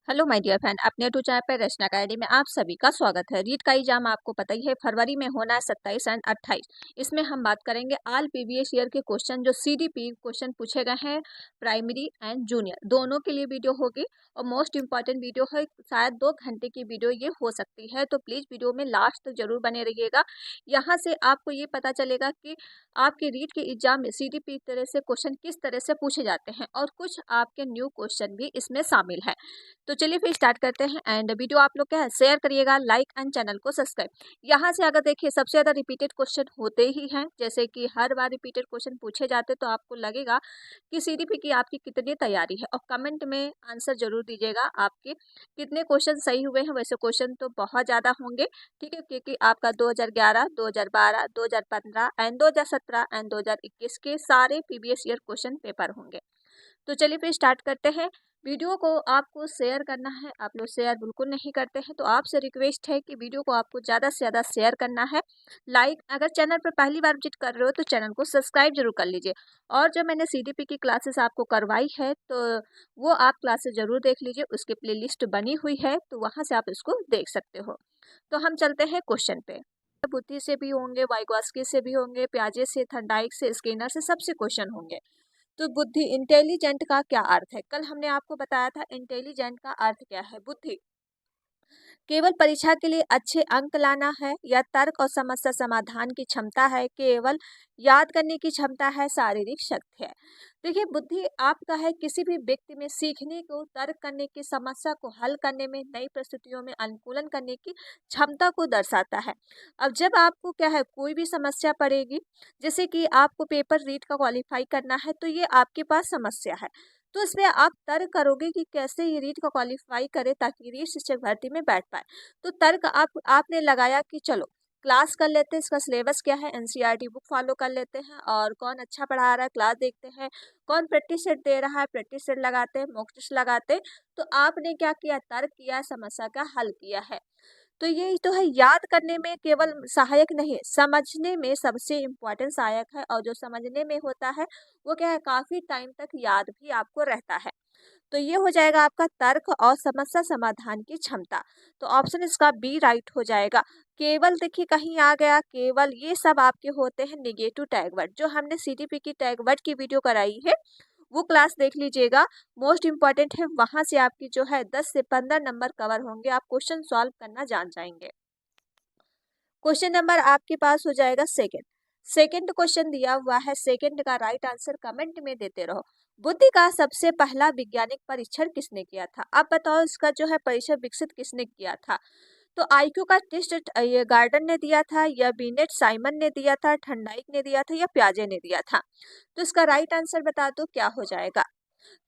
Hello my dear friend, अपने to channel पर रचना academy में आप सभी का स्वागत है। रीट का एग्जाम आपको पता ही है, फरवरी में होना है 27 एंड 28। इसमें हम बात करेंगे ऑल प्रीवियस ईयर के क्वेश्चन जो सीडीपी क्वेश्चन पूछे गए हैं, प्राइमरी एंड जूनियर दोनों के लिए वीडियो होगी और मोस्ट इंपॉर्टेंट वीडियो है। शायद 2 घंटे की वीडियो ये हो सकती है, तो प्लीज़ वीडियो में लास्ट तक जरूर बने रहिएगा। यहाँ से आपको ये पता चलेगा कि आपके रीट के एग्जाम में सीडीपी तरह से क्वेश्चन किस तरह से पूछे जाते हैं और कुछ आपके न्यू क्वेश्चन भी इसमें शामिल है। तो चलिए फिर स्टार्ट करते हैं। एंड वीडियो आप लोग क्या है शेयर करिएगा, लाइक एंड चैनल को सब्सक्राइब। यहाँ से अगर देखिए सबसे ज़्यादा रिपीटेड क्वेश्चन होते ही हैं, जैसे कि हर बार रिपीटेड क्वेश्चन पूछे जाते, तो आपको लगेगा कि सीडीपी की आपकी कितनी तैयारी है। और कमेंट में आंसर जरूर दीजिएगा आपके कितने क्वेश्चन सही हुए हैं। वैसे क्वेश्चन तो बहुत ज़्यादा होंगे, ठीक है, क्योंकि आपका 2011, 2012, 2015 एंड 2017 एंड 2021 के सारे प्रीवियस ईयर क्वेश्चन पेपर होंगे। तो चलिए फिर स्टार्ट करते हैं। वीडियो को आपको शेयर करना है, आप लोग शेयर बिल्कुल नहीं करते हैं, तो आपसे रिक्वेस्ट है कि वीडियो को आपको ज़्यादा से ज़्यादा शेयर करना है। लाइक, अगर चैनल पर पहली बार विजिट कर रहे हो तो चैनल को सब्सक्राइब जरूर कर लीजिए। और जो मैंने सीडीपी की क्लासेस आपको करवाई है, तो वो आप क्लासेस जरूर देख लीजिए, उसकी प्लेलिस्ट बनी हुई है, तो वहाँ से आप इसको देख सकते हो। तो हम चलते हैं क्वेश्चन पे। बुद्धि से भी होंगे, वाइगॉस्की से भी होंगे, पियाजे से, थर्नडाइक से, स्किनर से, सबसे क्वेश्चन होंगे। तो बुद्धि, इंटेलिजेंट का क्या अर्थ है? कल हमने आपको बताया था इंटेलिजेंट का अर्थ क्या है। बुद्धि केवल परीक्षा के लिए अच्छे अंक लाना है, या तर्क और समस्या समाधान की क्षमता है, केवल याद करने की क्षमता है, शारीरिक शक्ति है। देखिए, बुद्धि आपका है किसी भी व्यक्ति में सीखने को, तर्क करने की, समस्या को हल करने में, नई परिस्थितियों में अनुकूलन करने की क्षमता को दर्शाता है। अब जब आपको क्या है कोई भी समस्या पड़ेगी, जैसे कि आपको पेपर रीड का क्वालिफाई करना है, तो ये आपके पास समस्या है, तो इसमें आप तर्क करोगे कि कैसे ये रीट को क्वालिफाई करे ताकि रीट शिक्षक भर्ती में बैठ पाए। तो तर्क आपने लगाया कि चलो क्लास कर लेते हैं, इसका सिलेबस क्या है, एनसीईआरटी बुक फॉलो कर लेते हैं, और कौन अच्छा पढ़ा रहा है क्लास देखते हैं, कौन प्रैक्टिस सेट दे रहा है प्रैक्टिस सेट लगाते हैं, मॉक टेस्ट लगाते हैं। तो आपने क्या किया, तर्क किया, समस्या का हल किया है। तो ये तो है, याद करने में केवल सहायक नहीं है, समझने में सबसे इम्पोर्टेंट सहायक है, और जो समझने में होता है वो क्या है काफी टाइम तक याद भी आपको रहता है। तो ये हो जाएगा आपका तर्क और समस्या समाधान की क्षमता। तो ऑप्शन इसका बी राइट हो जाएगा। केवल देखिए कहीं आ गया, केवल ये सब आपके होते हैं निगेटिव टैग वर्ड। जो हमने सीडीपी की टैग वर्ड की वीडियो कराई है, वो क्लास देख लीजिएगा, मोस्ट इंपॉर्टेंट है। वहां से आपकी जो है 10 से 15 नंबर कवर होंगे, आप क्वेश्चन सॉल्व करना जान जाएंगे। क्वेश्चन नंबर आपके पास हो जाएगा सेकंड। सेकंड क्वेश्चन दिया हुआ है, सेकंड का राइट आंसर कमेंट में देते रहो। बुद्धि का सबसे पहला वैज्ञानिक परीक्षण किसने किया था? आप बताओ, इसका जो है परीक्षण विकसित किसने किया था? तो आईक्यू का टेस्ट ये गार्डन ने दिया था, या बीनेट साइमन ने दिया था, ठंडाइक ने दिया था, या प्याजे ने दिया था? तो इसका राइट आंसर बता दो क्या हो जाएगा।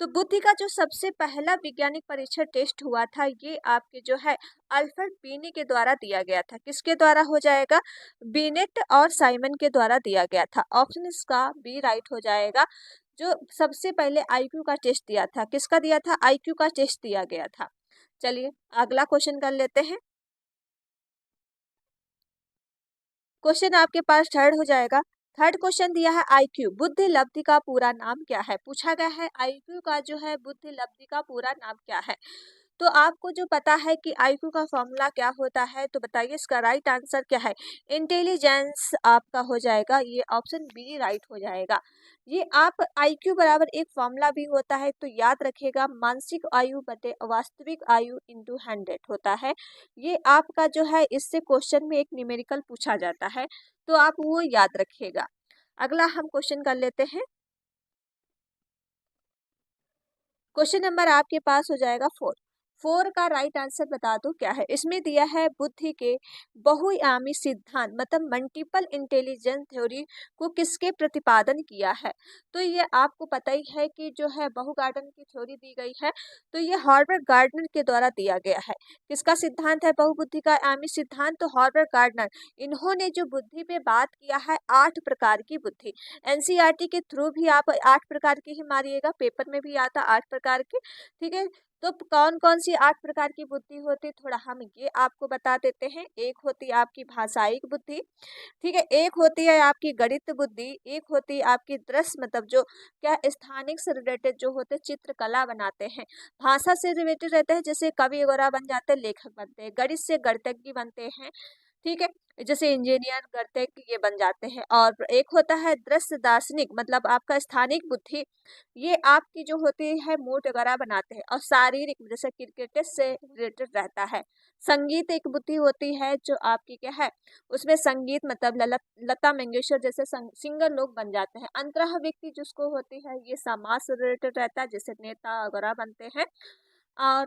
तो बुद्धि का जो सबसे पहला वैज्ञानिक परीक्षण टेस्ट हुआ था, ये आपके जो है अल्फ्रेड बीनी के द्वारा दिया गया था। किसके द्वारा हो जाएगा? बीनेट और साइमन के द्वारा दिया गया था। ऑप्शन इसका बी राइट हो जाएगा। जो सबसे पहले आईक्यू का टेस्ट दिया था, किसका दिया था? आईक्यू का टेस्ट दिया गया था। चलिए अगला क्वेश्चन कर लेते हैं। क्वेश्चन आपके पास थर्ड हो जाएगा। थर्ड क्वेश्चन दिया है आईक्यू बुद्धि लब्धि का पूरा नाम क्या है? पूछा गया है आईक्यू का जो है बुद्धि लब्धि का पूरा नाम क्या है। तो आपको जो पता है कि आईक्यू का फॉर्मूला क्या होता है, तो बताइए इसका राइट आंसर क्या है। इंटेलिजेंस आपका हो जाएगा, ये ऑप्शन बी राइट हो जाएगा। ये आप आईक्यू बराबर एक फॉर्मूला भी होता है, तो याद रखिएगा, मानसिक आयु बटे वास्तविक आयु इंटू 100 होता है। ये आपका जो है इससे क्वेश्चन में एक न्यूमेरिकल पूछा जाता है, तो आप वो याद रखिएगा। अगला हम क्वेश्चन कर लेते हैं। क्वेश्चन नंबर आपके पास हो जाएगा 4। 4 का राइट आंसर बता दो क्या है। इसमें दिया है बुद्धि के बहुआयामी सिद्धांत मतलब मल्टीपल इंटेलिजेंस थ्योरी को किसके प्रतिपादन किया है। तो ये आपको पता ही है कि जो है बहु गार्डन की थ्योरी दी गई है, तो ये हॉर्वर्ड गार्डनर के द्वारा दिया गया है। किसका सिद्धांत है बहुबुद्धि का आयामी सिद्धांत? तो हॉर्वर्ड गार्डनर। इन्होंने जो बुद्धि पे बात किया है 8 प्रकार की बुद्धि। एनसीईआरटी के थ्रू भी आप 8 प्रकार की ही मारिएगा, पेपर में भी आता 8 प्रकार के, ठीक है। तो कौन कौन सी 8 प्रकार की बुद्धि होती है, थोड़ा हम ये आपको बता देते हैं। एक होती है आपकी भाषायिक बुद्धि, ठीक है, एक होती है आपकी गणित बुद्धि, एक होती है आपकी दृश्य मतलब जो क्या स्थानिक से रिलेटेड जो होते हैं, चित्रकला बनाते हैं, भाषा से रिलेटेड रहते हैं, जैसे कवि वगैरह बन जाते हैं, लेखक बनते हैं, गणित से गणितज्ञ बनते हैं, ठीक है, जैसे इंजीनियर गणितज्ञ ये बन जाते हैं। और एक होता है दृश्य दार्शनिक मतलब आपका स्थानिक बुद्धि, ये आपकी जो होती है मूड वगैरह बनाते हैं। और शारीरिक जैसे क्रिकेट से रिलेटेड रहता है। संगीत एक बुद्धि होती है जो आपकी क्या है, उसमें संगीत मतलब लता मंगेशकर जैसे सिंगर लोग बन जाते हैं। अंतरह व्यक्ति जिसको होती है ये समाज से रिलेटेड रहता है, जैसे नेता वगैरह बनते हैं। और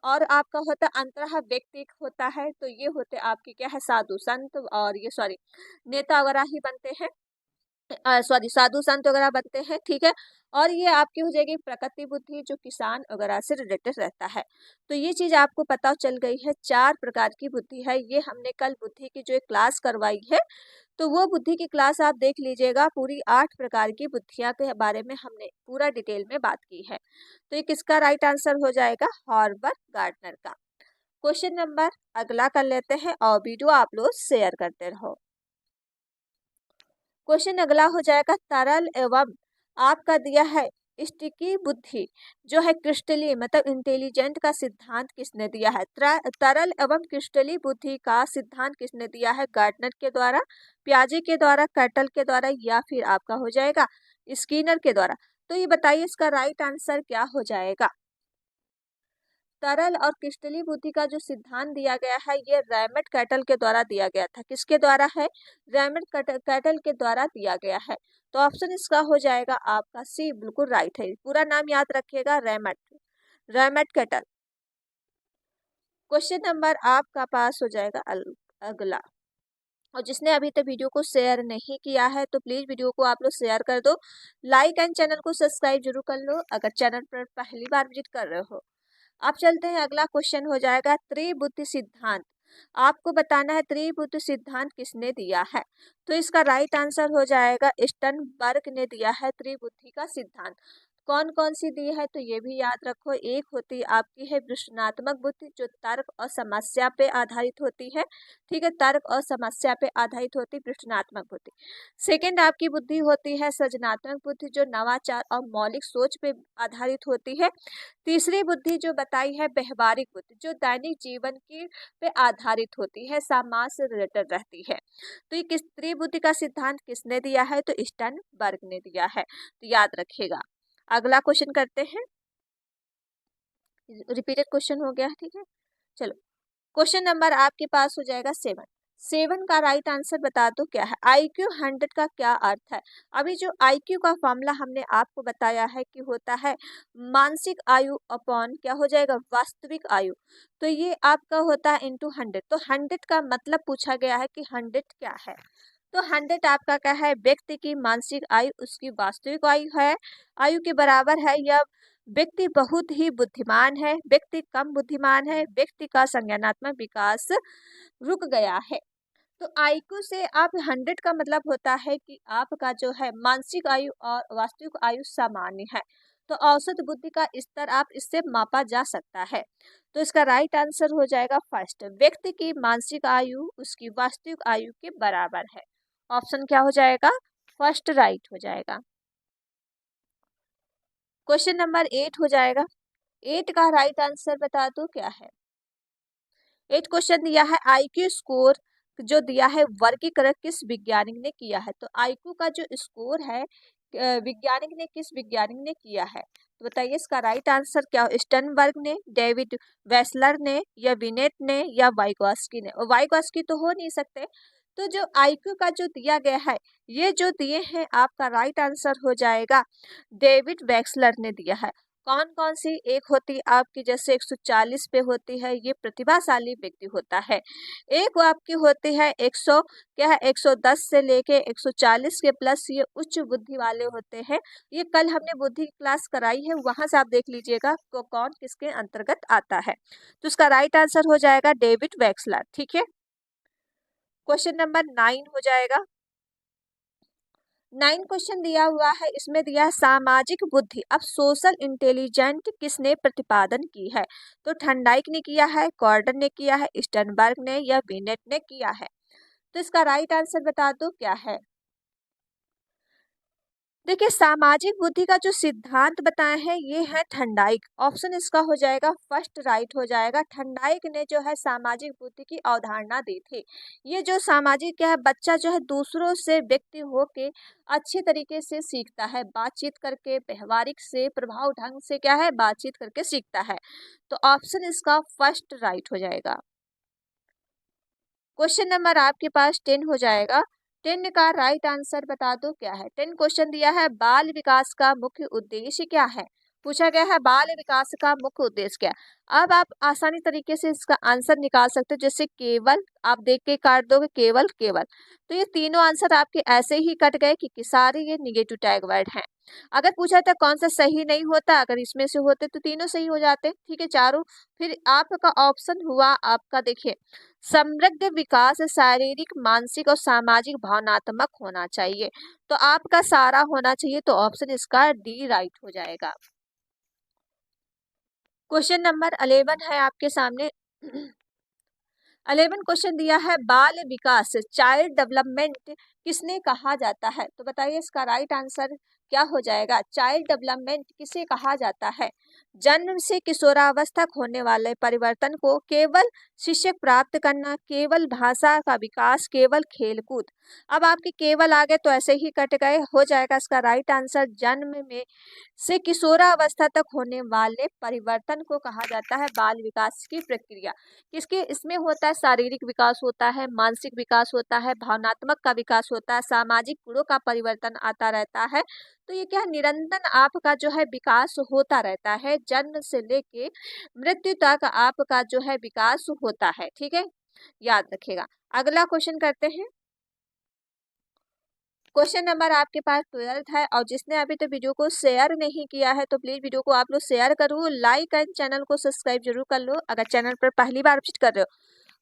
और आपका होता है अंतरह व्यक्ति होता है, तो ये होते आपकी क्या है साधु संत, और ये सॉरी नेता वगैरह ही बनते हैं, सॉरी साधु संत वगैरह बनते हैं, ठीक है। और ये आपकी हो जाएगी प्रकृति बुद्धि जो किसान वगैरह से रिलेटेड रहता है। तो ये चीज आपको पता चल गई है, 4 प्रकार की बुद्धि है। ये हमने कल बुद्धि की जो एक क्लास करवाई है, तो वो बुद्धि की क्लास आप देख लीजिएगा। पूरी 8 प्रकार की बुद्धियां के बारे में हमने पूरा डिटेल में बात की है। तो ये किसका राइट आंसर हो जाएगा, हॉर्बर्ट गार्डनर का। क्वेश्चन नंबर अगला कर लेते हैं और वीडियो आप लोग शेयर करते रहो। क्वेश्चन अगला हो जाएगा तरल एवं आपका दिया है स्टिकी बुद्धि जो है क्रिस्टली मतलब इंटेलिजेंट का सिद्धांत किसने दिया है। तरल एवं क्रिस्टली बुद्धि का सिद्धांत किसने दिया है, गार्डनर के द्वारा, पियाजे के द्वारा, कैटल के द्वारा, या फिर आपका हो जाएगा स्किनर के द्वारा। तो ये बताइए इसका राइट आंसर क्या हो जाएगा। तरल और क्रिस्टली बुद्धि का जो सिद्धांत दिया गया है ये रैमट कैटल के द्वारा दिया गया था। किसके द्वारा है, रैमट कैटल के द्वारा दिया गया है। तो ऑप्शन इसका हो जाएगा आपका सी, बिल्कुल राइट है। पूरा नाम याद रखिएगा, रैमट, रैमट कैटल। क्वेश्चन नंबर आपका पास हो जाएगा अगला। और जिसने अभी तक वीडियो को शेयर नहीं किया है तो प्लीज वीडियो को आप लोग शेयर कर दो, लाइक एंड चैनल को सब्सक्राइब जरूर कर लो अगर चैनल पर पहली बार विजिट कर रहे हो। अब चलते हैं, अगला क्वेश्चन हो जाएगा त्रिबुद्धि सिद्धांत। आपको बताना है त्रिबुद्धि सिद्धांत किसने दिया है। तो इसका राइट आंसर हो जाएगा स्टर्नबर्ग ने दिया है त्रिबुद्धि का सिद्धांत। कौन कौन सी दी है तो ये भी याद रखो। एक होती आपकी है विश्लेषणात्मक बुद्धि जो तर्क और समस्या पे आधारित होती है, ठीक है, तर्क और समस्या पे आधारित होती विश्लेषणात्मक बुद्धि। सेकंड आपकी बुद्धि होती है सृजनात्मक बुद्धि जो नवाचार और मौलिक सोच पे आधारित होती है। तीसरी बुद्धि जो बताई है व्यवहारिक बुद्धि जो दैनिक जीवन की पे आधारित होती है, समाज से रिलेटेड रहती है। तो ये किस त्रिबुद्धि का सिद्धांत किसने दिया है, तो स्टर्नबर्ग ने दिया है, तो याद रखिएगा। अगला क्वेश्चन करते हैं, रिपीटेड क्वेश्चन हो गया, ठीक है। चलो क्वेश्चन नंबर आपके पास हो जाएगा 7। 7 का राइट आंसर बता दो क्या है। IQ 100 का क्या अर्थ है। अभी जो IQ का फॉर्मूला हमने आपको बताया है कि होता है मानसिक आयु अपॉन क्या हो जाएगा वास्तविक आयु। तो ये आपका होता है इंटू 100। तो 100 का मतलब पूछा गया है कि 100 क्या है। तो 100 आपका क्या है, व्यक्ति की मानसिक आयु उसकी वास्तविक आयु है, आयु के बराबर है, या व्यक्ति बहुत ही बुद्धिमान है, व्यक्ति कम बुद्धिमान है, व्यक्ति का संज्ञानात्मक विकास रुक गया है। तो आईक्यू से आप 100 का मतलब होता है कि आपका जो है मानसिक आयु और वास्तविक आयु सामान्य है। तो औसत बुद्धि का स्तर आप इससे मापा जा सकता है। तो इसका राइट आंसर हो जाएगा फर्स्ट, व्यक्ति की मानसिक आयु उसकी वास्तविक आयु के बराबर है। ऑप्शन क्या हो जाएगा, फर्स्ट राइट हो जाएगा। क्वेश्चन नंबर 8 हो जाएगा। 8 का राइट आंसर बता दो क्या है। 8 क्वेश्चन दिया है आईक्यू स्कोर जो दिया है वर्गीकरण किस वैज्ञानिक ने किया है। तो आईक्यू का जो स्कोर है वैज्ञानिक ने किस वैज्ञानिक ने किया है। तो बताइए इसका राइट आंसर क्या हो, स्टर्नबर्ग ने, डेविड वेसलर ने, या विनेट ने, या वाइगॉस्की ने। और वाइगॉस्की तो हो नहीं सकते। तो जो आईक्यू का जो दिया गया है ये जो दिए हैं आपका राइट आंसर हो जाएगा डेविड वेक्सलर ने दिया है। कौन कौन सी, एक होती है आपकी जैसे 140 पे होती है ये प्रतिभाशाली व्यक्ति होता है। एक वो आपकी होती है 100 क्या है 110 से लेके 140 के प्लस ये उच्च बुद्धि वाले होते हैं। ये कल हमने बुद्धि की क्लास कराई है, वहां से आप देख लीजिएगा कौन किसके अंतर्गत आता है। तो इसका राइट आंसर हो जाएगा डेविड वेक्सलर, ठीक है। क्वेश्चन नंबर 9 हो जाएगा। 9 क्वेश्चन दिया हुआ है, इसमें दिया है सामाजिक बुद्धि। अब सोशल इंटेलिजेंट किसने प्रतिपादन की है? तो थर्नडाइक ने किया है, गॉर्डन ने किया है, स्टर्नबर्ग ने या बिनेट ने किया है? तो इसका राइट आंसर बता दो क्या है। देखिए, सामाजिक बुद्धि का जो सिद्धांत बताए हैं ये है थर्नडाइक। ऑप्शन इसका हो जाएगा फर्स्ट राइट हो जाएगा। थर्नडाइक ने जो है सामाजिक बुद्धि की अवधारणा दी थी। ये जो सामाजिक क्या है, बच्चा जो है दूसरों से व्यक्ति होके अच्छे तरीके से सीखता है, बातचीत करके, व्यवहारिक से, प्रभाव ढंग से क्या है, बातचीत करके सीखता है। तो ऑप्शन इसका फर्स्ट राइट हो जाएगा। क्वेश्चन नंबर आपके पास 10 हो जाएगा। 10 का राइट आंसर बता दो क्या है। 10 क्वेश्चन दिया है बाल विकास का मुख्य उद्देश्य क्या है? पूछा गया है बाल विकास का मुख्य उद्देश्य क्या है। अब आप आसानी तरीके से इसका आंसर निकाल सकते हो, जैसे केवल आप देख के काट दोगे, केवल केवल। तो ये तीनों आंसर आपके ऐसे ही कट गए कि सारे ये निगेटिव टैग वर्ड हैं। अगर पूछा था कौन सा सही नहीं होता, अगर इसमें से होते तो तीनों सही हो जाते, ठीक है, चारों। फिर आपका ऑप्शन हुआ आपका, देखिए, समृद्ध विकास शारीरिक, मानसिक और सामाजिक भावनात्मक होना चाहिए। तो आपका सारा होना चाहिए, तो ऑप्शन इसका डी राइट हो जाएगा। क्वेश्चन नंबर 11 है आपके सामने। 11 क्वेश्चन दिया है बाल विकास, चाइल्ड डेवलपमेंट किसने कहा जाता है? तो बताइए इसका राइट आंसर क्या हो जाएगा। चाइल्ड डेवलपमेंट किसे कहा जाता है? जन्म से किशोरावस्था तक होने वाले परिवर्तन को, केवल शिक्षक प्राप्त करना, केवल भाषा का विकास, केवल खेलकूद। अब आपके केवल आ गए तो ऐसे ही कट गए, हो जाएगा इसका राइट आंसर जन्म में से किशोरावस्था तक होने वाले परिवर्तन को कहा जाता है बाल विकास की प्रक्रिया। किसके इसमें होता है? शारीरिक विकास होता है, मानसिक विकास होता है, भावनात्मक का विकास होता है, सामाजिक गुणों का परिवर्तन आता रहता है। तो ये क्या है, निरंतर आपका जो है विकास होता रहता है, जन्म से लेके मृत्यु तक आपका जो है विकास होता है, ठीक है, याद रखिएगा। अगला क्वेश्चन करते हैं। क्वेश्चन नंबर आपके पास 12 है, और जिसने अभी तो वीडियो को शेयर नहीं किया है तो प्लीज वीडियो को आप लोग शेयर करो, लाइक एंड चैनल को सब्सक्राइब जरूर कर लो। अगर चैनल पर पहली बार विजिट कर रहे हो,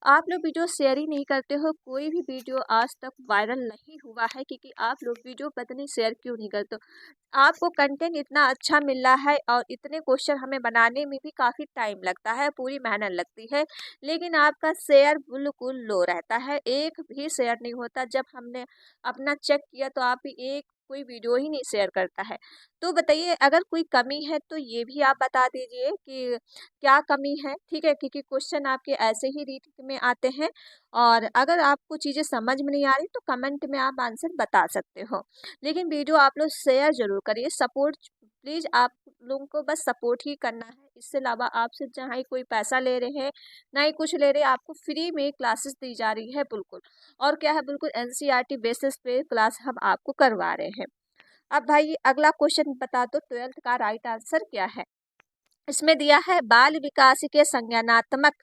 आप लोग वीडियो शेयर ही नहीं करते हो, कोई भी वीडियो आज तक वायरल नहीं हुआ है, क्योंकि आप लोग वीडियो पता नहीं शेयर क्यों नहीं करते हो। आपको कंटेंट इतना अच्छा मिल रहा है और इतने क्वेश्चन हमें बनाने में भी काफ़ी टाइम लगता है, पूरी मेहनत लगती है, लेकिन आपका शेयर बिल्कुल लो रहता है, एक भी शेयर नहीं होता। जब हमने अपना चेक किया तो आप भी एक कोई वीडियो ही नहीं शेयर करता है। तो बताइए अगर कोई कमी है तो ये भी आप बता दीजिए कि क्या कमी है, ठीक है, क्योंकि क्वेश्चन आपके ऐसे ही रीत में आते हैं। और अगर आपको चीज़ें समझ में नहीं आ रही तो कमेंट में आप आंसर बता सकते हो, लेकिन वीडियो आप लोग शेयर जरूर करिए। सपोर्ट प्लीज़, आप लोगों को बस सपोर्ट ही करना है, इससे अलावा आपसे जहाँ ही कोई पैसा ले रहे हैं, ना ही कुछ ले रहे, आपको फ्री में क्लासेस दी जा रही है बिल्कुल। और क्या है, बिल्कुल एनसीईआरटी बेसिस पे क्लास हम आपको करवा रहे हैं। अब भाई अगला क्वेश्चन बता दो 12th का राइट आंसर क्या है। इसमें दिया है बाल विकास के संज्ञानात्मक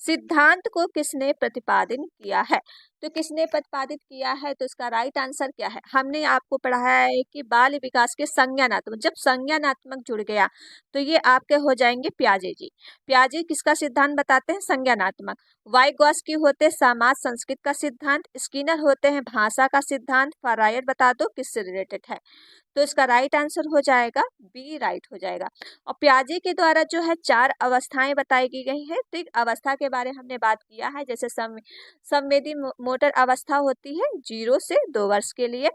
सिद्धांत को किसने प्रतिपादित किया है? तो किसने प्रतिपादित किया है, तो इसका राइट आंसर क्या है। हमने आपको पढ़ाया है कि बाल विकास के संज्ञानात्मक, जब संज्ञानात्मक जुड़ गया तो ये आपके हो जाएंगे प्याजे जी। प्याजे किसका सिद्धांत बताते हैं? संज्ञानात्मक। वाइगॉस्की होते समाज संस्कृत का सिद्धांत, स्किनर होते हैं भाषा का सिद्धांत। फरायड बता दो किससे रिलेटेड है, तो इसका राइट आंसर हो जाएगा बी राइट हो जाएगा। और प्याजे के द्वारा जो है 4 अवस्थाएं बताई गई हैं। तो एक अवस्था के बारे हमने बात किया है, जैसे संवेदी मोटर अवस्था होती है 0 से 2 वर्ष के लिए।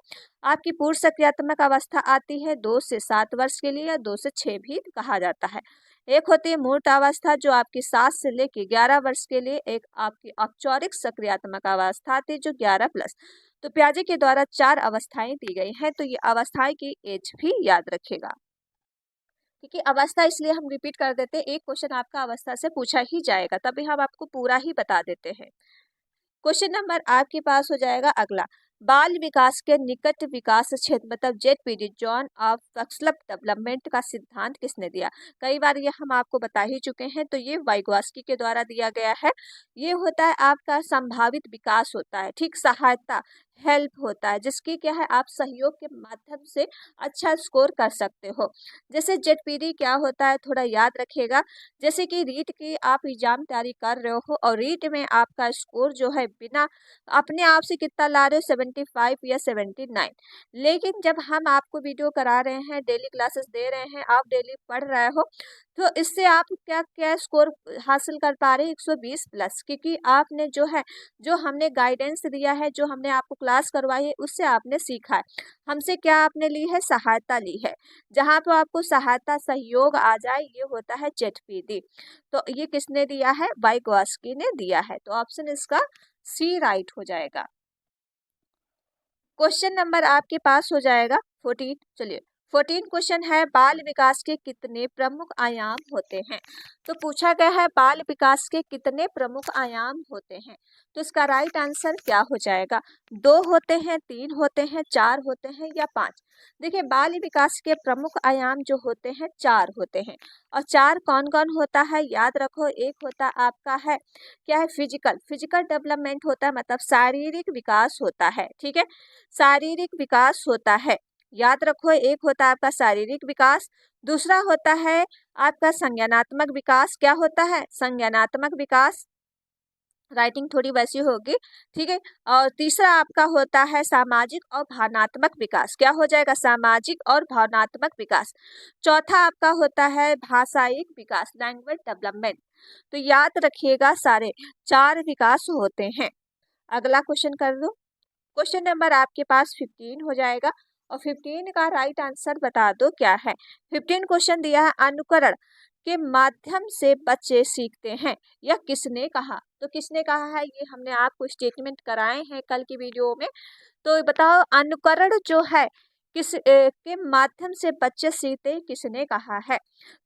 आपकी पूर्व सक्रियात्मक अवस्था आती है 2 से 7 वर्ष के लिए, या 2 से 6 भी कहा जाता है। एक होती है मूर्त अवस्था जो आपकी 7 से लेके 11 वर्ष के लिए। एक आपकी औपचारिक सक्रियात्मक अवस्था आती है जो 11+। तो प्याजे के द्वारा 4 अवस्थाएं दी गई हैं, तो ये अवस्थाएं की एज भी याद रखेगा, क्योंकि अवस्था इसलिए हम रिपीट कर देते हैं, एक क्वेश्चन आपका अवस्था से पूछा ही जाएगा, तभी हम आपको पूरा ही बता देते हैं। क्वेश्चन नंबर आपके पास हो जाएगा अगला। बाल विकास के निकट विकास क्षेत्र मतलब Z period zone of flexible development का सिद्धांत किसने दिया? कई बार ये हम आपको बता ही चुके हैं, तो ये वाइगॉस्की के द्वारा दिया गया है। ये होता है आपका संभावित विकास होता है, ठीक, सहायता, हेल्प होता है, जिसकी क्या है आप सहयोग के माध्यम से अच्छा स्कोर कर सकते हो। जैसे जेडपीडी क्या होता है थोड़ा याद रखिएगा। जैसे कि रीट की आप एग्जाम तैयारी कर रहे हो और रीट में आपका स्कोर जो है बिना अपने आप से कितना ला रहे हो 75 या 79, लेकिन जब हम आपको वीडियो करा रहे हैं, डेली क्लासेस दे रहे हैं, आप डेली पढ़ रहे हो, तो इससे आप क्या क्या स्कोर हासिल कर पा रहे हैं 120 प्लस, क्योंकि आपने जो है जो हमने गाइडेंस दिया है, जो हमने आपको क्लास करवाई है, उससे आपने सीखा है। हमसे क्या आपने ली है, सहायता ली है। जहाँ पे आपको सहायता सहयोग आ जाए ये होता है जेडपीडी। तो ये किसने दिया है, वाइगॉस्की ने दिया है। तो ऑप्शन इसका सी राइट हो जाएगा। क्वेश्चन नंबर आपके पास हो जाएगा 14। चलिए 14 क्वेश्चन है, बाल विकास के कितने प्रमुख आयाम होते हैं। तो पूछा गया है बाल विकास के कितने प्रमुख आयाम होते हैं। तो इसका राइट आंसर क्या हो जाएगा, 2 होते हैं, 3 होते हैं, 4 होते हैं या 5। देखिए बाल विकास के प्रमुख आयाम जो होते हैं 4 होते हैं। और 4 कौन कौन होता है याद रखो। एक होता आपका है क्या है, फिजिकल फिजिकल डेवलपमेंट होता है, मतलब शारीरिक विकास होता है। ठीक है, शारीरिक विकास होता है, याद रखो। एक होता है आपका शारीरिक विकास, दूसरा होता है आपका संज्ञानात्मक विकास। क्या होता है, संज्ञानात्मक विकास, राइटिंग थोड़ी वैसी होगी। ठीक है, और तीसरा आपका होता है सामाजिक और भावनात्मक विकास। क्या हो जाएगा, सामाजिक और भावनात्मक विकास। चौथा आपका होता है भाषायिक विकास, लैंग्वेज डेवलपमेंट। तो याद रखिएगा सारे 4 विकास होते हैं। अगला क्वेश्चन कर दो। क्वेश्चन नंबर आपके पास 15 हो जाएगा और 15 का राइट आंसर बता दो क्या है। 15 क्वेश्चन दिया है, अनुकरण के माध्यम से बच्चे सीखते हैं, यह किसने कहा। तो किसने कहा है, ये हमने आपको स्टेटमेंट कराए हैं कल की वीडियो में। तो बताओ अनुकरण जो है के माध्यम से बच्चे सीखते हैं, किसने कहा है।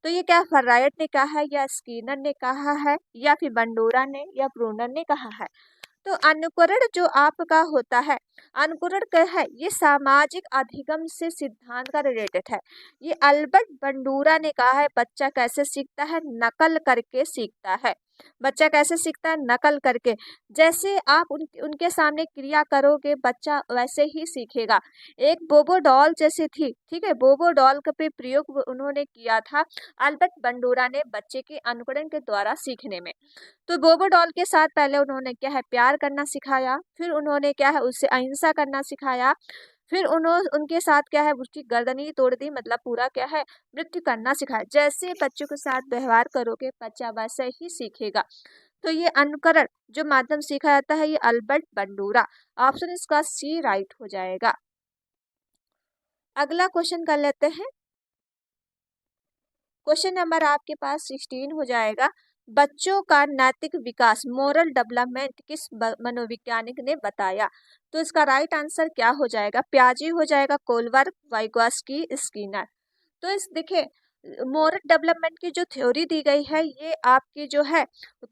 तो ये क्या फर्रायट ने कहा है, या स्किनर ने कहा है, या फिर बंडोरा ने, या ब्रूनर ने कहा है। तो अनुकरण जो आपका होता है, अनुकरण क्या है, ये सामाजिक अधिगम से सिद्धांत का रिलेटेड है। ये अल्बर्ट बंडूरा ने कहा है बच्चा कैसे सीखता है, नकल करके सीखता है। बच्चा कैसे सीखता है, नकल करके। जैसे आप उनके सामने क्रिया करोगे बच्चा वैसे ही सीखेगा। एक बोबो डॉल जैसी थी, ठीक है, बोबो डॉल का पे प्रयोग उन्होंने किया था अल्बर्ट बंडूरा ने बच्चे के अनुकरण के द्वारा सीखने में। तो बोबो डॉल के साथ पहले उन्होंने क्या है प्यार करना सिखाया, फिर उन्होंने क्या है उससे अहिंसा करना सिखाया, फिर उन्होंने उनके साथ क्या है उसकी गर्दन ही तोड़ दी, मतलब पूरा क्या है मृत्यु करना सिखाया। जैसे बच्चों के साथ व्यवहार करोगे बच्चा वैसे ही सीखेगा। तो ये अनुकरण जो माध्यम सीखा जाता है, ये अल्बर्ट बंडूरा। ऑप्शन इसका सी राइट हो जाएगा। अगला क्वेश्चन कर लेते हैं। क्वेश्चन नंबर आपके पास 16 हो जाएगा, बच्चों का नैतिक विकास मोरल डेवलपमेंट किस मनोवैज्ञानिक ने बताया। तो इसका राइट आंसर क्या हो जाएगा, प्याजी हो जाएगा, कोलवर्ग, वाइगॉस्की, स्किनर। तो इस देखिए मोरल डेवलपमेंट की जो थ्योरी दी गई है ये आपकी जो है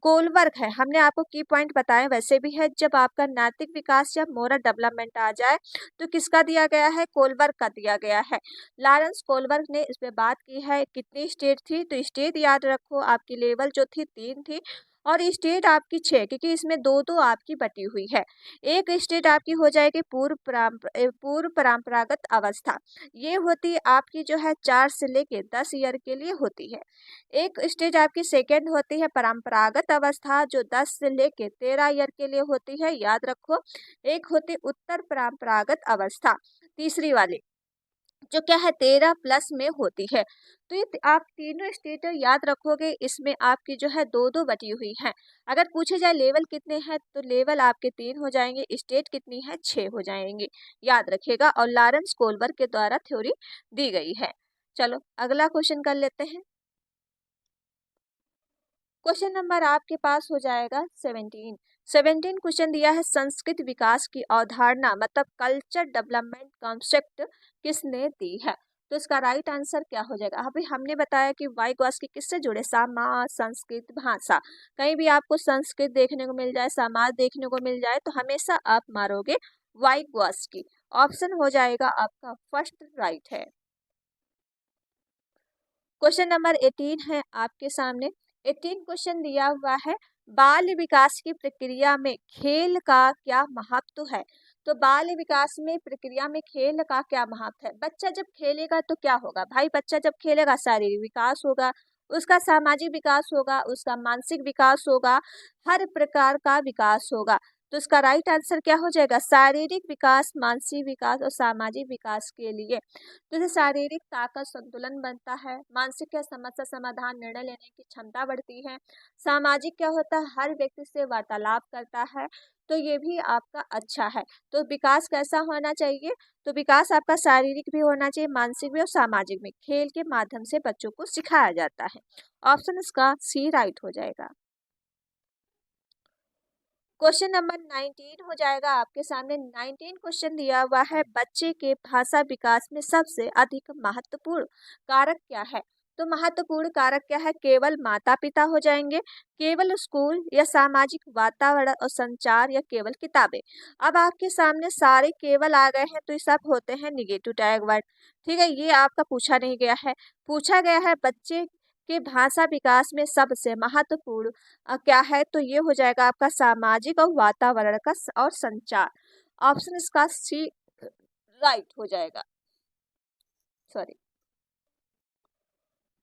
कोलवर्ग है। हमने आपको की पॉइंट बताए वैसे भी है। जब आपका नैतिक विकास या मोरल डेवलपमेंट आ जाए तो किसका दिया गया है, कोलवर्ग का दिया गया है। लॉरेंस कोलवर्ग ने इस पे बात की है। कितनी स्टेट थी, तो स्टेट याद रखो आपकी लेवल जो थी 3 थी और स्टेट आपकी 6, क्योंकि इसमें दो दो आपकी बटी हुई है। एक स्टेट आपकी हो जाएगी पूर्व परंपरागत अवस्था, ये होती है आपकी जो है 4 से लेके 10 ईयर के लिए होती है। एक स्टेज आपकी सेकेंड होती है परंपरागत अवस्था जो 10 से लेके 13 ईयर के लिए होती है, याद रखो। एक होती उत्तर परंपरागत अवस्था, तीसरी वाली जो क्या है 13 प्लस में होती है। तो ये आप तीनों स्टेट याद रखोगे, इसमें आपकी जो है दो दो बटी हुई है। अगर पूछे जाए लेवल कितने हैं तो लेवल आपके 3 हो जाएंगे, स्टेट कितनी है 6 हो जाएंगे, याद रखिएगा। और लॉरेंस कोलबर्ग के द्वारा थ्योरी दी गई है। चलो अगला क्वेश्चन कर लेते हैं। क्वेश्चन नंबर आपके पास हो जाएगा 17 क्वेश्चन दिया है, संस्कृत विकास की अवधारणा मतलब कल्चर डेवलपमेंट कॉन्सेप्ट किसने दी है। तो इसका राइट आंसर क्या हो जाएगा। अभी हमने बताया कि वाइगॉस्की किससे जुड़े, समाज, संस्कृत, भाषा। कहीं भी आपको संस्कृत देखने को मिल जाए, समाज देखने को मिल जाए तो हमेशा आप मारोगे वाइगॉस्की। ऑप्शन हो जाएगा आपका फर्स्ट राइट है। क्वेश्चन नंबर 18 है आपके सामने। 18 क्वेश्चन दिया हुआ है, बाल विकास की प्रक्रिया में खेल का क्या महत्व है। तो बाल विकास में प्रक्रिया में खेल का क्या महत्व है? बच्चा जब खेलेगा तो क्या होगा भाई? बच्चा जब खेलेगा शारीरिक विकास होगा, उसका सामाजिक विकास होगा, उसका मानसिक विकास होगा, हर प्रकार का विकास होगा। तो इसका राइट आंसर क्या हो जाएगा? शारीरिक विकास, मानसिक विकास और सामाजिक विकास के लिए। तो जैसे शारीरिक ताकत संतुलन बनता है, मानसिक क्या समस्या समाधान निर्णय लेने की क्षमता बढ़ती है, सामाजिक क्या होता है हर व्यक्ति से वार्तालाप करता है, तो ये भी आपका अच्छा है। तो विकास कैसा होना चाहिए? तो विकास आपका शारीरिक भी होना चाहिए, मानसिक भी और सामाजिक भी। खेल के माध्यम से बच्चों को सिखाया जाता है। ऑप्शन इसका सी राइट हो जाएगा। क्वेश्चन नंबर 19 हो जाएगा आपके सामने। 19 क्वेश्चन दिया हुआ है, बच्चे के भाषा विकास में सबसे अधिक महत्वपूर्ण कारक क्या है? तो महत्वपूर्ण कारक क्या है? केवल माता पिता हो जाएंगे, केवल स्कूल या सामाजिक वातावरण और संचार या केवल किताबें। अब आपके सामने सारे केवल आ गए हैं, तो ये सब होते हैं निगेटिव टैग वर्ड। ठीक है, ये आपका पूछा नहीं गया है। पूछा गया है बच्चे के भाषा विकास में सबसे महत्वपूर्ण क्या है? तो ये हो जाएगा आपका सामाजिक और वातावरण का और संचार। ऑप्शन इसका सी राइट हो जाएगा। सॉरी,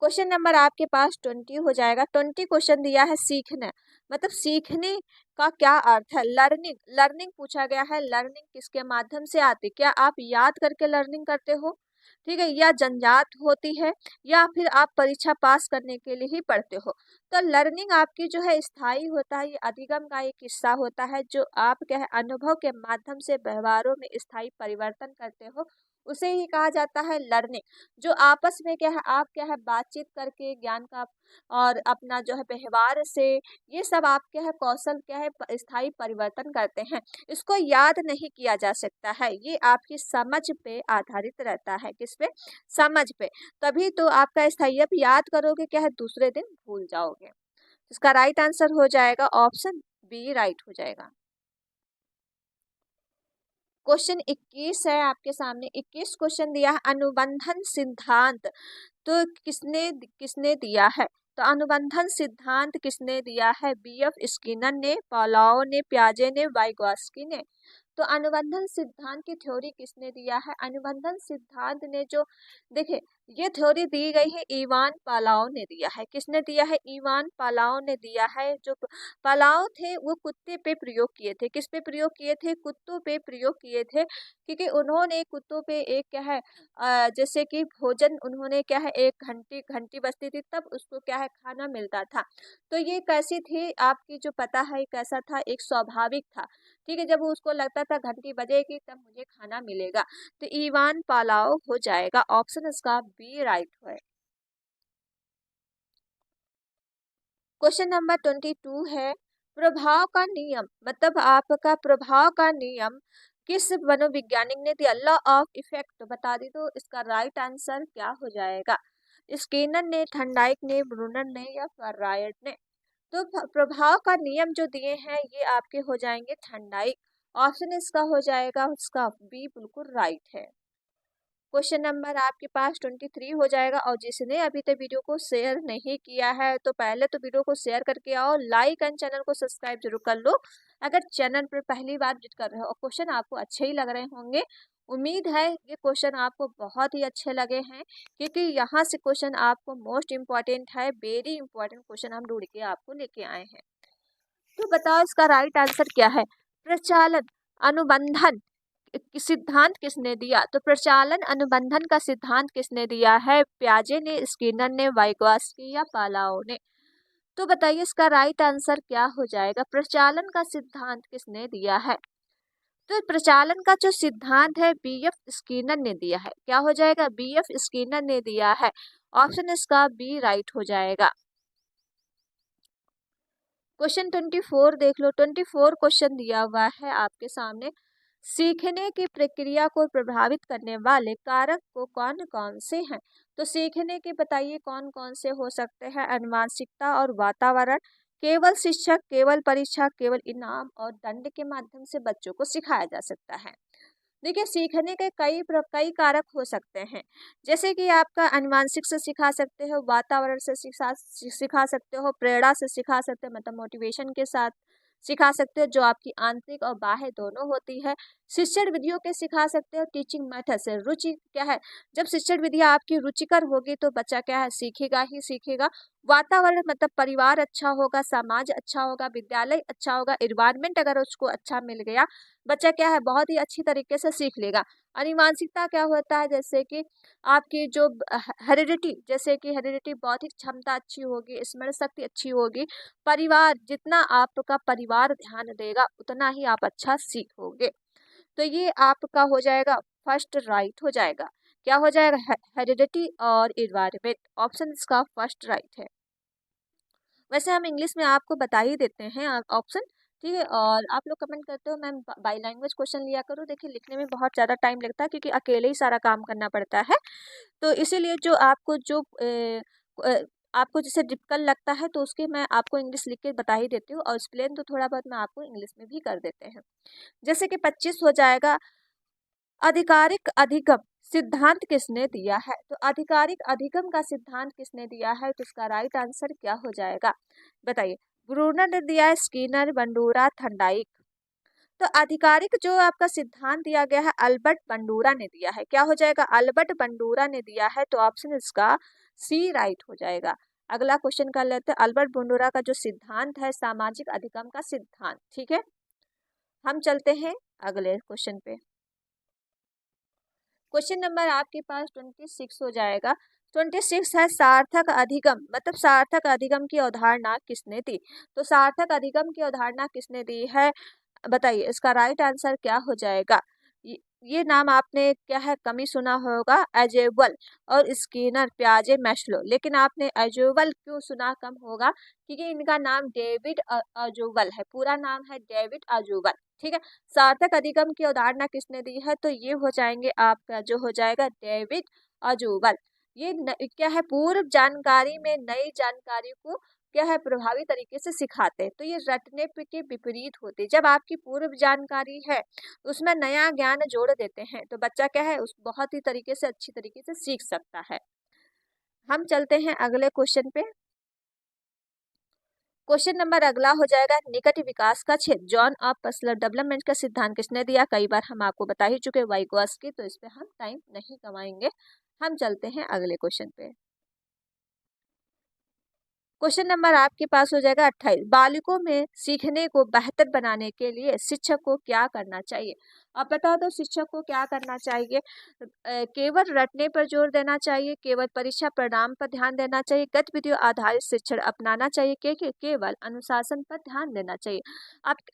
क्वेश्चन नंबर आपके पास 20 हो जाएगा। 20 क्वेश्चन दिया है सीखना, मतलब सीखने का क्या अर्थ है? लर्निंग, लर्निंग पूछा गया है। लर्निंग किसके माध्यम से आती? क्या आप याद करके लर्निंग करते हो? ठीक है, या जंजात होती है, या फिर आप परीक्षा पास करने के लिए ही पढ़ते हो? तो लर्निंग आपकी जो है स्थायी होता है, ये अधिगम का एक हिस्सा होता है, जो आप क्या है अनुभव के माध्यम से व्यवहारों में स्थायी परिवर्तन करते हो, उसे ही कहा जाता है लर्निंग। जो आपस में क्या है आप क्या है बातचीत करके ज्ञान का और अपना जो है व्यवहार से, ये सब आप क्या है कौशल क्या है स्थायी परिवर्तन करते हैं। इसको याद नहीं किया जा सकता है, ये आपकी समझ पे आधारित रहता है। किस पे? समझ पे। तभी तो आपका स्थायी, अब याद करोगे क्या है दूसरे दिन भूल जाओगे। इसका राइट आंसर हो जाएगा ऑप्शन बी राइट हो जाएगा। क्वेश्चन 21 है आपके सामने। 21 क्वेश्चन दिया है, अनुबंधन सिद्धांत तो किसने किसने दिया है? तो अनुबंधन सिद्धांत किसने दिया है? बीएफ स्किनर ने, पाउलो ने, पियाजे ने, वाइगोत्स्की ने। तो अनुबंधन सिद्धांत की थ्योरी किसने दिया है? अनुबंधन सिद्धांत ने जो देखे, ये थ्योरी दी गई है इवान पालाओ ने दिया है। किसने दिया है? इवान पालाओ ने दिया है। जो पालाओ थे वो कुत्ते पे प्रयोग किए थे। किस पे प्रयोग किए थे? कुत्तों पे प्रयोग किए थे, क्योंकि उन्होंने कुत्तों पे एक क्या है जैसे कि भोजन उन्होंने क्या है एक घंटी घंटी बजती थी तब उसको क्या है खाना मिलता था। तो ये कैसी थी आपकी जो पता है कैसा था? एक स्वाभाविक था। ठीक है, जब उसको लगता था घंटी बजेगी तब मुझे खाना मिलेगा। तो इवान पालाओ हो जाएगा। ऑप्शन इसका बी राइट है। क्वेश्चन नंबर 22 है, प्रभाव का नियम, मतलब आपका प्रभाव का नियम किस मनोवैज्ञानिक ने दिया? लॉ ऑफ इफेक्ट बता दी। तो इसका राइट आंसर क्या हो जाएगा? स्किनर ने, थर्नडाइक ने, ब्रूनर ने या फर्रायड ने। तो प्रभाव का नियम जो दिए हैं ये आपके हो जाएंगे थर्नडाइक। ऑप्शन इसका हो जाएगा उसका बी बिल्कुल राइट है। क्वेश्चन नंबर आपके पास 23 हो जाएगा। और जिसने अभी तक वीडियो को शेयर नहीं किया है तो पहले तो वीडियो को शेयर करके आओ, लाइक एंड चैनल को सब्सक्राइब जरूर कर लो अगर चैनल पर पहली बार विजिट कर रहे हो। और क्वेश्चन आपको अच्छे ही लग रहे होंगे, उम्मीद है ये क्वेश्चन आपको बहुत ही अच्छे लगे हैं, क्योंकि यहाँ से क्वेश्चन आपको मोस्ट इम्पॉर्टेंट है, वेरी इंपॉर्टेंट क्वेश्चन हम ढूंढ के आपको लेके आए हैं। तो बताओ इसका राइट आंसर क्या है? प्रचालन अनुबंधन सिद्धांत किसने दिया? तो प्रचालन अनुबंधन का सिद्धांत किसने दिया है? पियाजे ने, स्किनर ने, वाइगोत्स्की या पालाओ ने। तो बताइए इसका राइट आंसर क्या हो जाएगा? प्रचालन का सिद्धांत किसने दिया है? तो प्रचालन का जो सिद्धांत है बीएफ स्किनर ने दिया है। क्या हो जाएगा? बीएफ स्किनर ने दिया है। ऑप्शन इसका बी राइट हो जाएगा। क्वेश्चन 24 देख लो। 24 क्वेश्चन दिया हुआ है आपके सामने। सीखने की प्रक्रिया को प्रभावित करने वाले कारक को कौन कौन से हैं? तो सीखने के बताइए कौन कौन से हो सकते हैं? आनुवंशिकता और वातावरण, केवल शिक्षक, केवल परीक्षा, केवल इनाम और दंड के माध्यम से बच्चों को सिखाया जा सकता है। देखिए, सीखने के कई कारक हो सकते हैं, जैसे कि आपका आनुवंशिक से सिखा सकते हो, वातावरण से सिखा सकते हो, प्रेरणा से सिखा सकते हो मतलब मोटिवेशन के साथ सिखा सकते हो जो आपकी आंतरिक और बाह्य दोनों होती है। शिक्षण विधियों के सिखा सकते हो, टीचिंग मेथड से। रुचि क्या है, जब शिक्षण विधियां आपकी रुचिकर होगी तो बच्चा क्या है, सीखेगा ही सीखेगा। वातावरण मतलब परिवार अच्छा होगा, समाज अच्छा होगा, विद्यालय अच्छा होगा, इन्वायरमेंट अगर उसको अच्छा मिल गया, बच्चा क्या है, बहुत ही अच्छी तरीके से सीख लेगा। अनुवांशिकता क्या होता है, जैसे कि आपकी जो हेरिडिटी, जैसे कि हेरिडिटी बौद्धिक क्षमता अच्छी होगी, स्मरण शक्ति अच्छी होगी। परिवार, जितना आपका परिवार ध्यान देगा उतना ही आप अच्छा सीखोगे। तो ये आपका हो जाएगा फर्स्ट राइट हो जाएगा। क्या हो जाएगा, हेरिडिटी और इन्वायरमेंट। ऑप्शन इसका फर्स्ट राइट है। वैसे हम इंग्लिश में आपको बता ही देते हैं ऑप्शन, ठीक है। और आप लोग कमेंट करते हो मैम बाई लैंग्वेज क्वेश्चन लिया करो। देखिए लिखने में बहुत ज़्यादा टाइम लगता है क्योंकि अकेले ही सारा काम करना पड़ता है। तो इसीलिए जो आपको आपको जैसे डिफिकल्ट लगता है तो उसके मैं आपको इंग्लिश लिख के बता ही देती हूँ, और एक्सप्लेन तो थोड़ा बहुत मैं आपको इंग्लिश में भी कर देते हैं। जैसे कि 25 हो जाएगा, आधिकारिक अधिगम सिद्धांत किसने दिया है। तो आधिकारिक अधिगम का सिद्धांत किसने दिया है, तो इसका राइट आंसर क्या हो जाएगा, बताइए। ब्रूनर ने दिया है, स्किनर, बंडूरा, थंडाइक। तो आधिकारिक जो आपका सिद्धांत दिया गया है अल्बर्ट बंडूरा ने दिया है। क्या हो जाएगा, अल्बर्ट बंडूरा ने दिया है। तो ऑप्शन इसका सी राइट हो जाएगा। अगला क्वेश्चन कर लेते हैं। अल्बर्ट बंडूरा का जो सिद्धांत है सामाजिक अधिगम का सिद्धांत, ठीक है। हम चलते हैं अगले क्वेश्चन पे। क्वेश्चन नंबर आपके पास 26 हो जाएगा। 26 है, सार्थक अधिगम मतलब सार्थक अधिगम की अवधारणा किसने दी। तो सार्थक अधिगम की अवधारणा किसने दी है, बताइए। इसका राइट आंसर क्या हो जाएगा। ये नाम आपने क्या है कमी सुना होगा, एजेवल और स्किनर, प्याजे, मैस्लो। लेकिन आपने एजेवल क्यों सुना कम होगा, क्योंकि इनका नाम डेविड अजूवल है, पूरा नाम है डेविड अजूवल, ठीक है। सार्थक अधिगम की अवधारणा किसने दी है, तो ये हो जाएंगे आपका जो हो जाएगा डेविड अजूवल। ये क्या है, पूर्व जानकारी में नई जानकारी को क्या है प्रभावी तरीके से सिखाते हैं। तो ये रटने के विपरीत होते, जब आपकी पूर्व जानकारी है उसमें नया ज्ञान जोड़ देते हैं तो बच्चा क्या है उस बहुत ही तरीके से अच्छी तरीके से सीख सकता है। हम चलते हैं अगले क्वेश्चन पे। क्वेश्चन नंबर अगला हो जाएगा, निकट विकास का क्षेत्र जॉन ऑफ पर्सनल डेवलपमेंट का सिद्धांत किसने दिया। कई बार हम आपको बता ही चुके वाइगोस्की, तो इस पे हम टाइम नहीं गवाएंगे। हम चलते हैं अगले क्वेश्चन पे। क्वेश्चन नंबर आपके पास हो जाएगा 28। बालकों में सीखने को बेहतर बनाने के लिए शिक्षक को क्या करना चाहिए। अब बता दो शिक्षक को क्या करना चाहिए। केवल रटने पर जोर देना चाहिए, केवल परीक्षा परिणाम पर ध्यान देना चाहिए, गतिविधियों आधारित शिक्षण अपनाना चाहिए, केवल अनुशासन पर ध्यान देना चाहिए।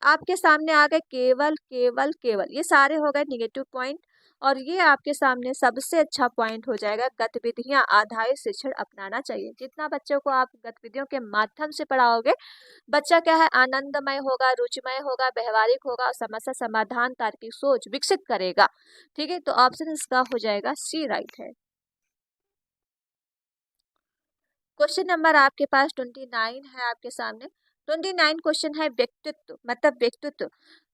आपके सामने आ गए केवल केवल केवल, ये सारे हो गए निगेटिव पॉइंट। और ये आपके सामने सबसे अच्छा पॉइंट हो जाएगा, गतिविधियां आधारित शिक्षण अपनाना चाहिए। जितना बच्चों को आप गतिविधियों के माध्यम से पढ़ाओगे, बच्चा क्या है आनंदमय होगा, रुचिमय होगा, व्यवहारिक होगा, समस्या समाधान, तार्किक सोच विकसित करेगा, ठीक है। तो ऑप्शन इसका हो जाएगा सी राइट है। क्वेश्चन नंबर आपके पास 29 है आपके सामने। 29 क्वेश्चन है, व्यक्तित्व मतलब व्यक्तित्व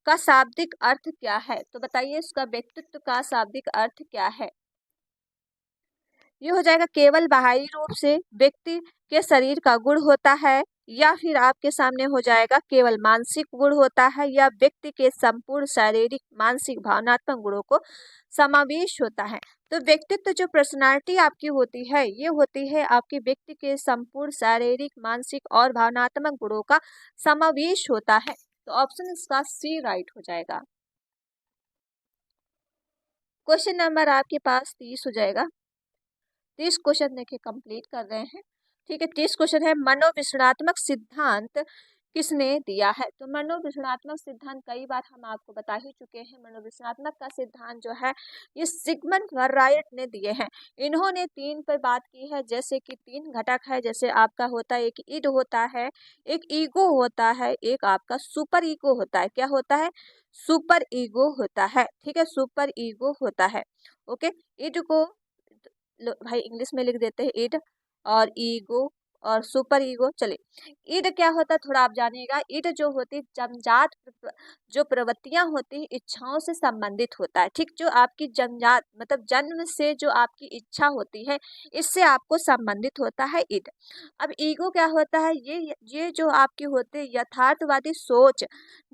का शाब्दिक अर्थ क्या है। तो बताइए इसका व्यक्तित्व का शाब्दिक अर्थ क्या है। ये हो जाएगा, केवल बाहरी रूप से व्यक्ति के शरीर का गुण होता है, या फिर आपके सामने हो जाएगा केवल मानसिक गुण होता है, या व्यक्ति के संपूर्ण शारीरिक मानसिक भावनात्मक गुणों को समावेश होता है। तो व्यक्तित्व जो पर्सनालिटी आपकी होती है ये होती है आपके व्यक्ति के संपूर्ण शारीरिक मानसिक और भावनात्मक गुणों का समावेश होता है। तो ऑप्शन इसका सी राइट हो जाएगा। क्वेश्चन नंबर आपके पास 30 हो जाएगा। 30 क्वेश्चन देखिए कंप्लीट कर रहे हैं, ठीक है। 30 क्वेश्चन है, मनोविश्लेषणात्मक सिद्धांत किसने दिया है। तो मनोविश्लेषणात्मक सिद्धांत कई बार हम आपको बता ही चुके हैं। मनोविश्लेषणात्मक का सिद्धांत जो है ये सिगमंड फ्रायड ने दिए हैं। इन्होंने 3 पर बात की है, जैसे कि 3 घटक है, जैसे आपका होता है एक इड होता है, एक ईगो होता है, एक आपका सुपर ईगो होता है। क्या होता है, सुपर ईगो होता है, ठीक है, सुपर ईगो होता है। ओके, इड को भाई इंग्लिश में लिख देते हैं इड, और ईगो और सुपर ईगो। चलिए, ईड क्या होता है थोड़ा आप जानिएगा। ईड जो होती है जन्मजात जो प्रवृत्तियां होती है इच्छाओं से संबंधित होता है, ठीक। जो आपकी जन्मजात मतलब जन्म से जो आपकी इच्छा होती है इससे आपको संबंधित होता है ईड। अब ईगो क्या होता है, ये जो आपकी होती है यथार्थवादी सोच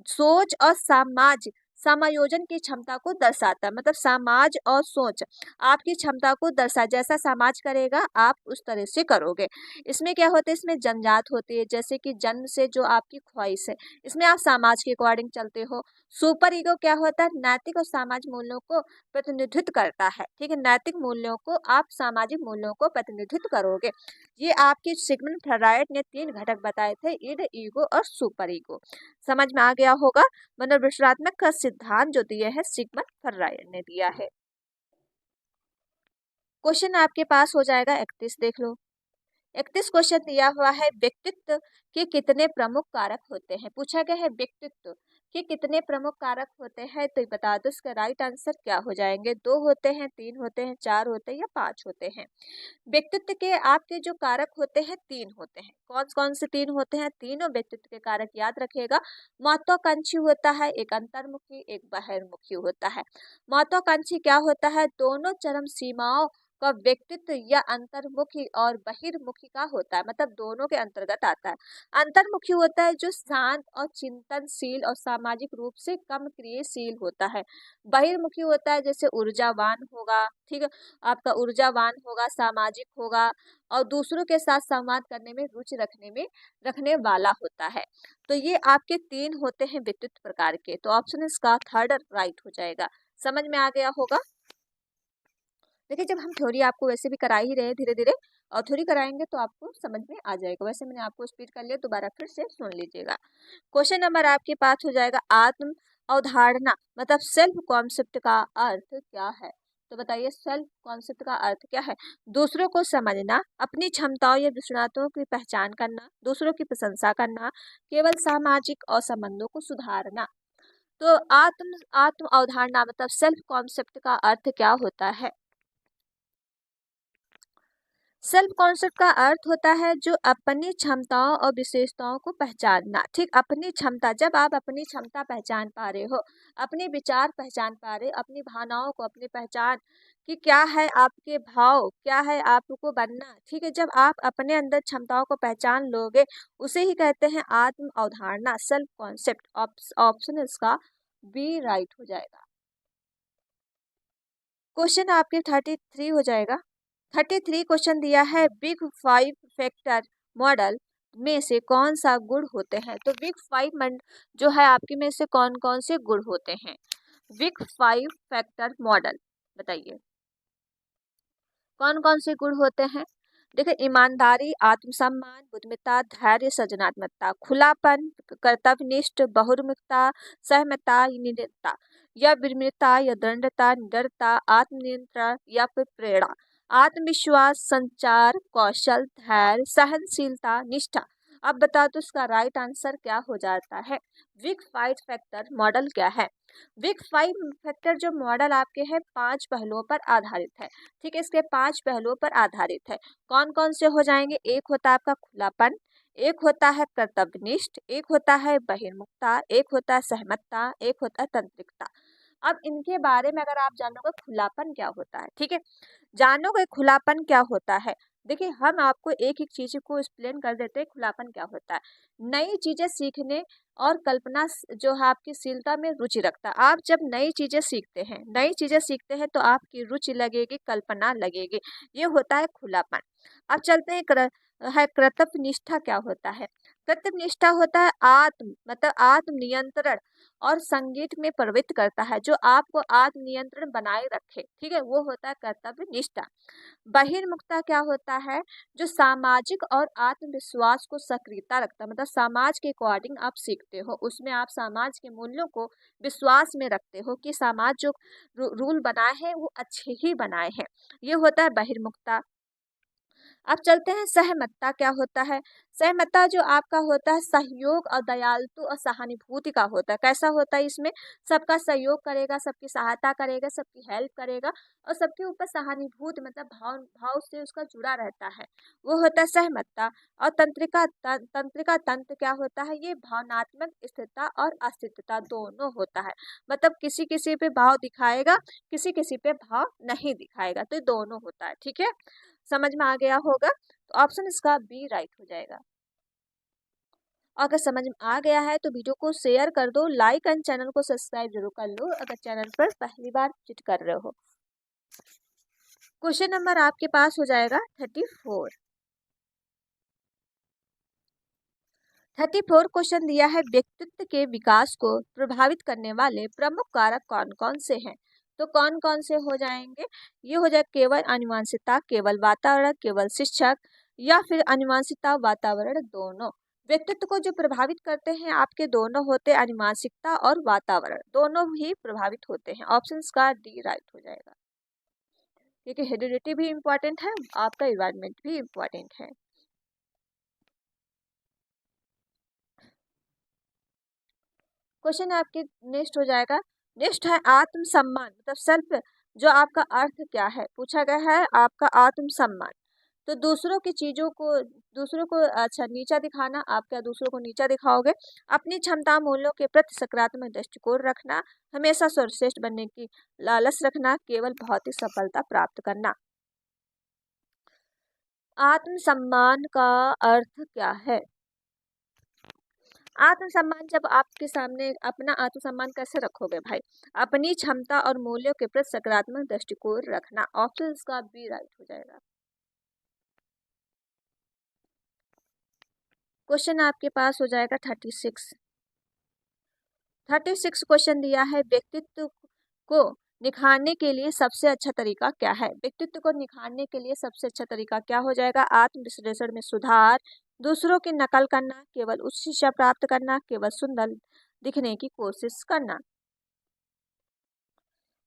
सोच और समाज समायोजन की क्षमता को दर्शाता है। मतलब समाज और सोच आपकी क्षमता को दर्शा, जैसा समाज करेगा आप उस तरह से करोगे। इसमें क्या होता है, इसमें जन्मजात होती है, जैसे कि जन्म से जो आपकी ख्वाहिश है इसमें आप समाज के अकॉर्डिंग चलते हो। सुपर ईगो क्या होता है, नैतिक और सामाजिक मूल्यों को प्रतिनिधित्व करता है, ठीक है। नैतिक मूल्यों को आप सामाजिक मूल्यों को प्रतिनिधित्व करोगे। ये आपकी सिगमंड फ्रॉइड ने 3 घटक बताए थे, ईड, ईगो और सुपर ईगो। समझ में आ गया होगा। मनोविश्लेषणात्मक का सिद्धांत जो दिया है सिगमंड फ्रॉइड ने दिया है। क्वेश्चन आपके पास हो जाएगा 31, देख लो। 31 क्वेश्चन दिया हुआ है, व्यक्तित्व के कितने प्रमुख कारक होते हैं। पूछा गया है व्यक्तित्व के कितने प्रमुख कारक होते हैं, तो बता दो इसका राइट आंसर क्या हो जाएंगे। 2 होते हैं, 3 होते हैं, 4 होते हैं या 5 होते हैं। व्यक्तित्व के आपके जो कारक होते हैं 3 होते हैं। कौन कौन से 3 होते हैं, तीनों व्यक्तित्व के कारक याद रखिएगा। महत्वाकांक्षी होता है, एक अंतर्मुखी, एक बहिर्मुखी होता है। महत्वाकांक्षी क्या होता है, दोनों चरम सीमाओं का व्यक्तित्व या अंतर्मुखी और बहिर्मुखी का होता है, मतलब दोनों के अंतर्गत आता है। अंतर्मुखी होता है जो शांत और चिंतनशील और सामाजिक रूप से कम क्रियाशील होता है। बहिर्मुखी होता है जैसे ऊर्जावान होगा, ठीक है, आपका ऊर्जावान होगा, सामाजिक होगा और दूसरों के साथ संवाद करने में रुचि रखने वाला होता है। तो ये आपके 3 होते हैं व्यक्तित्व प्रकार के। तो ऑप्शन इसका थर्ड राइट हो जाएगा। समझ में आ गया होगा। देखिए, जब हम थ्योरी आपको वैसे भी करा ही रहे धीरे धीरे, और थ्योरी कराएंगे तो आपको समझ में आ जाएगा। वैसे मैंने आपको स्पीड कर लिया, दोबारा फिर से सुन लीजिएगा। क्वेश्चन नंबर आपके पास हो जाएगा, आत्म अवधारणा मतलब सेल्फ कॉन्सेप्ट का अर्थ क्या है। तो बताइए सेल्फ कॉन्सेप्ट का अर्थ क्या है। दूसरों को समझना, अपनी क्षमताओं या विशेषताओं की पहचान करना, दूसरों की प्रशंसा करना, केवल सामाजिक और संबंधों को सुधारना। तो आत्म आत्म अवधारणा मतलब सेल्फ कॉन्सेप्ट का अर्थ क्या होता है। सेल्फ कॉन्सेप्ट का अर्थ होता है जो अपनी क्षमताओं और विशेषताओं को पहचानना, ठीक। अपनी क्षमता, जब आप अपनी क्षमता पहचान पा रहे हो, अपने विचार पहचान पा रहे हो, अपनी भावनाओं को, अपनी पहचान कि क्या है आपके भाव, क्या है आपको बनना, ठीक है। जब आप अपने अंदर क्षमताओं को पहचान लोगे उसे ही कहते हैं आत्म अवधारणा, सेल्फ कॉन्सेप्ट। ऑप्शन इसका बी राइट हो जाएगा। क्वेश्चन आपके 33 हो जाएगा। 33 क्वेश्चन दिया है, बिग 5 फैक्टर मॉडल में से कौन सा गुण होते हैं। तो बिग 5 जो है आपके में से कौन कौन से गुण होते हैं। बिग 5 फैक्टर मॉडल बताइए कौन कौन से गुण होते हैं। देखिए, ईमानदारी, आत्मसम्मान, बुद्धिमत्ता, धैर्य, सृजनात्मकता, खुलापन, कर्तव्यनिष्ठ, बहुमुखता, सहमता, निडरता या विनम्रता या दृढ़ता, निडरता, आत्मनियंत्रण या फिर प्रेरणा, आत्मविश्वास, संचार कौशल, धैर्य, सहनशीलता, निष्ठा। अब बता दो इसका राइट आंसर क्या हो जाता है। वीक 5 फैक्टर मॉडल क्या है। वीक 5 फैक्टर जो मॉडल आपके हैं 5 पहलुओं पर आधारित है, ठीक है। इसके 5 पहलुओं पर आधारित है। कौन कौन से हो जाएंगे, एक होता है आपका खुलापन, एक होता है कर्तव्यनिष्ठ, एक होता है बहिर्मुखता, एक होता है सहमतता, एक होता है तंत्रिकता। अब इनके बारे में अगर आप जानोगे खुलापन क्या होता है, ठीक है, जानोगे खुलापन क्या होता है। देखिए, हम आपको एक एक चीज को एक्सप्लेन कर देते हैं खुलापन क्या होता है। नई चीजें सीखने और कल्पना जो है आपकी शीलता में रुचि रखता है। आप जब नई चीजें सीखते हैं तो आपकी रुचि लगेगी, कल्पना लगेगी, ये होता है खुलापन। अब चलते हैं कर्तव्य निष्ठा क्या होता है। कर्तव्य निष्ठा होता है आत्म मतलब आत्म नियंत्रण और संगीत में प्रवृत्त करता है, जो आपको आत्म नियंत्रण बनाए रखे, ठीक है, वो होता है कर्तव्य निष्ठा। बहिर्मुखता क्या होता है, जो सामाजिक और आत्मविश्वास को सक्रियता रखता है, मतलब समाज के अकॉर्डिंग आप सीखते हो, उसमें आप समाज के मूल्यों को विश्वास में रखते हो कि समाज जो रूल बनाए हैं वो अच्छे ही बनाए हैं, ये होता है बहिर्मुखता। अब चलते हैं सहमतता क्या होता है। सहमतता जो आपका होता है सहयोग और दयालु और सहानुभूति का होता है। कैसा होता है इसमें सबका सहयोग करेगा, सबकी सहायता करेगा, सबकी हेल्प करेगा और सबके ऊपर सहानुभूति मतलब भाव भाव से उसका जुड़ा रहता है, वो होता है सहमतता। और तंत्रिका तंत्र क्या होता है, ये भावनात्मक स्थिरता और अस्थिरता दोनों होता है। मतलब किसी किसी पे भाव दिखाएगा, किसी किसी पे भाव नहीं दिखाएगा, तो ये दोनों होता है। ठीक है, समझ में आ गया होगा, तो ऑप्शन इसका बी राइट हो जाएगा। अगर समझ में आ गया है तो वीडियो को शेयर कर दो, लाइक एंड चैनल को सब्सक्राइब जरूर कर लो अगर चैनल पर पहली बार विजिट कर रहे हो। क्वेश्चन नंबर आपके पास हो जाएगा 34। 34 क्वेश्चन दिया है, व्यक्तित्व के विकास को प्रभावित करने वाले प्रमुख कारक कौन कौन से हैं। तो कौन कौन से हो जाएंगे, ये हो जाए केवल आनुवंशिकता, केवल वातावरण, केवल शिक्षक या फिर आनुवंशिकता वातावरण दोनों। व्यक्तित्व को जो प्रभावित करते हैं आपके दोनों होते हैं, आनुवंशिकता और वातावरण दोनों ही प्रभावित होते हैं। ऑप्शन का डी राइट हो जाएगा, क्योंकि हेरिडिटी भी इम्पोर्टेंट है, आपका इन्वायरमेंट भी इम्पोर्टेंट है। क्वेश्चन आपके नेक्स्ट हो जाएगा, नेक्स्ट है आत्मसम्मान मतलब सेल्फ, जो आपका अर्थ क्या है, पूछा गया है आपका आत्मसम्मान। तो दूसरों की चीजों को, दूसरों को अच्छा नीचा दिखाना, आप क्या दूसरों को नीचा दिखाओगे, अपनी क्षमता मूल्यों के प्रति सकारात्मक दृष्टिकोण रखना, हमेशा सर्वश्रेष्ठ बनने की लालच रखना, केवल भौतिक सफलता प्राप्त करना। आत्मसम्मान का अर्थ क्या है। आत्मसम्मान, जब आपके सामने अपना आत्मसम्मान कैसे रखोगे भाई, अपनी क्षमता और मूल्यों के प्रति सकारात्मक दृष्टिकोण रखना। ऑप्शन का बी राइट हो जाएगा। क्वेश्चन आपके पास हो जाएगा 36। 36 क्वेश्चन दिया है, व्यक्तित्व को निखारने के लिए सबसे अच्छा तरीका क्या है। व्यक्तित्व को निखारने के लिए सबसे अच्छा तरीका क्या हो जाएगा, आत्म विश्लेषण में सुधार, दूसरों की नकल करना, केवल उच्च शिक्षा प्राप्त करना, केवल सुंदर दिखने की कोशिश करना।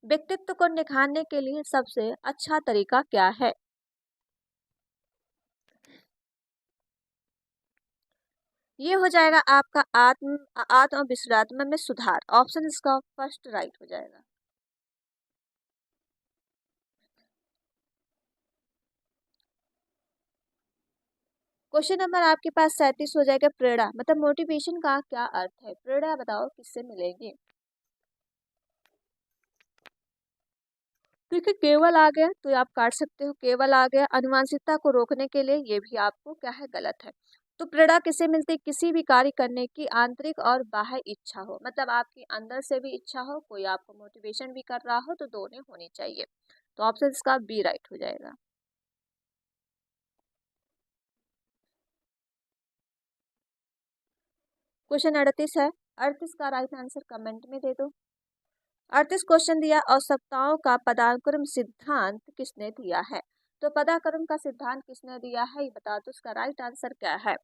व्यक्तित्व को निखारने के लिए सबसे अच्छा तरीका क्या है। ये हो जाएगा आपका आत्म आत्म और विश्रात्म में सुधार। ऑप्शन इसका फर्स्ट राइट हो जाएगा। क्वेश्चन नंबर आपके पास 37 हो जाएगा, प्रेरणा मतलब मोटिवेशन का क्या अर्थ है। प्रेरणा बताओ किससे मिलेगी। क्योंकि केवल आ गया तो आप काट सकते हो, केवल आ गया अनुवांशिकता को रोकने के लिए, ये भी आपको क्या है गलत है। तो प्रेरणा किसे मिलती है, किसी भी कार्य करने की आंतरिक और बाह्य इच्छा हो, मतलब आपकी अंदर से भी इच्छा हो, कोई आपको मोटिवेशन भी कर रहा हो, तो दोनों होनी चाहिए। तो ऑप्शन इसका बी राइट हो जाएगा। क्वेश्चन 38 है, 38 का राइट आंसर कमेंट में दे दो। 38 क्वेश्चन दिया, आवश्यकताओं का पदानुक्रम सिद्धांत किसने दिया है। तो पदानुक्रम का सिद्धांत किसने दिया है, ये बता दो, उसका राइट आंसर क्या है।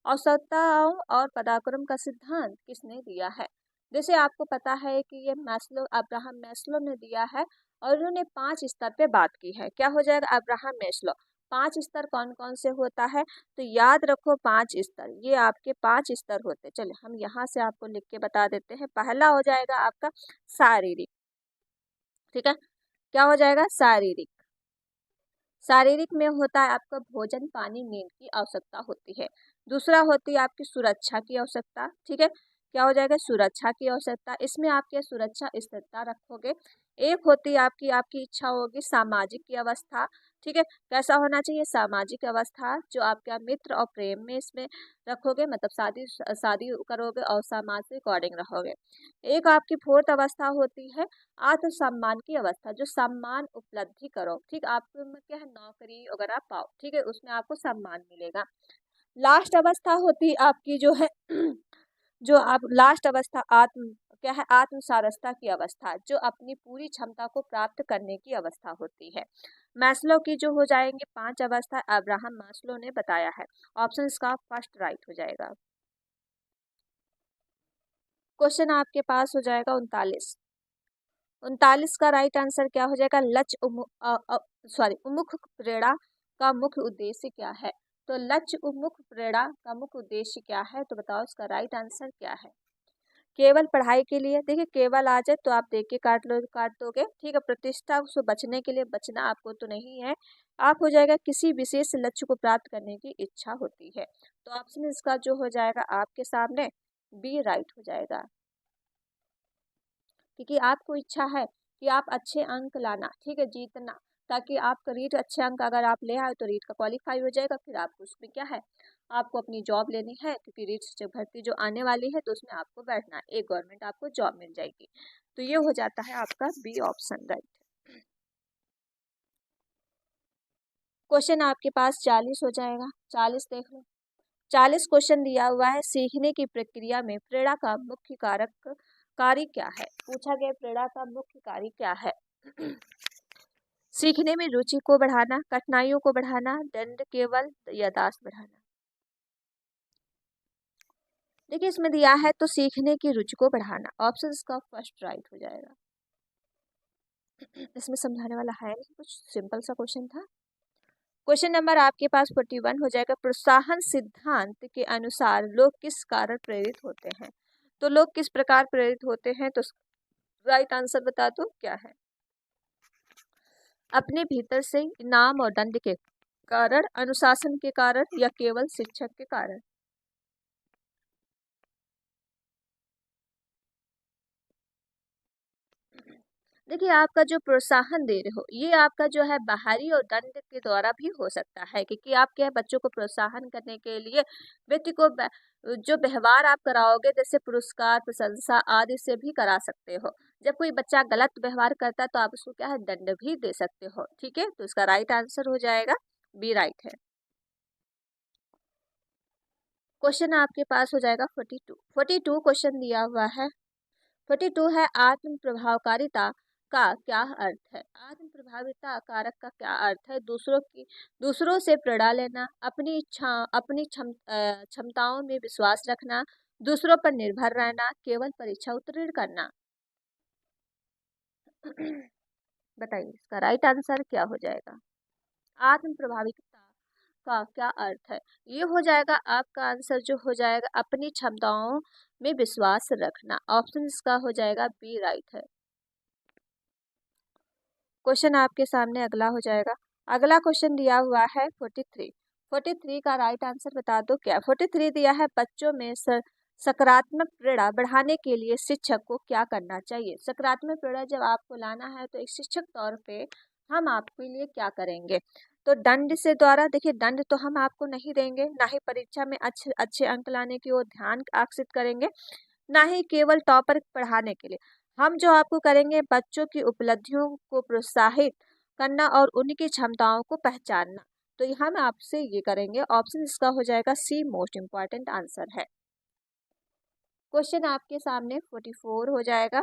औसतताओं और पदानुक्रम का सिद्धांत किसने दिया है। जैसे आपको पता है कि ये मैस्लो, अब्राहम मैस्लो ने दिया है और उन्होंने 5 स्तर पे बात की है। क्या हो जाएगा, अब्राहम मैस्लो। 5 स्तर कौन कौन से होता है, तो याद रखो 5 स्तर, ये आपके 5 स्तर होते। चलिए हम यहाँ से आपको लिख के बता देते हैं। पहला हो जाएगा आपका शारीरिक, ठीक है, क्या हो जाएगा शारीरिक। शारीरिक में होता है आपका भोजन, पानी, नींद की आवश्यकता होती है। दूसरा होती है आपकी सुरक्षा की आवश्यकता, ठीक है, क्या हो जाएगा सुरक्षा की आवश्यकता, इसमें आप क्या सुरक्षा स्थिरता रखोगे। एक होती है आपकी आपकी इच्छा होगी सामाजिक की अवस्था, ठीक है, कैसा होना चाहिए सामाजिक अवस्था, जो आपका मित्र और प्रेम में इसमें रखोगे, मतलब शादी शादी करोगे और समाज से अकॉर्डिंग रहोगे। एक आपकी फोर्थ अवस्था होती है आत्मसम्मान की अवस्था, जो सम्मान उपलब्धि करो, ठीक, आपको में क्या है नौकरी वगैरह पाओ, ठीक है, उसमें आपको सम्मान मिलेगा। लास्ट अवस्था होती है आपकी जो है जो आप लास्ट अवस्था आत्म क्या है आत्मसारसता की अवस्था, जो अपनी पूरी क्षमता को प्राप्त करने की अवस्था होती है। मैस्लो की जो हो जाएंगे 5 अवस्था अब्राहम मैस्लो ने बताया है। ऑप्शन का फर्स्ट राइट हो जाएगा। क्वेश्चन आपके पास हो जाएगा 39। 39 का राइट आंसर क्या हो जाएगा, लक्ष्य सॉरी उन्मुख प्रेरणा का मुख्य उद्देश्य क्या है? तो लक्ष्य उन्मुख प्रेरणा का मुख्य उद्देश्य क्या है? तो बताओ इसका राइट आंसर क्या है? केवल पढ़ाई के लिए, देखिए केवल आ जाए तो आप देख के काट दोगे, ठीक है। प्रतिष्ठा से बचने के लिए, बचना आपको तो नहीं है। आप हो जाएगा किसी विशेष लक्ष्य को प्राप्त करने की इच्छा होती है। तो ऑप्शन इसका जो हो जाएगा आपके सामने बी राइट हो जाएगा, क्योंकि आपको इच्छा है कि आप अच्छे अंक लाना, ठीक है, जीतना, ताकि आपका रीट अच्छे अंक अगर आप ले आए तो रीट का क्वालिफाई हो जाएगा, फिर आपको उसमें क्या है, आपको अपनी जॉब लेनी है, क्योंकि रीट से भर्ती जो आने वाली है तो उसमें आपको बैठना है, एक गवर्नमेंट आपको जॉब मिल जाएगी। तो ये हो जाता है आपका बी ऑप्शन राइट। क्वेश्चन आपके पास 40 हो जाएगा, 40 देख लो। 40 क्वेश्चन दिया हुआ है, सीखने की प्रक्रिया में प्रेरणा का मुख्य कारक कार्य क्या है? पूछा गया प्रेरणा का मुख्य कार्य क्या है? सीखने में रुचि को बढ़ाना, कठिनाइयों को बढ़ाना, दंड केवल, याददाश्त बढ़ाना। देखिए इसमें दिया है तो सीखने की रुचि को बढ़ाना, ऑप्शन का फर्स्ट राइट हो जाएगा। इसमें समझाने वाला है नहीं, कुछ सिंपल सा क्वेश्चन था। क्वेश्चन नंबर आपके पास 41 हो जाएगा, प्रोत्साहन सिद्धांत के अनुसार लोग किस कारण प्रेरित होते हैं? तो लोग किस प्रकार प्रेरित होते हैं? तो राइट आंसर बता दो क्या है? अपने भीतर से, इनाम और दंड के कारण, अनुशासन के कारण, या केवल शिक्षक के कारण? देखिए आपका जो प्रोत्साहन दे रहे हो ये आपका जो है बाहरी और दंड के द्वारा भी हो सकता है, क्योंकि आप क्या है बच्चों को प्रोत्साहन करने के लिए व्यक्ति को जो व्यवहार आप कराओगे, जैसे पुरस्कार, प्रशंसा आदि से भी करा सकते हो। जब कोई बच्चा गलत व्यवहार करता है तो आप उसको क्या है, दंड भी दे सकते हो, ठीक है। तो इसका राइट आंसर हो जाएगा बी राइट है। क्वेश्चन आपके पास हो जाएगा 42 क्वेश्चन दिया हुआ है। 42 है, आत्म प्रभावकारिता का क्या अर्थ है? आत्म प्रभाविता कारक का क्या अर्थ है? दूसरों से प्रेरणा लेना, अपनी इच्छा, अपनी क्षमताओं में विश्वास रखना, दूसरों पर निर्भर रहना, केवल परीक्षा उत्तीर्ण करना। बताइए इसका राइट आंसर क्या हो जाएगा? आत्म प्रभाविता का क्या अर्थ है? ये हो जाएगा आपका आंसर जो हो जाएगा अपनी क्षमताओं में विश्वास रखना, ऑप्शन इसका हो जाएगा बी राइट है। क्वेश्चन आपके सामने अगला हो जाएगा। अगला क्वेश्चन दिया हुआ है 43 का राइट आंसर बता दो क्या? 43 दिया है, बच्चों में सकारात्मक प्रेरणा बढ़ाने के लिए शिक्षक को क्या करना चाहिए? सकारात्मक प्रेरणा जब आपको लाना है तो एक शिक्षक तौर पे हम आपके लिए क्या करेंगे? तो दंड से द्वारा, देखिए दंड तो हम आपको नहीं देंगे, ना ही परीक्षा में अच्छे अच्छे अंक लाने की ओर ध्यान आकर्षित करेंगे, ना ही केवल टॉपर पढ़ाने के लिए। हम जो आपको करेंगे बच्चों की उपलब्धियों को प्रोत्साहित करना और उनकी क्षमताओं को पहचानना। तो हम आपसे ये करेंगे, ऑप्शन इसका हो जाएगा सी मोस्ट इम्पॉर्टेंट आंसर है। क्वेश्चन आपके सामने 44 हो जाएगा।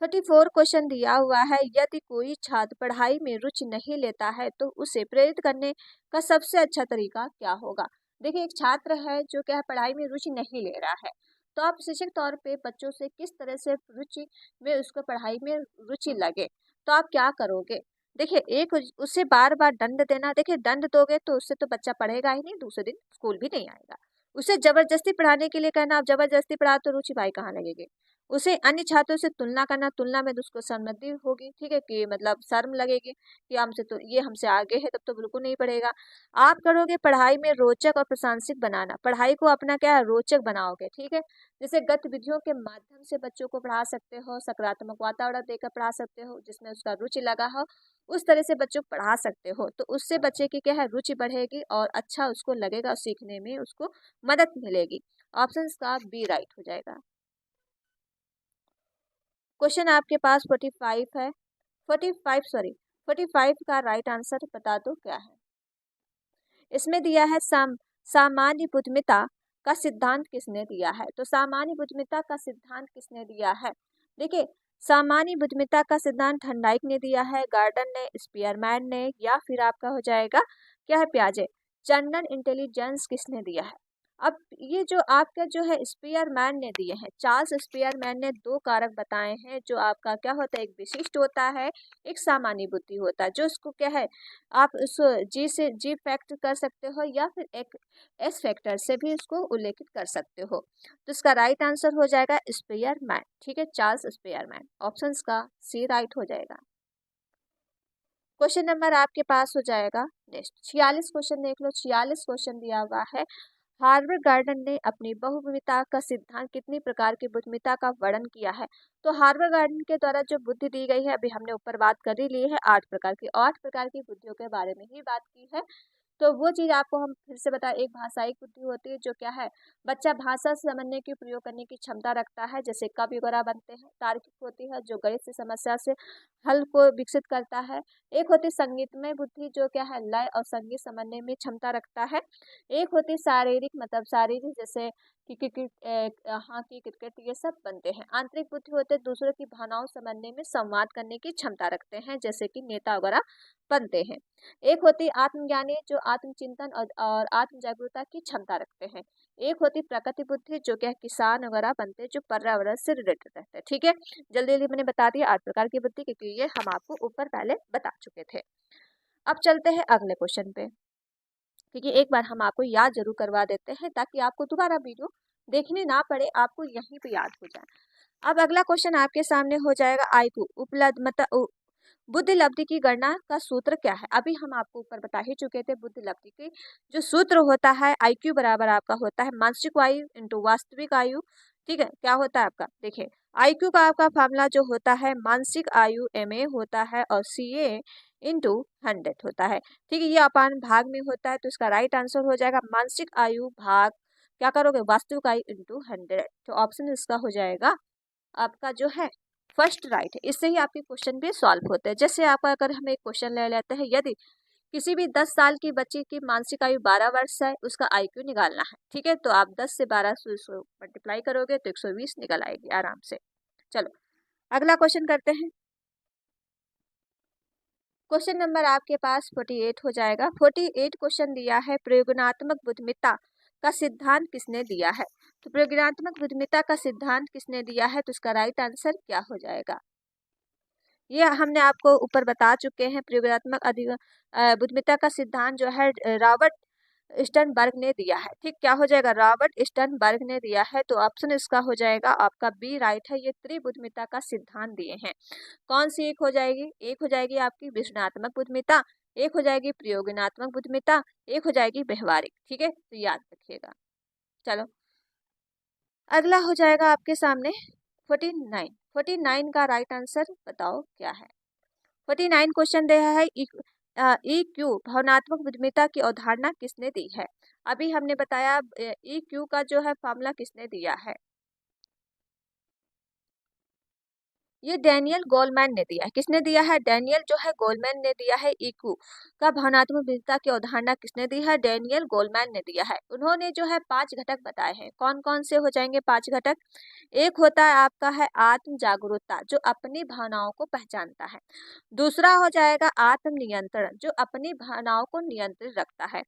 34 क्वेश्चन दिया हुआ है, यदि कोई छात्र पढ़ाई में रुचि नहीं लेता है तो उसे प्रेरित करने का सबसे अच्छा तरीका क्या होगा? देखिए एक छात्र है जो क्या है पढ़ाई में रुचि नहीं ले रहा है, तो आप शिक्षक तौर पे बच्चों से किस तरह से रुचि में, उसको पढ़ाई में रुचि लगे, तो आप क्या करोगे? देखिए एक उसे बार बार दंड देना, देखिए दंड दोगे तो उससे तो बच्चा पढ़ेगा ही नहीं, दूसरे दिन स्कूल भी नहीं आएगा। उसे जबरदस्ती पढ़ाने के लिए कहना, आप जबरदस्ती पढ़ा तो रुचि भाई कहाँ लगेगी? उसे अन्य छात्रों से तुलना करना, तुलना में तो उसको शर्मिंदगी होगी, ठीक है, कि मतलब शर्म लगेगी कि हमसे तो ये हमसे आगे है, तब तो बिल्कुल नहीं पढ़ेगा। आप करोगे पढ़ाई में रोचक और प्रासंगिक बनाना, पढ़ाई को अपना क्या है रोचक बनाओगे, ठीक है। जैसे गतिविधियों के माध्यम से बच्चों को पढ़ा सकते हो, सकारात्मक वातावरण देकर पढ़ा सकते हो जिसमें उसका रुचि लगा हो, उस तरह से बच्चों को पढ़ा सकते हो, तो उससे बच्चे की क्या है रुचि बढ़ेगी और अच्छा उसको लगेगा, सीखने में उसको मदद मिलेगी। ऑप्शन का बी राइट हो जाएगा। क्वेश्चन आपके पास 45 है, 45 का राइट आंसर बता दो क्या है? इसमें दिया है सामान्य बुद्धिमत्ता का सिद्धांत किसने दिया है? तो सामान्य बुद्धिमत्ता का सिद्धांत किसने दिया है? देखिए सामान्य बुद्धिमत्ता का सिद्धांत थर्नडाइक ने दिया है, गार्डन ने, स्पीयरमैन ने, या फिर आपका हो जाएगा क्या है पियाजे। जनरल इंटेलिजेंस किसने दिया है? अब ये जो आपका जो है स्पीयरमैन ने दिए हैं, चार्ल्स स्पीयरमैन ने 2 कारक बताए हैं जो आपका क्या होता है, एक विशिष्ट होता है, एक सामान्य बुद्धि होता है, जो इसको क्या है आप उस जी से जी फैक्ट कर सकते हो या फिर एक एस फैक्टर से भी इसको उल्लेखित कर सकते हो। तो इसका राइट आंसर हो जाएगा स्पीयरमैन। ठीक है, चार्ल्स स्पीयरमैन, ऑप्शंस का सी राइट हो जाएगा। क्वेश्चन नंबर आपके पास हो जाएगा नेक्स्ट 46 क्वेश्चन देख लो। 46 क्वेश्चन दिया हुआ है, हार्वर्ड गार्डन ने अपनी बहुविधता का सिद्धांत कितनी प्रकार की बुद्धिमत्ता का वर्णन किया है। तो हार्वर्ड गार्डन के द्वारा जो बुद्धि दी गई है, अभी हमने ऊपर बात कर ही ली है, 8 प्रकार की, 8 प्रकार की बुद्धियों के बारे में ही बात की है। तो वो चीज़ आपको हम फिर से बताएं, एक भाषाई बुद्धि होती है जो क्या है, बच्चा भाषा से समझने की प्रयोग करने की क्षमता रखता है, जैसे कवि वगैरह बनते हैं। तार्किक होती है जो गणित से समस्या से हल को विकसित करता है। एक होती संगीतमय बुद्धि जो क्या है, लय और संगीत समझने में क्षमता रखता है। एक होती शारीरिक, मतलब शारीरिक, जैसे कि क्रिकेट, हॉकी, क्रिकेट, ये सब बनते हैं। आंतरिक बुद्धि होते दूसरों की भावनाओं समझने में संवाद करने की क्षमता रखते हैं, जैसे कि नेता वगैरह बनते हैं। एक होती आत्मज्ञानी जो आत्मचिंतन और आत्म जागरूकता की क्षमता रखते हैं। एक होती प्रकृति बुद्धि जो क्या किसान वगैरह बनते हैं, जो पर्यावरण से रिलेटेड रहते हैं। ठीक है, जल्दी जल्दी मैंने बता दिया 8 प्रकार की बुद्धि, क्योंकि ये हम आपको ऊपर पहले बता चुके थे। अब चलते हैं अगले क्वेश्चन पे, क्योंकि एक बार हम आपको याद जरूर करवा देते हैं ताकि आपको दोबारा वीडियो देखने ना पड़े, आपको यहीं पे याद हो जाए। अब अगला क्वेश्चन आपके सामने हो जाएगा, आईक्यू उपलब्ध मतलब बुद्धि लब्धि की गणना का सूत्र क्या है। अभी हम आपको ऊपर बता ही चुके थे, बुद्धि लब्धि की जो सूत्र होता है, आईक्यू बराबर आपका होता है मानसिक आयु इंटू वास्तविक आयु। ठीक है, क्या होता है आपका, देखिए आईक्यू का आपका फार्मूला जो होता है, मानसिक आयु MA होता है और CA इंटू 100 होता है। ठीक है, ये अपान भाग में होता है, तो इसका राइट आंसर हो जाएगा मानसिक आयु भाग क्या करोगे, वास्तविक आयु इंटू 100। तो ऑप्शन इसका हो जाएगा आपका जो है फर्स्ट राइट है। इससे ही आपके क्वेश्चन भी सॉल्व होते हैं। जैसे आपका अगर हम एक क्वेश्चन ले लेते हैं, यदि किसी भी 10 साल की बच्ची की मानसिक आयु 12 वर्ष है, उसका IQ निकालना है। ठीक है, तो आप 10 से 12 से इसको मल्टीप्लाई करोगे तो 120 निकल आएगी आराम से। चलो अगला क्वेश्चन करते हैं। क्वेश्चन नंबर आपके पास 48 हो जाएगा। 48 क्वेश्चन दिया है, प्रयोगात्मक बुद्धिमत्ता का सिद्धांत किसने दिया है। तो प्रयोगात्मक बुद्धिमत्ता का सिद्धांत किसने दिया है, तो इसका राइट आंसर क्या हो जाएगा। ये हमने आपको ऊपर बता चुके हैं। प्रयोगात्मक बुद्धिमत्ता का सिद्धांत जो है रॉबर्ट स्टर्नबर्ग ने दिया है। ठीक, क्या हो जाएगा, रॉबर्ट स्टर्नबर्ग ने दिया है। तो ऑप्शन इसका हो जाएगा आपका बी राइट है। ये त्रिबुद्धिमत्ता का सिद्धांत दिए हैं। कौन सी एक हो जाएगी, एक हो जाएगी आपकी विश्लेषणात्मक बुद्धिमत्ता, एक हो जाएगी प्रयोगात्मक बुद्धिमत्ता, एक हो जाएगी व्यवहारिक। ठीक है, तो याद रखिएगा। चलो अगला हो जाएगा आपके सामने 49। 49 का राइट आंसर बताओ क्या है। 49 क्वेश्चन दिया है, EQ भावनात्मक बुद्धिमत्ता की अवधारणा किसने दी है। अभी हमने बताया EQ का जो है फॉर्मूला किसने दिया है, ये डैनियल गोलमैन ने दिया है। किसने दिया है, डैनियल जो है गोलमैन ने दिया है। EQ का भावनात्मक बुद्धिमत्ता की अवधारणा किसने दी है, डैनियल गोलमैन ने दिया है। उन्होंने जो है 5 घटक बताए हैं। कौन कौन से हो जाएंगे 5 घटक, एक होता है आपका है आत्म जागरूकता, जो अपनी भावनाओं को पहचानता है। दूसरा हो जाएगा आत्म नियंत्रण, जो अपनी भावनाओं को नियंत्रित रखता है।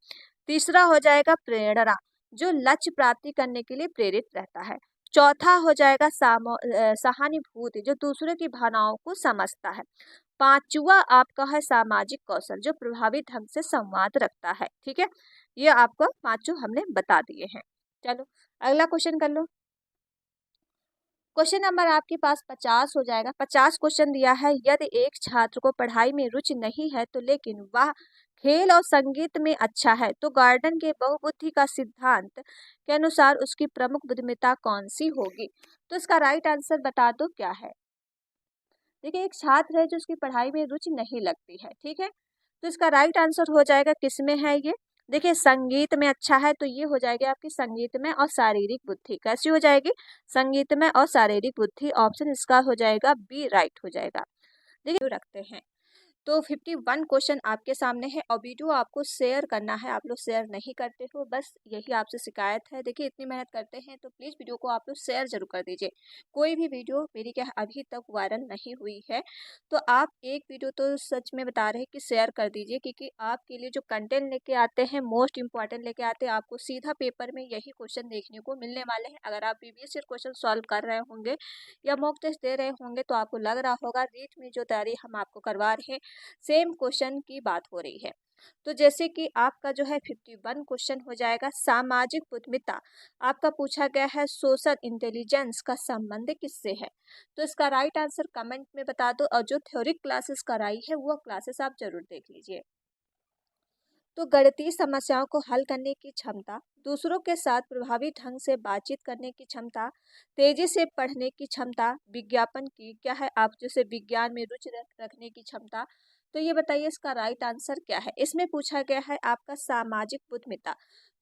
तीसरा हो जाएगा प्रेरणा, जो लक्ष्य प्राप्ति करने के लिए प्रेरित रहता है। चौथा हो जाएगा सहानुभूति, जो दूसरों की भावनाओं को समझता है। पांचवा आपका है सामाजिक कौशल, जो प्रभावी ढंग से संवाद रखता है। ठीक है, ये आपको पांचों हमने बता दिए हैं। चलो अगला क्वेश्चन कर लो। क्वेश्चन नंबर आपके पास 50 हो जाएगा। 50 क्वेश्चन दिया है, यदि एक छात्र को पढ़ाई में रुचि नहीं है तो लेकिन वह खेल और संगीत में अच्छा है, तो गार्डन के बहुबुद्धि का सिद्धांत के अनुसार उसकी प्रमुख बुद्धिमत्ता कौन सी होगी। तो इसका राइट आंसर बता दो क्या है। देखिए एक छात्र है जो उसकी पढ़ाई में रुचि नहीं लगती है, ठीक है, तो इसका राइट आंसर हो जाएगा किस में है ये, देखिए संगीत में अच्छा है, तो ये हो जाएगी आपकी संगीत में और शारीरिक बुद्धि। कैसी हो जाएगी, संगीत में और शारीरिक बुद्धि। ऑप्शन इसका हो जाएगा बी राइट हो जाएगा। देखिए रखते हैं तो 51 क्वेश्चन आपके सामने है और वीडियो आपको शेयर करना है। आप लोग शेयर नहीं करते हो, बस यही आपसे शिकायत है। देखिए इतनी मेहनत करते हैं तो प्लीज़ वीडियो को आप लोग शेयर ज़रूर कर दीजिए। कोई भी वीडियो मेरी क्या है अभी तक वायरल नहीं हुई है, तो आप एक वीडियो तो सच में बता रहे हैं कि शेयर कर दीजिए, क्योंकि आपके लिए जो कंटेंट लेके आते हैं मोस्ट इंपॉर्टेंट लेके आते हैं। आपको सीधा पेपर में यही क्वेश्चन देखने को मिलने वाले हैं। अगर आप प्रीवियस ईयर क्वेश्चन सॉल्व कर रहे होंगे या मॉक टेस्ट दे रहे होंगे तो आपको लग रहा होगा रीट में जो तैयारी हम आपको करवा रहे हैं सेम क्वेश्चन की बात हो रही है। तो जैसे कि आपका जो है 51 क्वेश्चन हो जाएगा सामाजिक बुद्धिमत्ता। आपका पूछा गया है सोशल इंटेलिजेंस का संबंध किससे है। तो इसका राइट आंसर कमेंट में बता दो और जो थ्योरी क्लासेस कराई है वो क्लासेस आप जरूर देख लीजिए। तो गणितीय समस्याओं को हल करने की क्षमता, दूसरों के साथ प्रभावी ढंग से बातचीत करने की क्षमता, तेजी से पढ़ने की क्षमता, विज्ञापन की क्या है आप जैसे विज्ञान में रुचि रखने की क्षमता। तो ये बताइए इसका राइट आंसर क्या है। इसमें पूछा गया है आपका सामाजिक बुद्धिमत्ता।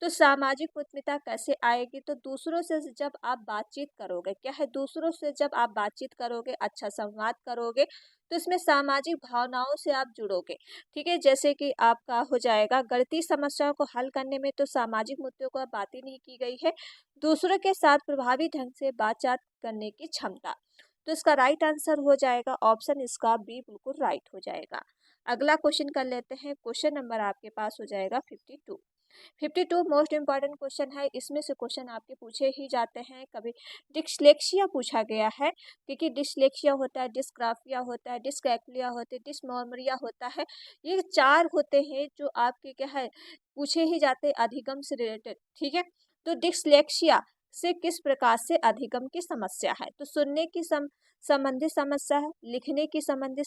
तो सामाजिक बुद्धिमत्ता कैसे आएगी, तो दूसरों से जब आप बातचीत करोगे क्या है, दूसरों से जब आप बातचीत करोगे, अच्छा संवाद करोगे, तो इसमें सामाजिक भावनाओं से आप जुड़ोगे। ठीक है, जैसे कि आपका हो जाएगा गणितीय समस्याओं को हल करने में तो सामाजिक मुद्दों को बात ही नहीं की गई है, दूसरों के साथ प्रभावी ढंग से बातचीत करने की क्षमता। तो इसका राइट आंसर हो जाएगा ऑप्शन इसका बी, बिल्कुल राइट हो जाएगा। अगला क्वेश्चन कर लेते हैं। क्वेश्चन नंबर आपके पास हो जाएगा 52। 52 मोस्ट इंपॉर्टेंट क्वेश्चन है। इसमें से क्वेश्चन आपके पूछे ही जाते हैं। कभी डिस्लेक्सिया पूछा गया है, क्योंकि डिस्लेक्सिया होता है, डिस्ग्राफिया होता है, डिस्कैल्कुलिया होते हैं, डिस्मोर्मिया होता है। ये 4 होते हैं जो आपके क्या है पूछे ही जाते हैं अधिगम से रिलेटेड। ठीक है, तो डिस्लेक्सिया से किस प्रकार से अधिगम की समस्या है, तो सुनने की संबंधित समस्या है, लिखने की संबंधित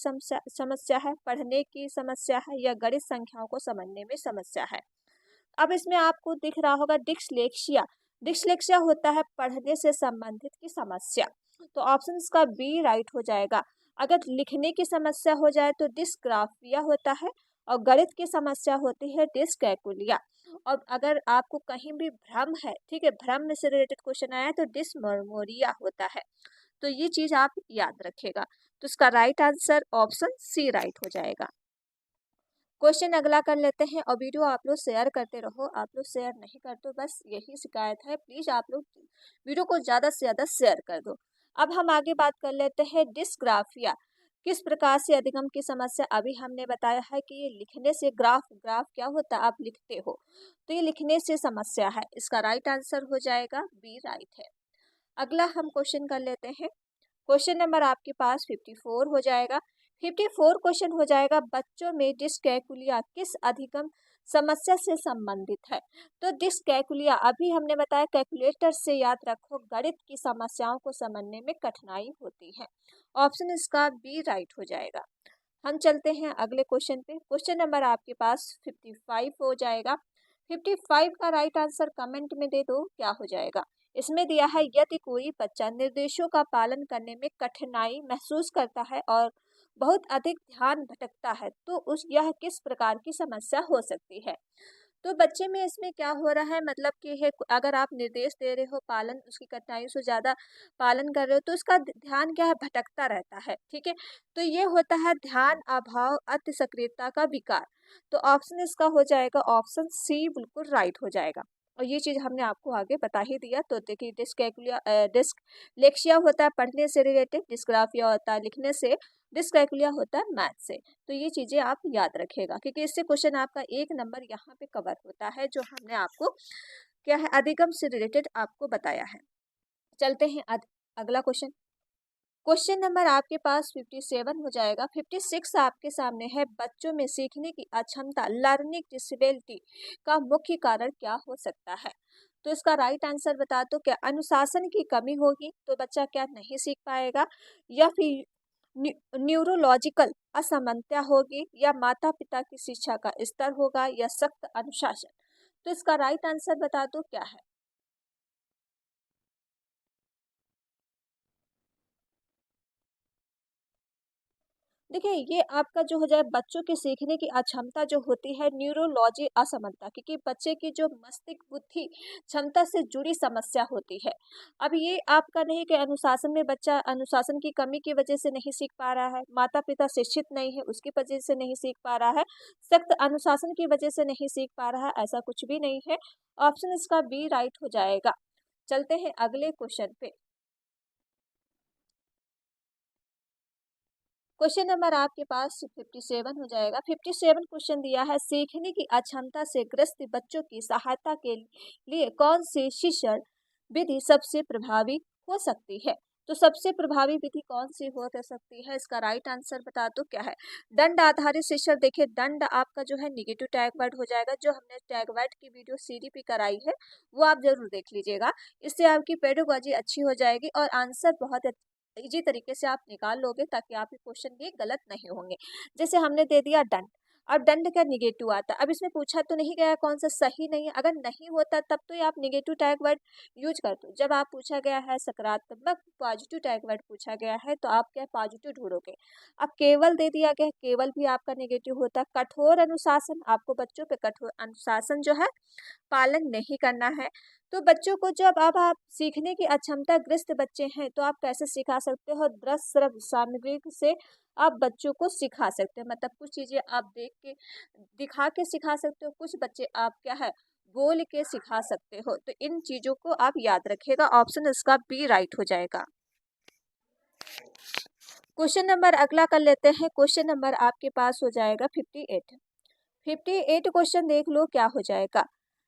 समस्या है, पढ़ने की समस्या है, या गणित संख्याओं को समझने में समस्या है। अब इसमें आपको दिख रहा होगा डिस्लेक्सिया। डिस्लेक्सिया होता है पढ़ने से संबंधित की समस्या, तो ऑप्शन इसका बी राइट हो जाएगा। अगर लिखने की समस्या हो जाए तो डिस्ग्राफिया होता है, और गणित की समस्या होती है डिस्कैकुलिया। और अगर आपको कहीं भी भ्रम है, ठीक है, भ्रम में से रिलेटेड क्वेश्चन आया है तो डिस्मोर्मोरिया होता है। तो ये चीज आप याद रखेगा। तो इसका right answer option C right हो जाएगा। क्वेश्चन अगला कर लेते हैं और वीडियो आप लोग शेयर करते रहो। आप लोग शेयर नहीं करते हो, बस यही शिकायत है। प्लीज आप लोग वीडियो को ज्यादा से ज्यादा शेयर कर दो। अब हम आगे बात कर लेते हैं डिस्ग्राफिया किस प्रकार से अधिगम की समस्या। अभी हमने बताया है कि ये लिखने से ग्राफ ग्राफ क्या होता है आप लिखते हो, तो ये लिखने से समस्या है। इसका राइट आंसर हो जाएगा बी राइट है। अगला हम क्वेश्चन कर लेते हैं। क्वेश्चन नंबर आपके पास 54 हो जाएगा। 54 क्वेश्चन हो जाएगा बच्चों में डिस्कैकुलिया किस अधिगम समस्या से संबंधित है। तो डिस्कैकुलिया अभी हमने बताया कैलकुलेटर से याद रखो, गणित की समस्याओं को समझने में कठिनाई होती है। ऑप्शन इसका बी राइट हो जाएगा। हम चलते हैं अगले क्वेश्चन पे। क्वेश्चन नंबर आपके पास 55 हो जाएगा। 55 का राइट आंसर कमेंट में दे दो क्या हो जाएगा। इसमें दिया है यदि कोई बच्चा निर्देशों का पालन करने में कठिनाई महसूस करता है और बहुत अधिक ध्यान भटकता है तो उस यह किस प्रकार की समस्या हो सकती है। तो बच्चे में इसमें क्या हो रहा है, मतलब कि है अगर आप निर्देश दे रहे हो, पालन उसकी कठिनाइयों से ज़्यादा पालन कर रहे हो तो उसका ध्यान क्या है भटकता रहता है। ठीक है, तो ये होता है ध्यान अभाव अति सक्रियता का विकार। तो ऑप्शन इसका हो जाएगा ऑप्शन सी बिल्कुल राइट हो जाएगा। और ये चीज़ हमने आपको आगे बता ही दिया। तो देखिए डिस्लेक्सिया होता है पढ़ने से रिलेटेड, डिस्ग्राफिया होता है लिखने से, डिस्कैकुलिया होता है मैथ से। तो ये चीज़ें आप याद रखेगा, क्योंकि इससे क्वेश्चन आपका 1 नंबर यहाँ पे कवर होता है जो हमने आपको क्या है अधिगम से रिलेटेड आपको बताया है। चलते हैं अगला क्वेश्चन। क्वेश्चन नंबर आपके पास 57 हो जाएगा। 56 आपके सामने है बच्चों में सीखने की अक्षमता लर्निंग डिसेबिलिटी का मुख्य कारण क्या हो सकता है। तो इसका राइट आंसर बता दो। क्या अनुशासन की कमी होगी तो बच्चा क्या नहीं सीख पाएगा, या फिर न्यूरोलॉजिकल असमानता होगी, या माता पिता की शिक्षा का स्तर होगा, या सख्त अनुशासन। तो इसका राइट आंसर बता दो क्या है। देखिए, ये आपका जो हो जाए बच्चों के सीखने की अक्षमता जो होती है न्यूरोलॉजी असमता, क्योंकि बच्चे की जो मस्तिष्क बुद्धि क्षमता से जुड़ी समस्या होती है। अब ये आपका नहीं कि अनुशासन में बच्चा अनुशासन की कमी की वजह से नहीं सीख पा रहा है, माता-पिता शिक्षित नहीं है उसकी वजह से नहीं सीख पा रहा है, सख्त अनुशासन की वजह से नहीं सीख पा रहा है, ऐसा कुछ भी नहीं है। ऑप्शन इसका बी राइट हो जाएगा। चलते हैं अगले क्वेश्चन पे। क्वेश्चन नंबर आपके पास 57 हो जाएगा। 57 क्वेश्चन दिया है, सीखने की अक्षमता से ग्रस्त बच्चों की सहायता के लिए कौन सी शिक्षण विधि सबसे प्रभावी हो सकती है? तो सबसे प्रभावी विधि कौन सी हो सकती है, इसका राइट आंसर बता दो क्या है। दंड आधारित शिक्षण। देखिए, दंड आपका जो है निगेटिव टैग वर्ड हो जाएगा। जो हमने टैग वर्ड की वीडियो सीडीपी कराई है वो आप जरूर देख लीजिएगा। इससे आपकी पेडागोजी अच्छी हो जाएगी और आंसर बहुत इजी तरीके से आप निकाल लोगे, ताकि आपके क्वेश्चन भी गलत नहीं होंगे। जैसे हमने दे दिया दंड, अब दंड का निगेटिव आता है। अब इसमें पूछा तो नहीं गया कौन सा सही नहीं है, अगर नहीं होता तब तो ये आप निगेटिव टैग वर्ड यूज कर दो। जब आप पूछा गया है सकारात्मक पॉजिटिव टैग वर्ड पूछा गया है तो आप क्या पॉजिटिव ढूंढोगे। अब केवल दे दिया गया, केवल भी आपका निगेटिव होता है। कठोर अनुशासन, आपको बच्चों पे कठोर अनुशासन जो है पालन नहीं करना है। तो बच्चों को जब अब आप सीखने की अक्षमता ग्रस्त बच्चे हैं तो आप कैसे सिखा सकते हो, दृश्य श्रव्य सामग्री से आप बच्चों को सिखा सकते हैं। मतलब कुछ चीजें आप देख के दिखा के सिखा सकते हो, कुछ बच्चे आप क्या है बोल के सिखा सकते हो। तो इन चीजों को आप याद रखिएगा। ऑप्शन इसका बी राइट हो जाएगा। क्वेश्चन नंबर अगला कर लेते हैं। क्वेश्चन नंबर आपके पास हो जाएगा 58। 58 क्वेश्चन देख लो क्या हो जाएगा।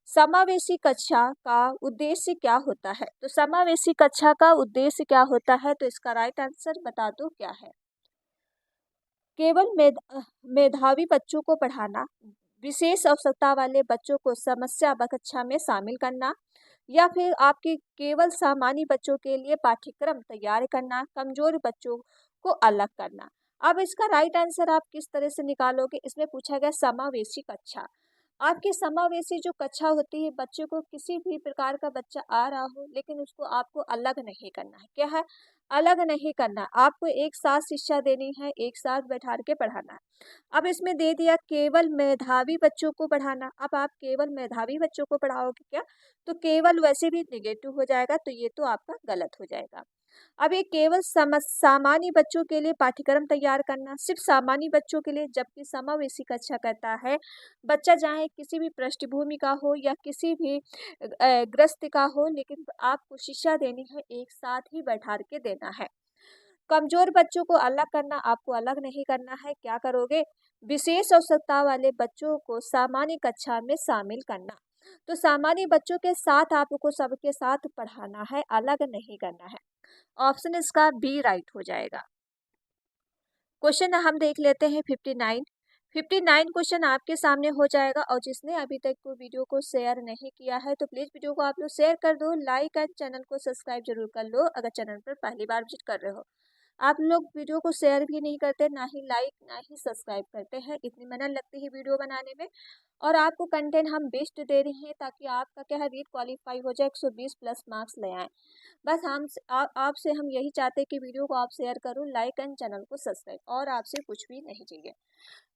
समावेशी कक्षा का उद्देश्य क्या होता है? तो समावेशी कक्षा का उद्देश्य क्या होता है, तो इसका राइट आंसर बता दो क्या है। केवल मेधावी बच्चों को पढ़ाना, विशेष आवश्यकता वाले बच्चों को समस्या कक्षा में शामिल करना, या फिर आपके केवल सामान्य बच्चों के लिए पाठ्यक्रम तैयार करना, कमजोर बच्चों को अलग करना। अब इसका राइट आंसर आप किस तरह से निकालोगे, इसमें पूछा गया समावेशी कक्षा। आपकी समावेशी जो कक्षा होती है, बच्चों को किसी भी प्रकार का बच्चा आ रहा हो लेकिन उसको आपको अलग नहीं करना है। क्या है? अलग नहीं करना, आपको एक साथ शिक्षा देनी है, एक साथ बैठा के पढ़ाना है। अब इसमें दे दिया केवल मेधावी बच्चों को पढ़ाना। अब आप केवल मेधावी बच्चों को पढ़ाओगे क्या? तो केवल वैसे भी निगेटिव हो जाएगा, तो ये तो आपका गलत हो जाएगा। अब ये केवल सामान्य बच्चों के लिए पाठ्यक्रम तैयार करना, सिर्फ सामान्य बच्चों के लिए, जबकि समावेशी कक्षा कहता है बच्चा चाहे किसी भी पृष्ठभूमि का हो या किसी भी ग्रस्त का हो, लेकिन आपको शिक्षा देनी है, एक साथ ही बैठा के देना है। कमजोर बच्चों को अलग करना, आपको अलग नहीं करना है। क्या करोगे? विशेष आवश्यकता वाले बच्चों को सामान्य कक्षा में शामिल करना। तो सामान्य बच्चों के साथ आपको सबके साथ पढ़ाना है, अलग नहीं करना है। ऑप्शन इसका बी राइट हो जाएगा। क्वेश्चन हम देख लेते हैं 59। 59 क्वेश्चन आपके सामने हो जाएगा, और जिसने अभी तक को वीडियो को शेयर नहीं किया है तो प्लीज वीडियो को आप लोग शेयर कर दो, लाइक एंड चैनल को सब्सक्राइब जरूर कर लो अगर चैनल पर पहली बार विजिट कर रहे हो। आप लोग वीडियो को शेयर भी नहीं करते, ना ही लाइक ना ही सब्सक्राइब करते हैं। इतनी मेहनत लगती है वीडियो बनाने में, और आपको कंटेंट हम बेस्ट दे रहे हैं ताकि आपका क्या है रीट क्वालिफाई हो जाए, 120 प्लस मार्क्स ले आए। बस हम आपसे हम यही चाहते हैं कि वीडियो को आप शेयर करो, लाइक एंड चैनल को सब्सक्राइब, और आपसे कुछ भी नहीं चाहिए।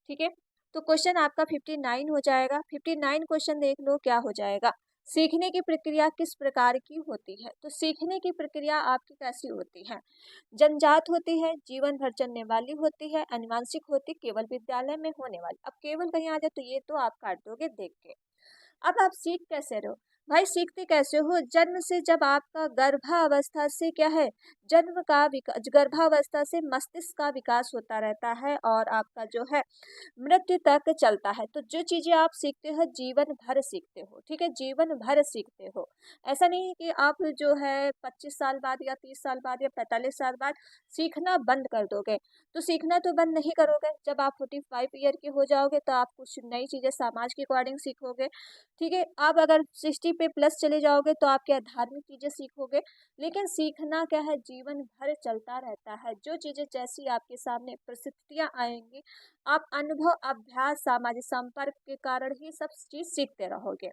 ठीक है, तो क्वेश्चन आपका 59 हो जाएगा। 59 क्वेश्चन देख लो क्या हो जाएगा। सीखने की प्रक्रिया किस प्रकार की होती है? तो सीखने की प्रक्रिया आपकी कैसी होती है? जन्मजात होती है, जीवन भर चलने वाली होती है, आनुवांशिक होती, केवल विद्यालय में होने वाली। अब केवल कहीं आ जाए तो ये तो आप काट दोगे देख के। अब आप सीख कैसे रहो? भाई सीखते कैसे हो? जन्म से, जब आपका गर्भावस्था से क्या है, जन्म का गर्भावस्था से मस्तिष्क का विकास होता रहता है और आपका जो है मृत्यु तक चलता है। तो जो चीजें आप सीखते हो जीवन भर सीखते हो। ठीक है, जीवन भर सीखते हो। ऐसा नहीं है कि आप जो है 25 साल बाद या 30 साल बाद या 45 साल बाद सीखना बंद कर दोगे। तो सीखना तो बंद नहीं करोगे, जब आप 45 ईयर के हो जाओगे तो आप कुछ नई चीजें समाज के अकॉर्डिंग सीखोगे। ठीक है, आप अगर 60 पे प्लस चले जाओगे तो आप क्या धार्मिक चीजें सीखोगे। लेकिन सीखना क्या है, जीवन भर चलता रहता है। जो चीजें जैसी आपके सामने परिस्थितियां आएंगी, आप अनुभव अभ्यास सामाजिक संपर्क के कारण ही सब चीज सीखते रहोगे।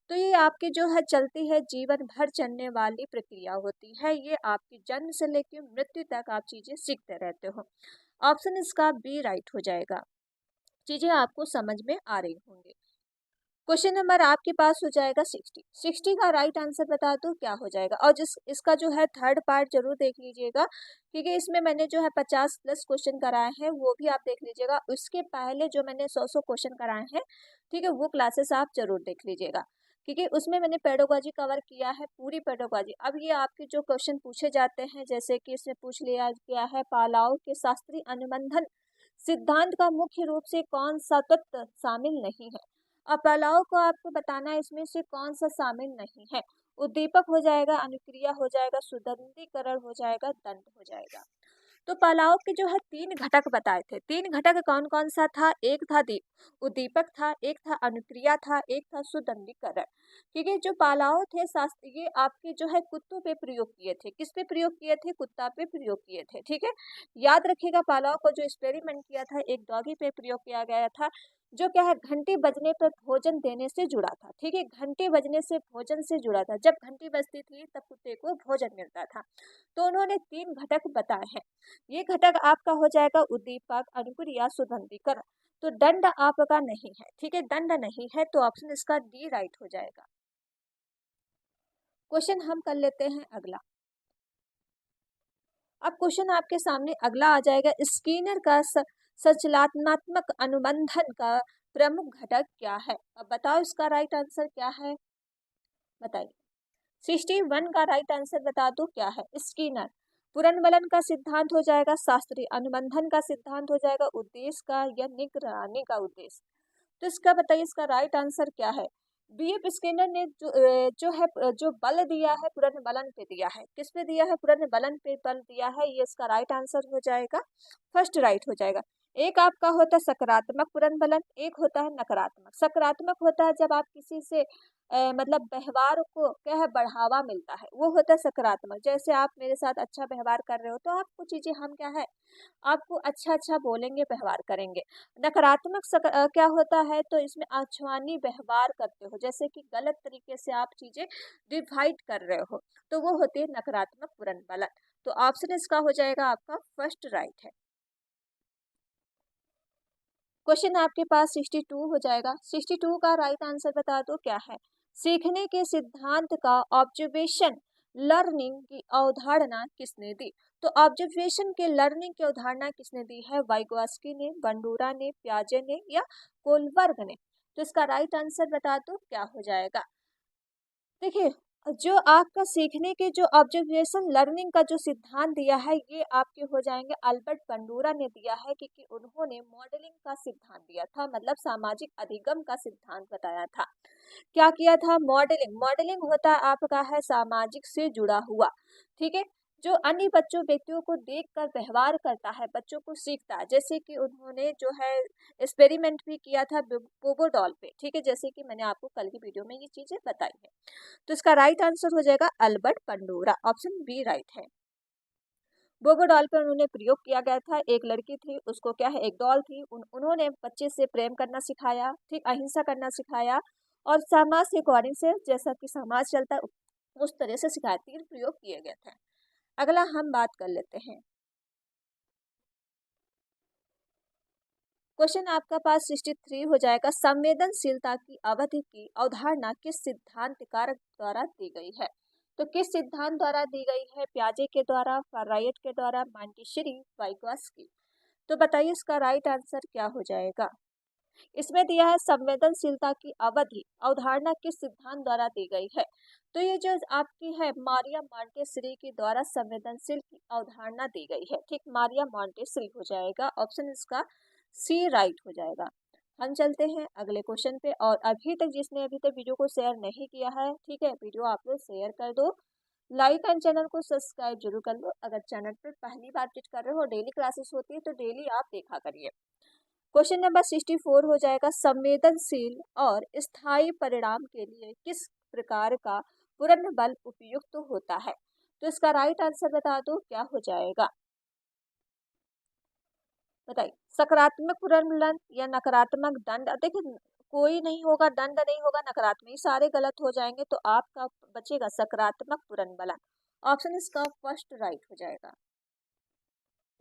तो ये आपकी जो है चलती है, जीवन भर चलने वाली प्रक्रिया होती है। ये आपकी जन्म से लेकर मृत्यु तक आप चीजें सीखते रहते हो। ऑप्शन इसका बी राइट हो जाएगा। चीजें आपको समझ में आ रही होंगी। क्वेश्चन नंबर आपके पास हो जाएगा 60 का राइट आंसर बता दो क्या हो जाएगा। और जिस इसका जो है थर्ड पार्ट जरूर देख लीजिएगा, क्योंकि इसमें मैंने जो है 50+ क्वेश्चन कराए हैं, वो भी आप देख लीजिएगा। उसके पहले जो मैंने 100 क्वेश्चन कराए हैं, ठीक है, वो क्लासेस आप जरूर देख लीजिएगा, क्योंकि उसमें मैंने पेडागोजी कवर किया है, पूरी पेडागोजी। अब ये आपके जो क्वेश्चन पूछे जाते हैं, जैसे कि इसमें पूछ लिया गया है पालाव के शास्त्रीय अनुबंधन सिद्धांत का मुख्य रूप से कौन सा तत्व शामिल नहीं है। अब पलाव को आपको बताना है इसमें से कौन सा शामिल नहीं है। उद्दीपक हो जाएगा, अनुक्रिया हो जाएगा, सुदृढ़ीकरण हो जाएगा, दंड हो जाएगा। तो पलाव के जो है 3 घटक बताए थे। 3 घटक कौन कौन सा था? एक था उद्दीपक था, एक था अनुक्रिया था, एक था सुदृढ़ीकरण। क्योंकि जो पलाव थे शास्त्र, ये आपके जो है कुत्तों पे प्रयोग किए थे। किस पे प्रयोग किए थे? कुत्ता पे प्रयोग किए थे। ठीक है, याद रखिएगा, पलाव को जो एक्सपेरिमेंट किया था एक डॉगी पे प्रयोग किया गया था, जो क्या है घंटी बजने पर भोजन देने से जुड़ा था। ठीक है, घंटी बजने से भोजन से जुड़ा था। जब घंटी बजती थी तब कुत्ते को भोजन मिलता था। तो उन्होंने 3 घटक बताए हैं। ये घटक आपका हो जाएगा उद्दीपक, अनुक्रिया, सुदृढ़ीकरण। तो दंड आपका नहीं है। ठीक है, दंड नहीं है, तो ऑप्शन इसका डी राइट हो जाएगा। क्वेश्चन हम कर लेते हैं अगला। अब क्वेश्चन आपके सामने अगला आ जाएगा, स्किनर का संचलनात्मक अनुबंधन का प्रमुख घटक क्या है। अब बताओ इसका राइट आंसर क्या है, बताइए। 61 का राइट आंसर बता दो क्या है। स्किनर पुनर्वलन का सिद्धांत हो जाएगा, शास्त्रीय अनुबंधन का सिद्धांत हो जाएगा, उद्देश्य का या निगरानी का उद्देश्य। तो इसका बताइए, इसका राइट आंसर क्या है। बीएफ स्किनर ने जो बल दिया है पुनर्वलन पे दिया है। किस पे दिया है? पुनर्वलन पे बल दिया है। ये इसका राइट आंसर हो जाएगा, फर्स्ट राइट हो जाएगा। एक आपका होता है सकारात्मक पुनर्वलन, एक होता है नकारात्मक। सकारात्मक होता है जब आप किसी से मतलब व्यवहार को क्या है बढ़ावा मिलता है, वो होता है सकारात्मक। जैसे आप मेरे साथ अच्छा व्यवहार कर रहे हो तो आपको चीजें हम क्या है आपको अच्छा अच्छा बोलेंगे, व्यवहार करेंगे। नकारात्मक क्या होता है, तो इसमें अछुआनी व्यवहार करते हो, जैसे कि गलत तरीके से आप चीजें डिवाइड कर रहे हो, तो वो होती है नकारात्मक पुनर्वलन। तो ऑप्शन इसका हो जाएगा आपका फर्स्ट राइट है। क्वेश्चन आपके पास 62 हो जाएगा। 62 का राइट आंसर बता दो क्या है। सीखने के सिद्धांत का ऑब्जर्वेशन लर्निंग की अवधारणा किसने दी। तो ऑब्जर्वेशन के लर्निंग की अवधारणा किसने दी है? वाइगोस्की ने, बंडूरा ने, प्याजे ने या कोलबर्ग ने। तो इसका राइट आंसर बता दो क्या हो जाएगा। देखिए, जो आपका सीखने के जो ऑब्जर्वेशन लर्निंग का जो सिद्धांत दिया है, ये आपके हो जाएंगे अल्बर्ट बंडूरा ने दिया है, क्योंकि उन्होंने मॉडलिंग का सिद्धांत दिया था, मतलब सामाजिक अधिगम का सिद्धांत बताया था। क्या किया था? मॉडलिंग। मॉडलिंग होता है आपका है सामाजिक से जुड़ा हुआ। ठीक है, जो अन्य बच्चों व्यक्तियों को देखकर व्यवहार करता है, बच्चों को सीखता है। जैसे कि उन्होंने जो है एक्सपेरिमेंट भी किया था बोबो डॉल पे। ठीक है, जैसे कि मैंने आपको कल की वीडियो में ये चीजें बताई है। तो इसका राइट आंसर हो जाएगा Albert Bandura, option B right है। बोबो डॉल पर उन्होंने प्रयोग किया गया था। एक लड़की थी, उसको क्या है एक डॉल थी, उन्होंने बच्चे से प्रेम करना सिखाया, ठीक, अहिंसा करना सिखाया, और समाज के अकॉर्डिंग से जैसा कि समाज चलता है उस तरह से सिखाया, 3 प्रयोग किए गए थे। अगला हम बात कर लेते हैं। क्वेश्चन आपका पास 63 हो जाएगा। संवेदनशीलता की अवधि की अवधारणा किस सिद्धांत कारक द्वारा दी गई है। तो किस सिद्धांत द्वारा दी गई है? प्याजे के द्वारा, फराइट के द्वारा, मांटिशरी, वाइगोस्की। तो बताइए इसका राइट आंसर क्या हो जाएगा। इसमें दिया है संवेदनशीलता की अवधि अवधारणा किस सिद्धांत द्वारा दी गई है। तो ये जो आपकी है मारिया मॉन्टेसरी के द्वारा संवेदनशील की अवधारणा दी गई है। ठीक, मारिया मॉन्टेसरी हो जाएगा, ऑप्शन इसका सी राइट हो जाएगा। हम चलते हैं अगले क्वेश्चन पे। और जिसने अभी तक वीडियो को शेयर नहीं किया है, ठीक है, वीडियो आप लोग शेयर कर दो, लाइक एंड चैनल को सब्सक्राइब जरूर कर लो। अगर चैनल पर पहली बार विजिट कर रहे हो, डेली क्लासेस होती है तो डेली आप देखा करिए। क्वेश्चन नंबर 64 हो जाएगा। संवेदनशील और स्थायी परिणाम के लिए किस प्रकार का पूर्ण बल उपयुक्त होता है। तो इसका राइट आंसर बता दो क्या हो जाएगा, बताइए। सकारात्मक पुनर्मिलन या नकारात्मक दंड। देखिए, कोई नहीं होगा, दंड नहीं होगा, नकारात्मक, ये सारे गलत हो जाएंगे, तो आपका बचेगा सकारात्मक पुनर्मिलन। ऑप्शन इसका फर्स्ट राइट हो जाएगा।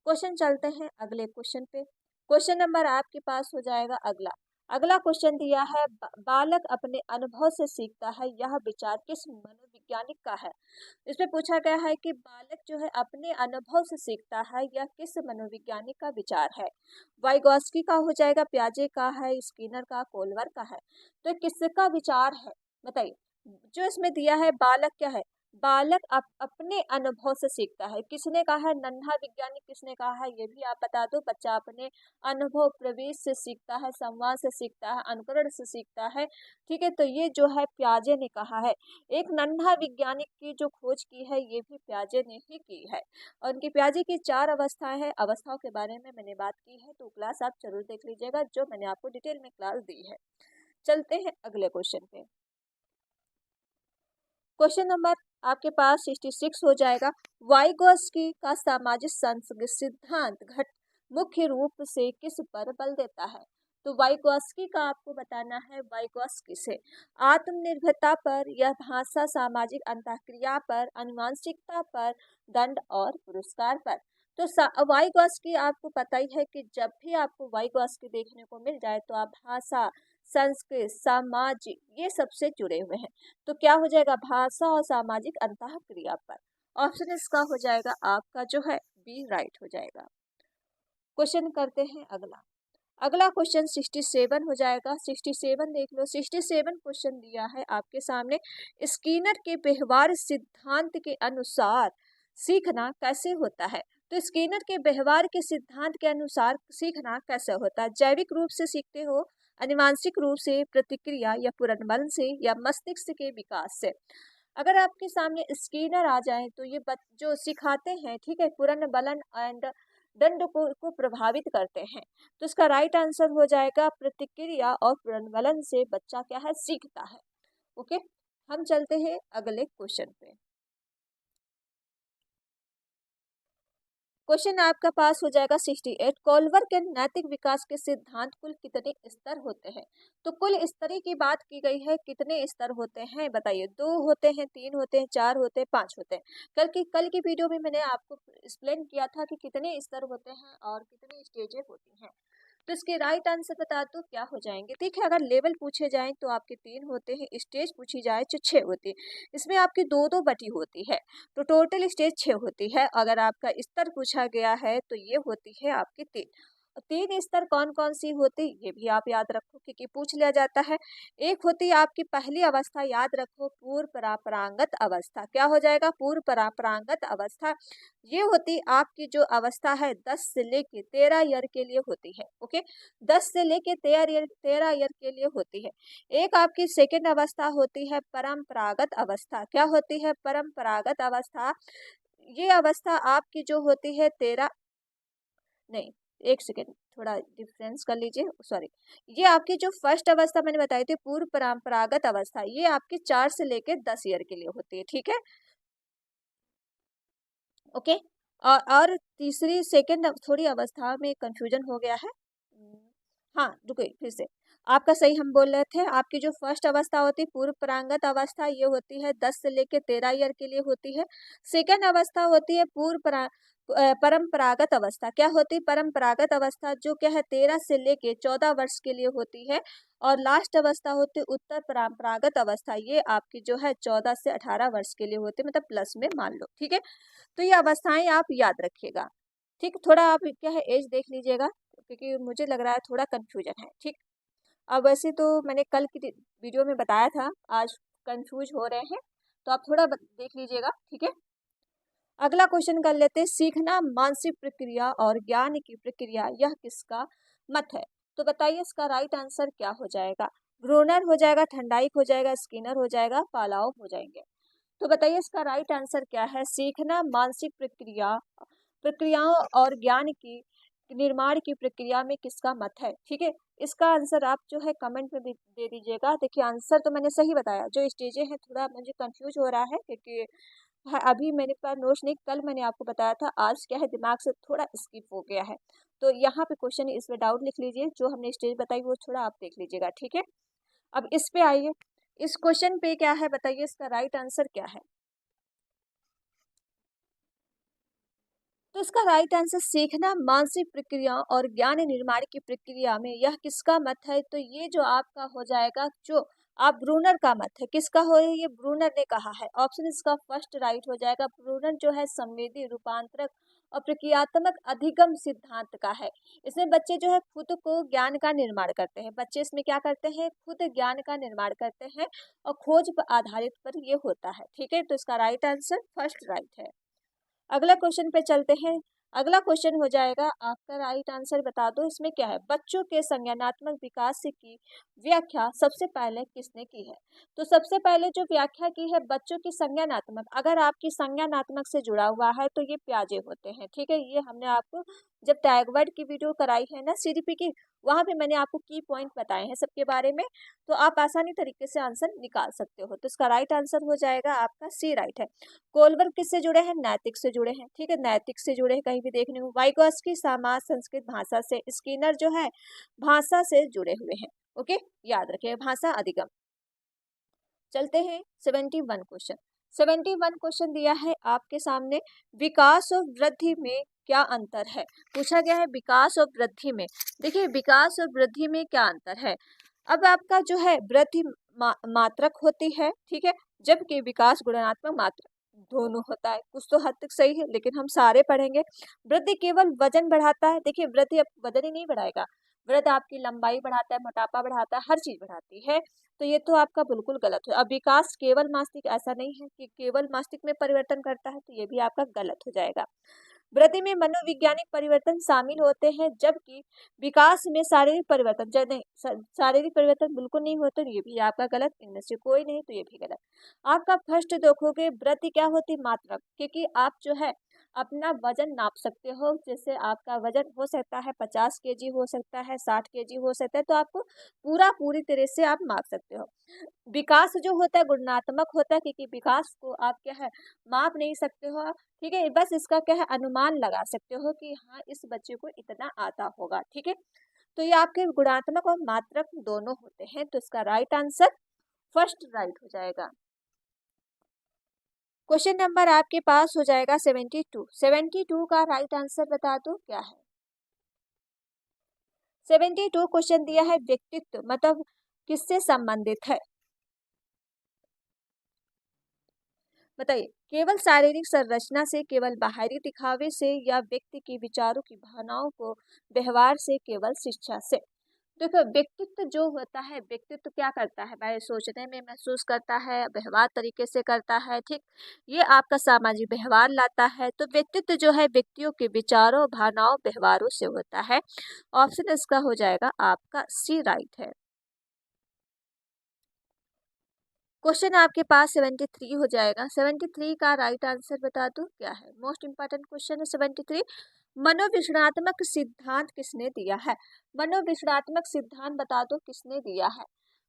क्वेश्चन चलते हैं अगले क्वेश्चन पे। क्वेश्चन नंबर आपके पास हो जाएगा अगला। अगला क्वेश्चन दिया है बालक अपने अनुभव से सीखता है, यह विचार किस मनोवैज्ञानिक का है। इसमें पूछा गया है कि बालक जो है अपने अनुभव से सीखता है, यह किस मनोवैज्ञानिक का विचार है। वाइगोस्की का हो जाएगा, पियाजे का है, स्किनर का, कोलवर का है। तो किसका विचार है बताइए। जो इसमें दिया है बालक क्या है, बालक अपने अनुभव से सीखता है। किसने कहा है, नन्हा वैज्ञानिक किसने कहा है ये भी आप बता दो। बच्चा अपने अनुभव प्रवेश से सीखता है, संवाद से सीखता है, अनुकरण से सीखता है। ठीक है, तो ये जो है प्याजे ने कहा है। एक नन्हा वैज्ञानिक की जो खोज की है ये भी प्याजे ने ही की है। और उनकी प्याजे की 4 अवस्थाएं हैं। अवस्थाओं के बारे में मैंने बात की है, तो क्लास आप जरूर देख लीजिएगा जो मैंने आपको डिटेल में क्लास दी है। चलते हैं अगले क्वेश्चन पे। क्वेश्चन नंबर आपके पास 66 हो जाएगा। वाइगोस्की का सामाजिक सांस्कृतिक सिद्धांत घट मुख्य रूप से किस पर बल देता है। तो वाइगोस्की का आपको बताना है, वाइगोस्की से आत्मनिर्भरता पर, यह भाषा, सामाजिक अंतःक्रिया पर, आनुवंशिकता पर, दंड और पुरस्कार पर। तो वाइगोस्की आपको पता ही है कि जब भी आपको वाइगोस्की देखने को मिल जाए तो आप भाषा, संस्कृत, सामाजिक ये सबसे जुड़े हुए हैं। तो क्या हो जाएगा, भाषा और सामाजिक अंतःक्रिया पर। ऑप्शन इसका हो जाएगा आपका जो है बी राइट हो जाएगा। क्वेश्चन करते हैं अगला। अगला क्वेश्चन 67 हो जाएगा। 67 देख लो। 67 क्वेश्चन दिया है आपके सामने। स्किनर के व्यवहार सिद्धांत के अनुसार सीखना कैसे होता है। तो स्किनर के व्यवहार के सिद्धांत के अनुसार सीखना कैसे होता है। जैविक रूप से सीखते हो, आनुवांशिक रूप से, प्रतिक्रिया या पुनर्बलन से, या मस्तिष्क के विकास से। अगर आपके सामने स्किनर आ जाए तो ये जो सिखाते हैं, ठीक है, पुनर्बलन एंड दंड को प्रभावित करते हैं। तो इसका राइट आंसर हो जाएगा प्रतिक्रिया और पुनर्बलन से बच्चा क्या है, सीखता है। ओके, हम चलते हैं अगले क्वेश्चन पे। क्वेश्चन आपका पास हो जाएगा 68। कोलवर के नैतिक विकास के सिद्धांत कुल कितने स्तर होते हैं। तो कुल स्तरीय की बात की गई है, कितने स्तर होते हैं बताइए। 2 होते हैं, 3 होते हैं, 4 होते हैं, 5 होते हैं। कल की वीडियो में मैंने आपको एक्सप्लेन किया था कि कितने स्तर होते हैं और कितनी स्टेजें होती हैं। तो इसके राइट आंसर बता दो क्या हो जाएंगे। ठीक है, अगर लेवल पूछे जाएं तो आपके 3 होते हैं, स्टेज पूछी जाए तो 6 होती है। इसमें आपकी 2-2 बटी होती है, तो टोटल स्टेज 6 होती है। अगर आपका स्तर पूछा गया है तो ये होती है आपकी 3। 3 स्तर कौन कौन सी होती ये भी आप याद रखो, क्योंकि पूछ लिया जाता है। एक होती है आपकी पहली अवस्था, याद रखो, पूर्व परांपरागत अवस्था। क्या हो जाएगा, पूर्व परांपरागत अवस्था। ये होती आपकी जो अवस्था है 10 से लेके 13 ईयर के लिए होती है। ओके, 10 से लेके 13 ईयर के लिए होती है। एक आपकी सेकेंड अवस्था होती है परंपरागत अवस्था। क्या होती है, परंपरागत अवस्था। ये अवस्था आपकी जो होती है 13 नहीं, एक सेकेंड, थोड़ा डिफरेंस कर लीजिए, सॉरी। ये आपकी जो फर्स्ट अवस्था मैंने बताई थी पूर्व परंपरागत अवस्था, ये आपकी 4 से लेके 10 ईयर के लिए होती है। ठीक है, ओके। और तीसरी सेकंड थोड़ी अवस्था में कंफ्यूजन हो गया है। हाँ रुकिए, फिर से आपका सही हम बोल रहे थे। आपकी जो फर्स्ट अवस्था होती है पूर्व परांगत अवस्था, ये होती है 10 से लेकर 13 ईयर के लिए होती है। सेकंड अवस्था होती है परंपरागत अवस्था। क्या होती है, परंपरागत अवस्था, जो क्या है 13 से लेके 14 वर्ष के लिए होती है। और लास्ट अवस्था होती है उत्तर परंपरागत अवस्था, ये आपकी जो है 14 से 18 वर्ष के लिए होती है, मतलब प्लस में मान लो। ठीक है, तो ये अवस्थाएं आप याद रखिएगा। ठीक, थोड़ा आप क्या है एज देख लीजिएगा, क्योंकि मुझे लग रहा है थोड़ा कंफ्यूजन है। ठीक, अब वैसे तो मैंने कल की वीडियो में बताया था, आज कंफ्यूज हो रहे हैं तो आप थोड़ा देख लीजिएगा। ठीक है, अगला क्वेश्चन कर लेते हैं। सीखना मानसिक प्रक्रिया और ज्ञान की प्रक्रिया, यह किसका मत है। तो बताइए इसका राइट आंसर क्या हो जाएगा। ग्रोनर हो जाएगा, थंडाइक हो जाएगा, स्किनर हो जाएगा, पालाव हो जाएंगे। तो बताइए इसका राइट आंसर क्या है। सीखना मानसिक प्रक्रियाओं और ज्ञान की निर्माण की प्रक्रिया में किसका मत है। ठीक है, इसका आंसर आप जो है कमेंट में भी दे दीजिएगा। देखिए आंसर तो मैंने सही बताया, जो स्टेजें हैं थोड़ा मुझे कंफ्यूज हो रहा है, क्योंकि अभी मेरे पास नोट्स नहीं, कल मैंने आपको बताया था, आज क्या है दिमाग से थोड़ा स्किप हो गया है। तो यहाँ पे क्वेश्चन इसमें डाउट लिख लीजिए, जो हमने स्टेज बताई वो थोड़ा आप देख लीजिएगा। ठीक है, अब इस पे आइए। इस क्वेश्चन पे क्या है बताइए, इसका राइट आंसर क्या है। तो इसका राइट आंसर सीखना मानसिक प्रक्रिया और ज्ञान निर्माण की प्रक्रिया में यह किसका मत है? तो ये जो आपका हो जाएगा, जो आप ब्रूनर का मत है। किसका हो? ये ब्रूनर ने कहा है। ऑप्शन इसका फर्स्ट राइट हो जाएगा। ब्रूनर जो है संवेदी, रूपांतरक और प्रक्रियात्मक अधिगम सिद्धांत का है। इसमें बच्चे जो है खुद को ज्ञान का निर्माण करते हैं। बच्चे इसमें क्या करते हैं? खुद ज्ञान का निर्माण करते हैं और खोज पर आधारित पर ये होता है। ठीक है, तो इसका राइट आंसर फर्स्ट राइट है। अगला क्वेश्चन पे चलते हैं। अगला क्वेश्चन हो जाएगा, आपका राइट आंसर बता दो इसमें क्या है। बच्चों के संज्ञानात्मक विकास की व्याख्या सबसे पहले किसने की है? तो सबसे पहले जो व्याख्या की है बच्चों की संज्ञानात्मक, अगर आपकी संज्ञानात्मक से जुड़ा हुआ है तो ये प्याजे होते हैं। ठीक है, ये हमने आपको जब टैग वर्ड की वीडियो कराई है ना सीडीपी की, वहां पे मैंने आपको की पॉइंट बताए हैं सबके बारे में, तो आप आसानी तरीके से आंसर निकाल सकते हो। तो इसका राइट आंसर हो जाएगा आपका सी राइट है। कोलबर किससे जुड़े हैं? नैतिक से जुड़े हैं। ठीक है, नैतिक से जुड़े हैं, कहीं भी देखने को। वाइगोस्की समाज संस्कृत भाषा से, स्किनर जो है भाषा से जुड़े हुए हैं। ओके, याद रखिए भाषा अधिगम। चलते हैं 71 क्वेश्चन। 71 क्वेश्चन दिया है आपके सामने, विकास और वृद्धि में क्या अंतर है? पूछा गया है विकास और वृद्धि में। देखिए विकास और वृद्धि में क्या अंतर है। अब आपका जो है वृद्धि मात्रक होती है, ठीक है, जबकि विकास गुणात्मक मात्रक दोनों होता है। कुछ तो हद तक सही है लेकिन हम सारे पढ़ेंगे। वृद्धि केवल वजन बढ़ाता है। देखिए वृद्धि अब वजन ही नहीं बढ़ाएगा, वृद्धि आपकी लंबाई बढ़ाता है, मोटापा बढ़ाता है, हर चीज बढ़ाती है। तो ये तो आपका बिल्कुल गलत है। अब विकास केवल मस्तिष्क, ऐसा नहीं है कि केवल मस्तिष्क में परिवर्तन करता है, तो ये भी आपका गलत हो जाएगा। वृद्धि में मनोवैज्ञानिक परिवर्तन शामिल होते हैं, जबकि विकास में शारीरिक परिवर्तन शारीरिक परिवर्तन बिल्कुल नहीं होते, तो ये भी आपका गलत। इनमें से कोई नहीं, तो ये भी गलत। आपका फर्स्ट देखोगे वृद्धि क्या होती है? मात्रक, क्योंकि आप जो है अपना वजन नाप सकते हो। जैसे आपका वजन हो सकता है 50 केजी, हो सकता है 60 केजी हो सकता है, तो आपको पूरी तरह से आप माप सकते हो। विकास जो होता है गुणात्मक होता है, क्योंकि विकास को आप क्या है माप नहीं सकते हो। ठीक है, बस इसका क्या है अनुमान लगा सकते हो कि हाँ इस बच्चे को इतना आता होगा। ठीक है, तो ये आपके गुणात्मक और मात्रक दोनों होते हैं। तो इसका राइट आंसर फर्स्ट राइट हो जाएगा। क्वेश्चन नंबर आपके पास हो जाएगा 72। 72 का राइट आंसर बता दो क्या है। 72 क्वेश्चन दिया है व्यक्तित्व मतलब किससे संबंधित है? बताइए, केवल शारीरिक संरचना से, केवल बाहरी दिखावे से, या व्यक्ति की विचारों की भावनाओं को व्यवहार से, केवल शिक्षा से? देखो व्यक्तित्व जो होता है, व्यक्तित्व क्या करता है भाई? सोचने में महसूस करता है, व्यवहार तरीके से करता है। ठीक, ये आपका सामाजिक व्यवहार लाता है। तो व्यक्तित्व जो है व्यक्तियों के विचारों, भावनाओं, व्यवहारों से होता है। ऑप्शन इसका हो जाएगा आपका सी राइट है। क्वेश्चन आपके पास 73 हो जाएगा। 73 का राइट आंसर बता दो क्या है। मोस्ट इंपॉर्टेंट क्वेश्चन है 73। मनोविश्लेषणात्मक सिद्धांत किसने दिया है? मनोविश्लेषणात्मक सिद्धांत बता दो किसने दिया है।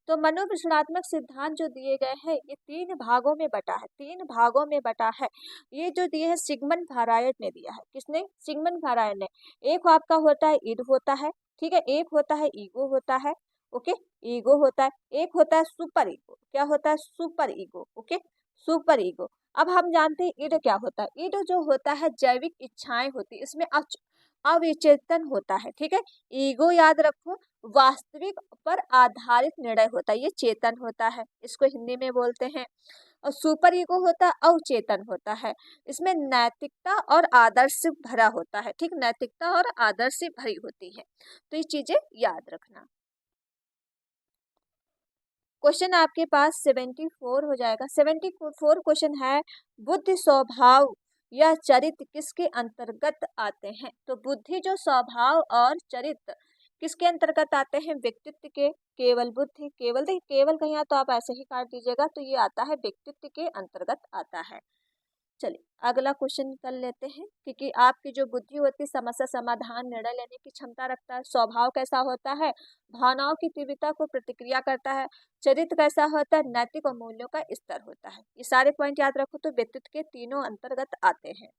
तो मनोविश्लेषणात्मक सिद्धांत जो दिए गए हैं ये 3 भागों में बटा है। 3 भागों में बटा है। ये जो दिए है सिगमंड फ्रायड ने दिया है। किसने? सिगमंड फ्रायड ने। एक आपका होता है ईड होता है, ठीक है, एक होता है ईगो होता है। ओके, ईगो होता है, एक होता है सुपर ईगो। क्या होता है? Super ego. Okay, super ego. अब हम जानते हैं ईड क्या होता है। ईड जो होता है जैविक इच्छाएं होती है, इसमें अविचेतन होता है। ठीक है, ईगो याद रखो वास्तविक पर आधारित निर्णय होता है, ये चेतन होता है, इसको हिंदी में बोलते हैं। और सुपर ईगो होता है अवचेतन होता है, इसमें नैतिकता और आदर्श से भरा होता है। ठीक, नैतिकता और आदर्श से भरी होती है। तो ये चीजें याद रखना। क्वेश्चन आपके पास 74 हो जाएगा। 74 क्वेश्चन है, बुद्धि स्वभाव या चरित्र किसके अंतर्गत आते हैं? तो बुद्धि जो स्वभाव और चरित्र किसके अंतर्गत आते हैं? व्यक्तित्व के। केवल बुद्धि, केवल देखिए केवल कहीं तो आप ऐसे ही काट दीजिएगा, तो ये आता है व्यक्तित्व के अंतर्गत आता है। चलिए अगला क्वेश्चन कर लेते हैं, क्योंकि आपकी जो बुद्धि होती है समस्या समाधान निर्णय लेने की क्षमता रखता है। स्वभाव कैसा होता है? भावनाओं की तीव्रता को प्रतिक्रिया करता है। चरित्र कैसा होता है? नैतिक और मूल्यों का स्तर होता है। ये सारे पॉइंट याद रखो तो व्यक्तित्व के तीनों अंतर्गत आते हैं।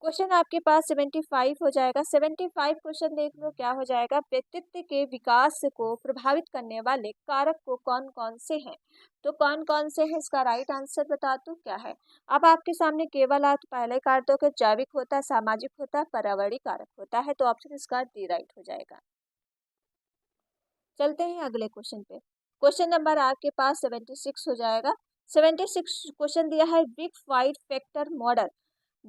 क्वेश्चन आपके पास 75 हो जाएगा। 75 क्वेश्चन देख लो क्या हो जाएगा। व्यक्तित्व के विकास को प्रभावित करने वाले कारक को कौन कौन से हैं? तो कौन कौन से हैं, इसका राइट आंसर बता दो क्या है। अब आपके सामने केवल आप पहले काट दो कि जैविक होता है, सामाजिक होता है, पर्यावरणीय कारक होता है, तो ऑप्शन इसका डी राइट हो जाएगा। चलते हैं अगले क्वेश्चन पे। क्वेश्चन नंबर आपके पास 76 हो जाएगा। 76 क्वेश्चन दिया है बिग फाइव फैक्टर मॉडल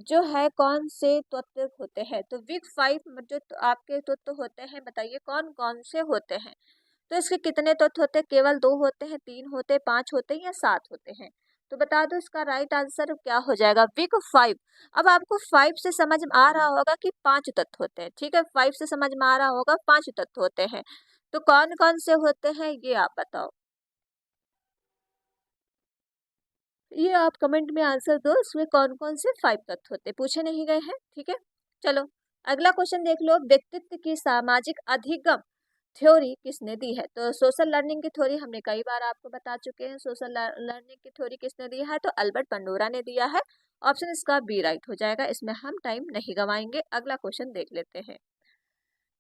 जो है कौन से तत्व होते हैं। तो बिग फाइव जो आपके तत्व होते हैं बताइए कौन कौन से होते हैं। तो इसके कितने तत्व होते हैं, केवल 2 होते हैं, 3 होते हैं, 5 होते हैं या 7 होते हैं। तो बता दो इसका राइट आंसर क्या हो जाएगा, बिग फाइव। अब आपको 5 से समझ में आ रहा होगा कि 5 तत्व होते हैं, ठीक है। 5 से समझ में आ रहा होगा 5 तत्व होते हैं। तो कौन कौन से होते हैं ये आप बताओ। ये आप कमेंट में आंसर दो, इसमें कौन कौन से 5 तत्व होते पूछे नहीं गए हैं, ठीक है। चलो अगला क्वेश्चन देख लो। व्यक्तित्व की सामाजिक अधिगम थ्योरी किसने दी है। तो सोशल लर्निंग की थ्योरी हमने कई बार आपको बता चुके हैं। सोशल लर्निंग की थ्योरी किसने दी है, तो अल्बर्ट बंडोरा ने दिया है। ऑप्शन इसका बी राइट हो जाएगा। इसमें हम टाइम नहीं गवाएंगे। अगला क्वेश्चन देख लेते हैं।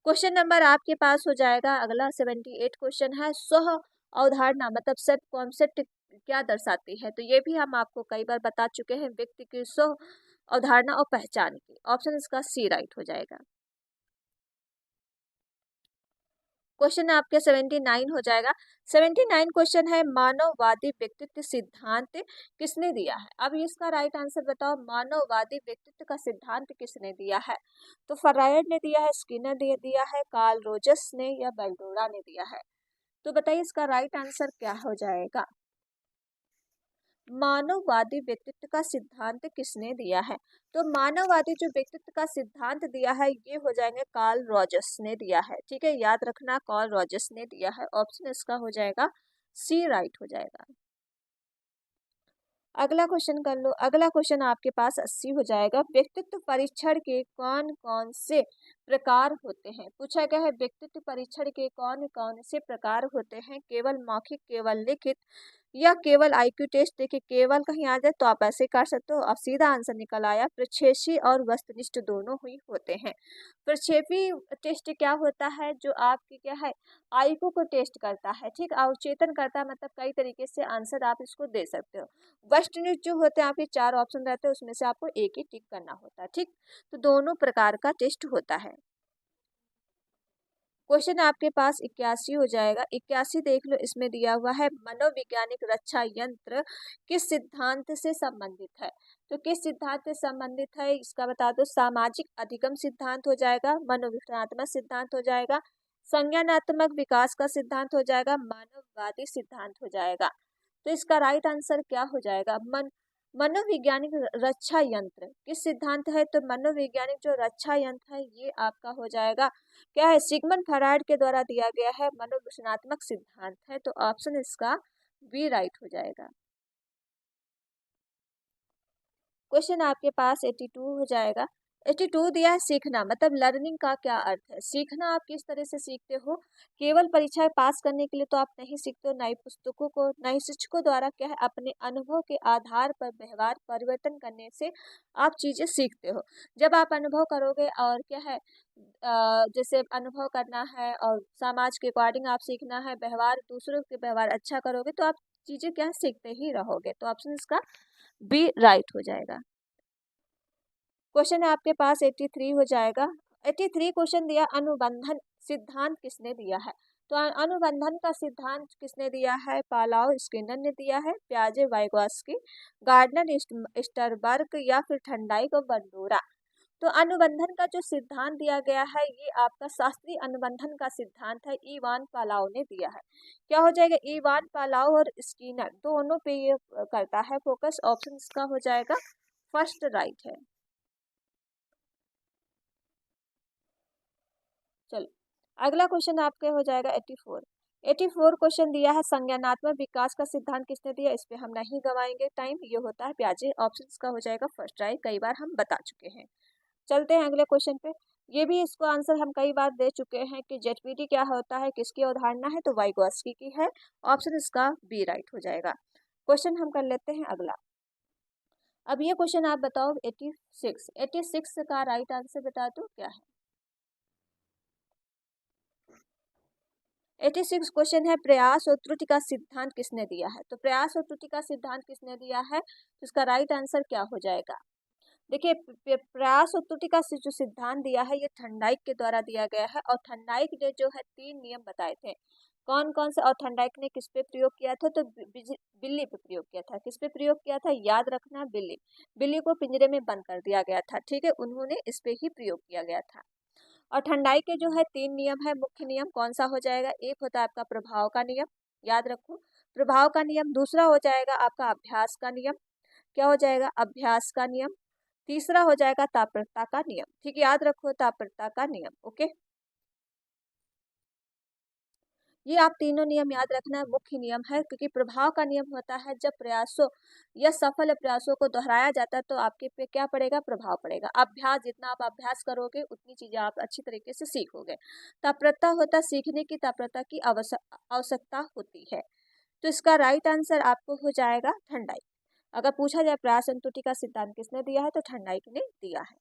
क्वेश्चन नंबर आपके पास हो जाएगा अगला 78 क्वेश्चन है। सह अवधारणा मतलब सेल्फ कॉन्सेप्ट क्या दर्शाती है। तो ये भी हम आपको कई बार बता चुके हैं। व्यक्ति की सह अवधारणा और पहचान की। ऑप्शन इसका सी राइट हो जाएगा। क्वेश्चन आपके 79 हो जाएगा। 79 क्वेश्चन है मानववादी व्यक्तित्व सिद्धांत किसने दिया है। अब इसका राइट आंसर बताओ, मानववादी व्यक्तित्व का सिद्धांत किसने दिया है। तो फ्रायड ने दिया है, स्किनर ने दिया है, कार्ल रोजर्स ने या बल्डोरा ने दिया है। तो बताइए इसका राइट आंसर क्या हो जाएगा। मानववादी व्यक्तित्व का सिद्धांत किसने दिया है। तो मानववादी जो व्यक्तित्व का सिद्धांत दिया है ये हो जाएंगे कार्ल रॉजर्स ने दिया है, ठीक है। याद रखना कार्ल रॉजर्स ने दिया है। ऑप्शन इसका हो जाएगा सी राइट हो जाएगा। अगला क्वेश्चन कर लो। अगला क्वेश्चन आपके पास 80 हो जाएगा। व्यक्तित्व परीक्षण के कौन कौन से प्रकार होते हैं। पूछा गया है व्यक्तित्व परीक्षण के कौन कौन से प्रकार होते हैं। केवल मौखिक, केवल लिखित या केवल आईक्यू टेस्ट। देखिए केवल कहीं आ जाए तो आप ऐसे कर सकते हो। अब सीधा आंसर निकल आया, प्रक्षेपी और वस्तुनिष्ठ दोनों ही होते हैं। प्रक्षेपी टेस्ट क्या होता है, जो आपकी क्या है आईक्यू को टेस्ट करता है, ठीक, अवचेतन करता है। मतलब कई तरीके से आंसर आप इसको दे सकते हो। वेस्टर्निश जो होते हैं आपके 4 ऑप्शन रहते हैं, उसमें से आपको एक ही टिक करना होता है, ठीक। तो दोनों प्रकार का टेस्ट होता है। क्वेश्चन आपके पास 81 हो जाएगा। 81 देख लो, इसमें दिया हुआ है मनोवैज्ञानिक रक्षा यंत्र किस सिद्धांत से संबंधित है। तो किस सिद्धांत से संबंधित है इसका बता दो। सामाजिक अधिगम सिद्धांत हो जाएगा, मनोविज्ञानात्मक सिद्धांत हो जाएगा, संज्ञानात्मक विकास का सिद्धांत हो जाएगा, मानववादी सिद्धांत हो जाएगा। तो इसका राइट आंसर क्या हो जाएगा। मनोवैज्ञानिक रक्षा यंत्र किस सिद्धांत है। तो मनोवैज्ञानिक जो रक्षा यंत्र है ये आपका हो जाएगा क्या है, सिगमंड फ्रायड के द्वारा दिया गया है मनोविज्ञानात्मक सिद्धांत है। तो ऑप्शन इसका बी राइट हो जाएगा। क्वेश्चन आपके पास 82 हो जाएगा। 82 दिया है सीखना मतलब लर्निंग का क्या अर्थ है। सीखना आप किस तरह से सीखते हो। केवल परीक्षाएं पास करने के लिए तो आप नहीं सीखते हो। नई पुस्तकों को, नए शिक्षकों द्वारा क्या है अपने अनुभव के आधार पर व्यवहार परिवर्तन करने से आप चीजें सीखते हो। जब आप अनुभव करोगे और क्या है जैसे अनुभव करना है और समाज के अकॉर्डिंग आप सीखना है, व्यवहार दूसरों के व्यवहार अच्छा करोगे तो आप चीजें क्या सीखते ही रहोगे। तो ऑप्शन इसका बी राइट हो जाएगा। क्वेश्चन आपके पास 83 हो जाएगा। 83 क्वेश्चन दिया अनुबंधन सिद्धांत किसने दिया है। तो अनुबंधन का सिद्धांत किसने दिया है। पालाव स्किनर ने दिया है, प्याजे वाइगॉस्की, गार्डनर स्टरबर्ग या फिर ठंडाई को बंडोरा। तो अनुबंधन का जो सिद्धांत दिया गया है ये आपका शास्त्रीय अनुबंधन का सिद्धांत है, इवान पालाव ने दिया है। क्या हो जाएगा, इवान पालाव और स्किनर दोनों पे ये करता है फोकस। ऑप्शन इसका हो जाएगा फर्स्ट राइट है। चलो अगला क्वेश्चन आपके हो जाएगा 84। 84 क्वेश्चन दिया है संज्ञानात्मक विकास का सिद्धांत किसने दिया। इस पे हम नहीं गवाएंगे टाइम, ये होता है प्याजे। ऑप्शन इसका हो जाएगा फर्स्ट राइट, कई बार हम बता चुके हैं। चलते हैं अगले क्वेश्चन पे। ये भी इसको आंसर हम कई बार दे चुके हैं कि जेटपीटी क्या होता है, किसकी अवधारणा है। तो वाइगॉस्की की है। ऑप्शन इसका बी राइट हो जाएगा। क्वेश्चन हम कर लेते हैं अगला। अब ये क्वेश्चन आप बताओ 86 का राइट आंसर बता दो क्या है। 86 क्वेश्चन है, प्रयास और त्रुटि का सिद्धांत किसने दिया है। तो प्रयास और त्रुटि का सिद्धांत किसने दिया है, तो इसका राइट आंसर क्या हो जाएगा। देखिए प्रयास और त्रुटि का जो सिद्धांत दिया है ये थर्नडाइक के द्वारा दिया गया है, और थर्नडाइक ने जो है 3 नियम बताए थे। कौन कौन से, और थर्नडाइक ने किस पे प्रयोग किया था, तो बिल्ली पे प्रयोग किया था। किस पे प्रयोग किया था, याद रखना, बिल्ली को पिंजरे में बंद कर दिया गया था, ठीक है, उन्होंने इस पे ही प्रयोग किया गया था। और ठंडाई के जो है 3 नियम है, मुख्य नियम कौन सा हो जाएगा, एक होता है आपका प्रभाव का नियम, याद रखो प्रभाव का नियम। दूसरा हो जाएगा आपका अभ्यास का नियम, क्या हो जाएगा, अभ्यास का नियम। तीसरा हो जाएगा तात्पर्यता का नियम, ठीक है, याद रखो तात्पर्यता का नियम। ओके, ये आप तीनों नियम याद रखना, मुख्य नियम है, क्योंकि प्रभाव का नियम होता है जब प्रयासों या सफल प्रयासों को दोहराया जाता है तो आपके पे क्या पड़ेगा, प्रभाव पड़ेगा। अभ्यास, जितना आप अभ्यास करोगे उतनी चीजें आप अच्छी तरीके से सीखोगे। तत्परता होता सीखने की, तत्परता की आवश्यकता होती है। तो इसका राइट आंसर आपको हो जाएगा ठंडाई। अगर पूछा जाए प्रयास अंतुटि का सिद्धांत किसने दिया है, तो ठंडाई ने दिया है।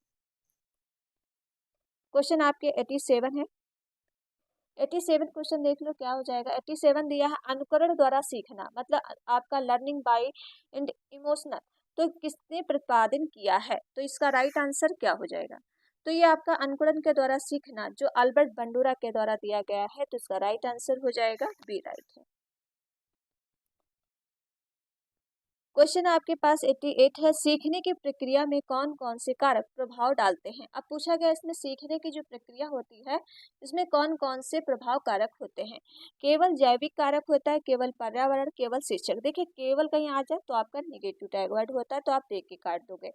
क्वेश्चन आपके 87 है। 87 क्वेश्चन देख लो क्या हो जाएगा। 87 दिया है अनुकरण द्वारा सीखना, मतलब आपका लर्निंग बाय एंड इमोशनल, तो किसने प्रतिपादन किया है, तो इसका राइट आंसर क्या हो जाएगा। तो ये आपका अनुकरण के द्वारा सीखना जो अल्बर्ट बंडूरा के द्वारा दिया गया है, तो इसका राइट आंसर हो जाएगा बी, राइट है। क्वेश्चन आपके पास 88 है, सीखने की प्रक्रिया में कौन कौन से कारक प्रभाव डालते हैं। अब पूछा गया इसमें सीखने की जो प्रक्रिया होती है इसमें कौन कौन से प्रभाव कारक होते हैं। केवल जैविक कारक होता है, केवल पर्यावरण, केवल शिक्षक। देखिए केवल कहीं आ जाए तो आपका निगेटिव टैग वर्ड होता है, तो आप देख के काट दोगे।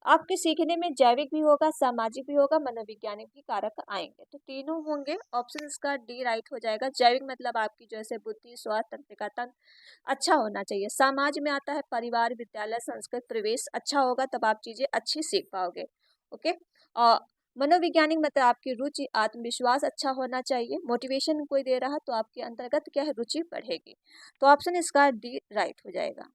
आपके सीखने में जैविक भी होगा, सामाजिक भी होगा, मनोवैज्ञानिक भी कारक आएंगे, तो तीनों होंगे। ऑप्शन इसका डी राइट हो जाएगा। जैविक मतलब आपकी जैसे बुद्धि, स्वास्थ्य, तंत्रिका तंत्र अच्छा होना चाहिए। समाज में आता है परिवार, विद्यालय, संस्कृत, प्रवेश अच्छा होगा तब आप चीजें अच्छी सीख पाओगे। ओके, और मनोवैज्ञानिक मतलब आपकी रुचि, आत्मविश्वास अच्छा होना चाहिए। मोटिवेशन कोई दे रहा तो आपके अंतर्गत क्या है, रुचि बढ़ेगी। तो ऑप्शन इसका डी राइट हो जाएगा।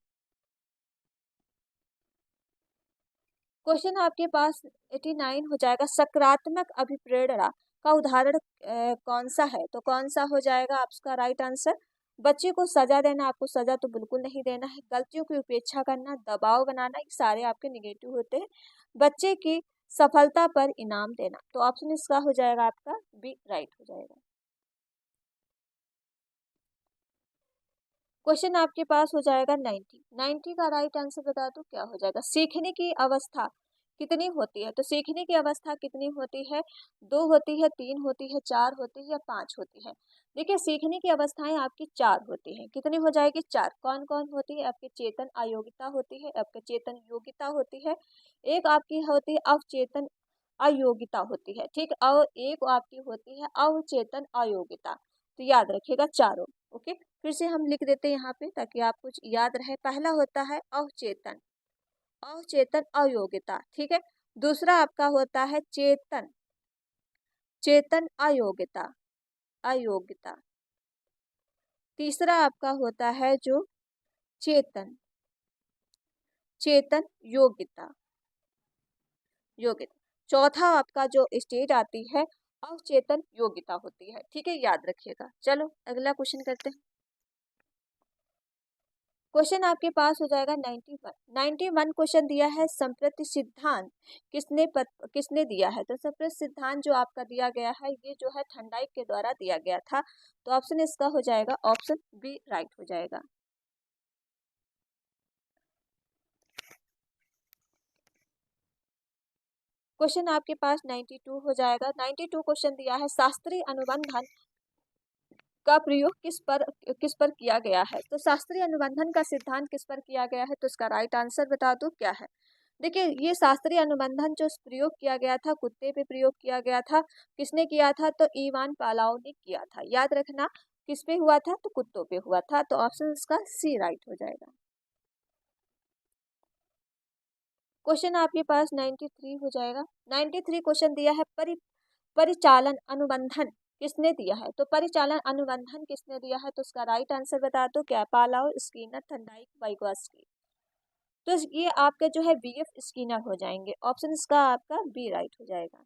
क्वेश्चन आपके पास 89 हो जाएगा, सकारात्मक अभिप्रेरणा का उदाहरण कौन सा है, तो कौन सा हो जाएगा आपका राइट आंसर। बच्चे को सजा देना, आपको सजा तो बिल्कुल नहीं देना है। गलतियों की उपेक्षा करना, दबाव बनाना, ये सारे आपके निगेटिव होते हैं। बच्चे की सफलता पर इनाम देना, तो ऑप्शन इसका हो जाएगा आपका बी, राइट हो जाएगा। क्वेश्चन आपके पास हो जाएगा 90 का राइट आंसर बता दो क्या हो जाएगा। सीखने की अवस्था कितनी होती है, तो सीखने की अवस्था कितनी होती है, 2 होती है, 3 होती है, 4 होती है या 5 होती है। देखिए सीखने की अवस्थाएं आपकी 4 होती हैं। कितनी हो जाएगी, 4। कौन कौन होती है, आपकी चेतन अयोग्यता होती है, आपके चेतन योग्यता होती है, एक आपकी होती है अवचेतन अयोग्यता होती है, ठीक, और एक आपकी होती है अवचेतन अयोग्यता। तो याद रखिएगा चारों। ओके, फिर से हम लिख देते हैं यहाँ पे ताकि आप कुछ याद रहे। पहला होता है अवचेतन, अवचेतन अयोग्यता, ठीक है। दूसरा आपका होता है चेतन, चेतन अयोग्यता, अयोग्यता। तीसरा आपका होता है जो चेतन, चेतन योग्यता, योग्यता। चौथा आपका जो स्टेज आती है अवचेतन योग्यता होती है, ठीक है, याद रखिएगा। चलो अगला क्वेश्चन करते हैं। क्वेश्चन आपके पास हो जाएगा 91 क्वेश्चन दिया है, संप्रति सिद्धांत किसने दिया है। तो संप्रति सिद्धांत जो आपका दिया गया है ये जो है थर्नडाइक के द्वारा दिया गया था, तो ऑप्शन इसका हो जाएगा ऑप्शन बी, राइट हो जाएगा। क्वेश्चन आपके पास 92 हो जाएगा। 92 क्वेश्चन दिया है, शास्त्रीय अनुबंधन का प्रयोग किस पर किया गया है। तो शास्त्रीय अनुबंधन का सिद्धांत किस पर किया गया है, तो इसका राइट आंसर बता दो क्या है। देखिए ये शास्त्रीय अनुबंधन जो प्रयोग किया गया था कुत्ते पे प्रयोग किया गया था। किसने किया था, तो इवान पालाव ने किया था। याद रखना किस पे हुआ था, तो कुत्तों पे हुआ था, तो ऑप्शन इसका सी राइट हो जाएगा। क्वेश्चन आपके पास 93 हो जाएगा। 93 क्वेश्चन दिया है, परिचालन अनुबंधन किसने दिया है। तो परिचालन अनुबंधन किसने दिया है, तो उसका राइट आंसर बता दो क्या, पालाव, स्किनर, थर्नडाइक, वाइगॉस्की। तो ये आपके जो है बीएफ स्किनर हो जाएंगे। ऑप्शन इसका आपका बी राइट हो जाएगा।